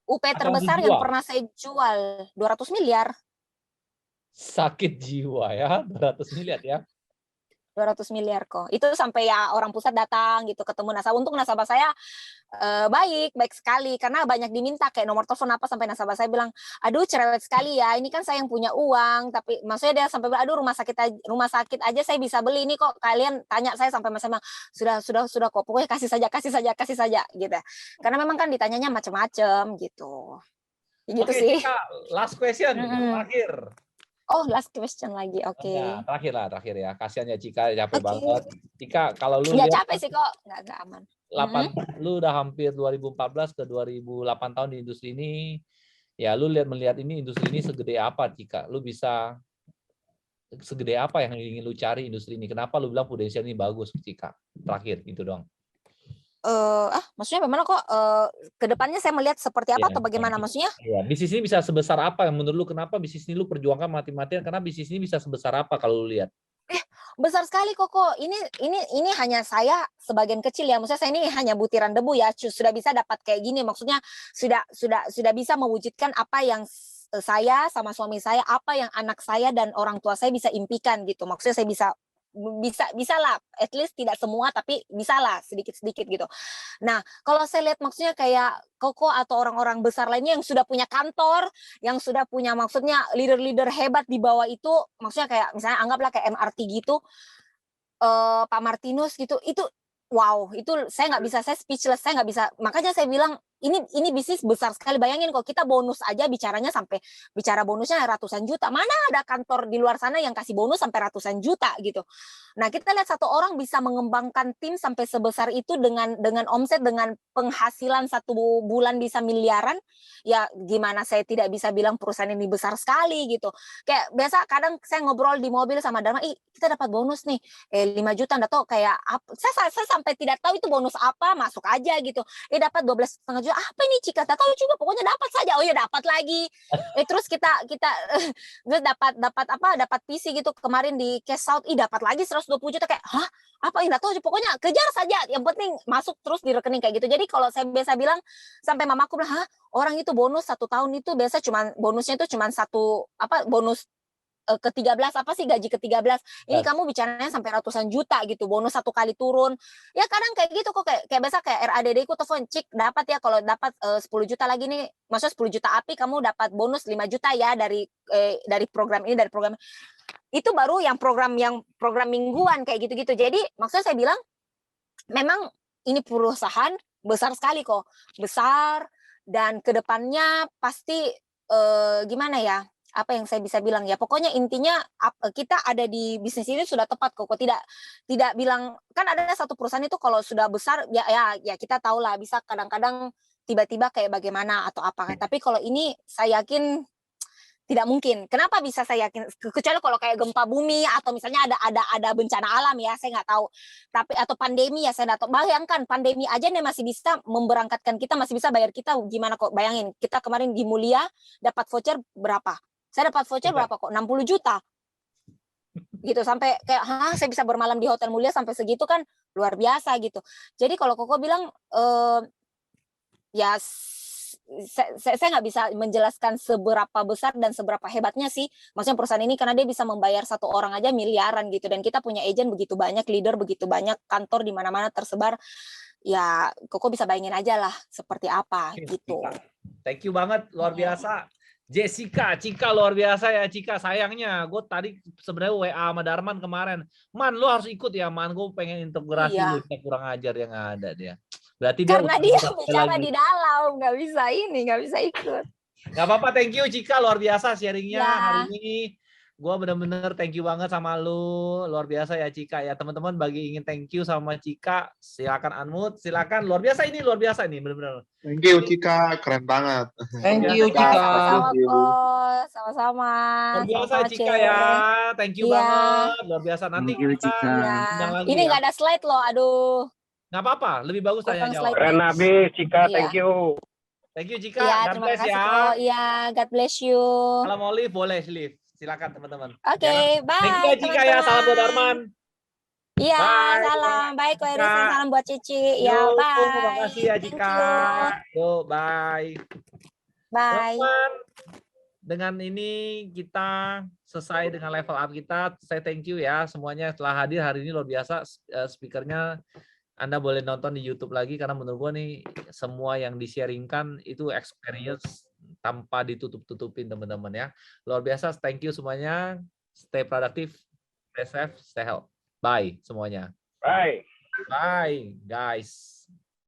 Speaker 1: UP terbesar yang pernah saya jual 200 miliar.
Speaker 2: Sakit jiwa ya, 200 miliar ya.
Speaker 1: 200 miliar kok. Itu sampai ya orang pusat datang gitu ketemu nasabah. Untuk nasabah saya baik sekali karena banyak diminta kayak nomor telepon apa, sampai nasabah saya bilang, aduh cerewet sekali ya, ini kan saya yang punya uang, tapi maksudnya dia sampai bilang, aduh rumah sakit aja saya bisa beli, ini kok kalian tanya saya, sampai mas bilang sudah kok, pokoknya kasih saja gitu. Karena memang kan ditanyanya macam-macam gitu. Gitu sih.
Speaker 2: Last question terakhir.
Speaker 1: Oh, last question lagi. Oke.
Speaker 2: Terakhir ya. Kasihan ya Cika, capek banget. Cika, kalau lu
Speaker 1: lihat capek sih kok, nggak aman.
Speaker 2: Lu udah hampir 2014 ke 2008 tahun di industri ini. Ya, lu melihat ini industri ini segede apa, Cika? Lu bisa segede apa yang ingin lu cari industri ini? Kenapa lu bilang Prudensia ini bagus, Cika? Terakhir itu doang.
Speaker 1: Maksudnya bagaimana kok kedepannya saya melihat seperti apa atau bagaimana maksudnya?
Speaker 2: Iya, bisnis ini bisa sebesar apa yang menurut lu? Kenapa bisnis ini lu perjuangkan mati-matian? Karena bisnis ini bisa sebesar apa kalau lu lihat?
Speaker 1: Besar sekali kok. Ini hanya saya sebagian kecil ya. Maksudnya saya ini hanya butiran debu ya. Sudah bisa dapat kayak gini. Maksudnya sudah bisa mewujudkan apa yang saya sama suami saya, apa yang anak saya dan orang tua saya bisa impikan gitu. Maksudnya saya bisa lah, at least tidak semua tapi bisa lah sedikit-sedikit gitu. Nah, kalau saya lihat maksudnya kayak Koko atau orang-orang besar lainnya yang sudah punya kantor, yang sudah punya maksudnya leader-leader hebat di bawah itu, maksudnya kayak misalnya anggaplah kayak MRT gitu, Pak Martinus gitu, itu wow, itu saya speechless, saya nggak bisa. Makanya saya bilang ini bisnis besar sekali. Bayangin kok kita bonus aja bicaranya sampai bicara bonusnya ratusan juta. Mana ada kantor di luar sana yang kasih bonus sampai ratusan juta gitu. Nah, kita lihat satu orang bisa mengembangkan tim sampai sebesar itu dengan omset, dengan penghasilan satu bulan bisa miliaran. Ya gimana saya tidak bisa bilang perusahaan ini besar sekali gitu. Kayak biasa kadang saya ngobrol di mobil sama Dharma, kita dapat bonus nih 5 juta, enggak tahu kayak apa. Saya sampai tidak tahu itu bonus apa, masuk aja gitu. Dapat 12,5 juta. Apa ini Cika? Tak tahu juga, pokoknya dapat saja. Oh ya dapat lagi. Terus kita dapat PC gitu kemarin di cash out, dapat lagi 120 juta, kayak hah? Apa enggak tahu, pokoknya kejar saja. Yang penting masuk terus di rekening kayak gitu. Jadi kalau saya biasa bilang sampai mamaku bilang, "Hah? Orang itu bonus 1 tahun itu biasa bonusnya itu cuma bonus ke-13 apa sih, gaji ke-13. Ini kamu bicaranya sampai ratusan juta gitu, bonus 1 kali turun. Ya kadang kayak gitu kok, kayak biasa kayak RADD ku telepon, Cik dapat ya, kalau dapat 10 juta lagi nih, maksudnya 10 juta API kamu dapat bonus 5 juta ya dari program ini, dari program. Itu baru yang program mingguan kayak gitu-gitu. Jadi maksudnya saya bilang memang ini perusahaan besar sekali kok. Besar dan kedepannya pasti gimana ya? Apa yang saya bisa bilang ya, pokoknya intinya kita ada di bisnis ini sudah tepat kok. Tidak bilang, kan ada satu perusahaan itu kalau sudah besar ya kita tahu lah bisa kadang-kadang tiba-tiba kayak bagaimana atau apa. Tapi kalau ini saya yakin tidak mungkin. Kenapa bisa saya yakin? Kecuali kalau kayak gempa bumi atau misalnya ada bencana alam ya, saya nggak tahu. Tapi atau pandemi ya, saya nggak tahu. Bayangkan pandemi aja nih masih bisa memberangkatkan kita, masih bisa bayar kita, gimana kok? Bayangin kita kemarin di Mulia dapat voucher berapa? Saya dapat voucher berapa kok? 60 juta. Gitu, sampai kayak saya bisa bermalam di Hotel Mulia sampai segitu kan luar biasa gitu. Jadi kalau Koko bilang ya saya nggak bisa menjelaskan seberapa besar dan seberapa hebatnya sih maksudnya perusahaan ini, karena dia bisa membayar satu orang aja miliaran gitu, dan kita punya agent begitu banyak, leader begitu banyak, kantor di mana-mana tersebar. Ya Koko bisa bayangin aja lah seperti apa gitu.
Speaker 2: Thank you banget, luar biasa. Jessica, Cika luar biasa ya Cika. Sayangnya gue tadi sebenarnya WA sama Darman kemarin. Man, lu harus ikut ya Man, gue pengen integrasi
Speaker 1: Iya.
Speaker 2: lu, kurang ajar yang ada dia. Berarti
Speaker 1: Karena dia bicara
Speaker 2: lagi.
Speaker 1: di dalam, nggak bisa ikut.
Speaker 2: Nggak apa-apa, thank you Cika, luar biasa sharingnya
Speaker 1: Ya.
Speaker 2: hari ini. Gue bener-bener thank you banget sama lu, luar biasa ya Cika ya. Teman-teman bagi ingin thank you sama Cika, silakan unmute, silakan. Luar biasa ini bener-bener.
Speaker 3: Thank you Cika, keren banget.
Speaker 4: Thank you Cika.
Speaker 1: Sama-sama kok, sama-sama.
Speaker 2: Luar biasa
Speaker 1: Sama-sama,
Speaker 2: Cika
Speaker 1: Cek.
Speaker 2: ya, thank you banget, luar biasa. Nanti
Speaker 4: Thank you,
Speaker 2: kita
Speaker 4: Cika.
Speaker 2: undang lagi
Speaker 1: Ini
Speaker 2: ya.
Speaker 1: nggak ada slide loh, aduh.
Speaker 2: Nggak apa-apa, lebih bagus tanya
Speaker 1: Kurang
Speaker 2: jawab.
Speaker 1: slide.
Speaker 5: Keren habis, Cika,
Speaker 1: Iya.
Speaker 5: thank you.
Speaker 2: Thank you Cika,
Speaker 1: Iya,
Speaker 2: God
Speaker 1: terima
Speaker 2: bless
Speaker 1: kasih
Speaker 2: ya.
Speaker 1: kok. Iya, God bless you.
Speaker 2: Kalau mau live boleh live, silakan teman-teman.
Speaker 1: Oke,
Speaker 2: Ya.
Speaker 1: bye.
Speaker 2: Thank you ya Cika ya, salam buat Darman.
Speaker 1: Iya,
Speaker 2: Bye.
Speaker 1: salam. Baik, Ko
Speaker 2: Cika.
Speaker 1: Erisa, salam buat Cici. Ya,
Speaker 2: Yo,
Speaker 1: bye.
Speaker 2: terima kasih ya
Speaker 1: Thank
Speaker 2: Cika.
Speaker 1: you.
Speaker 2: Yo, bye.
Speaker 1: Bye.
Speaker 2: Teman-teman, dengan ini kita selesai dengan level up kita. Saya thank you ya semuanya telah hadir hari ini, luar biasa. Speakernya Anda boleh nonton di YouTube lagi, karena menurut gua nih semua yang di-sharingkan itu experience tanpa ditutup-tutupin teman-teman ya. Luar biasa, thank you semuanya. Stay productive, stay safe, stay healthy. Bye semuanya.
Speaker 5: Bye.
Speaker 2: Bye guys.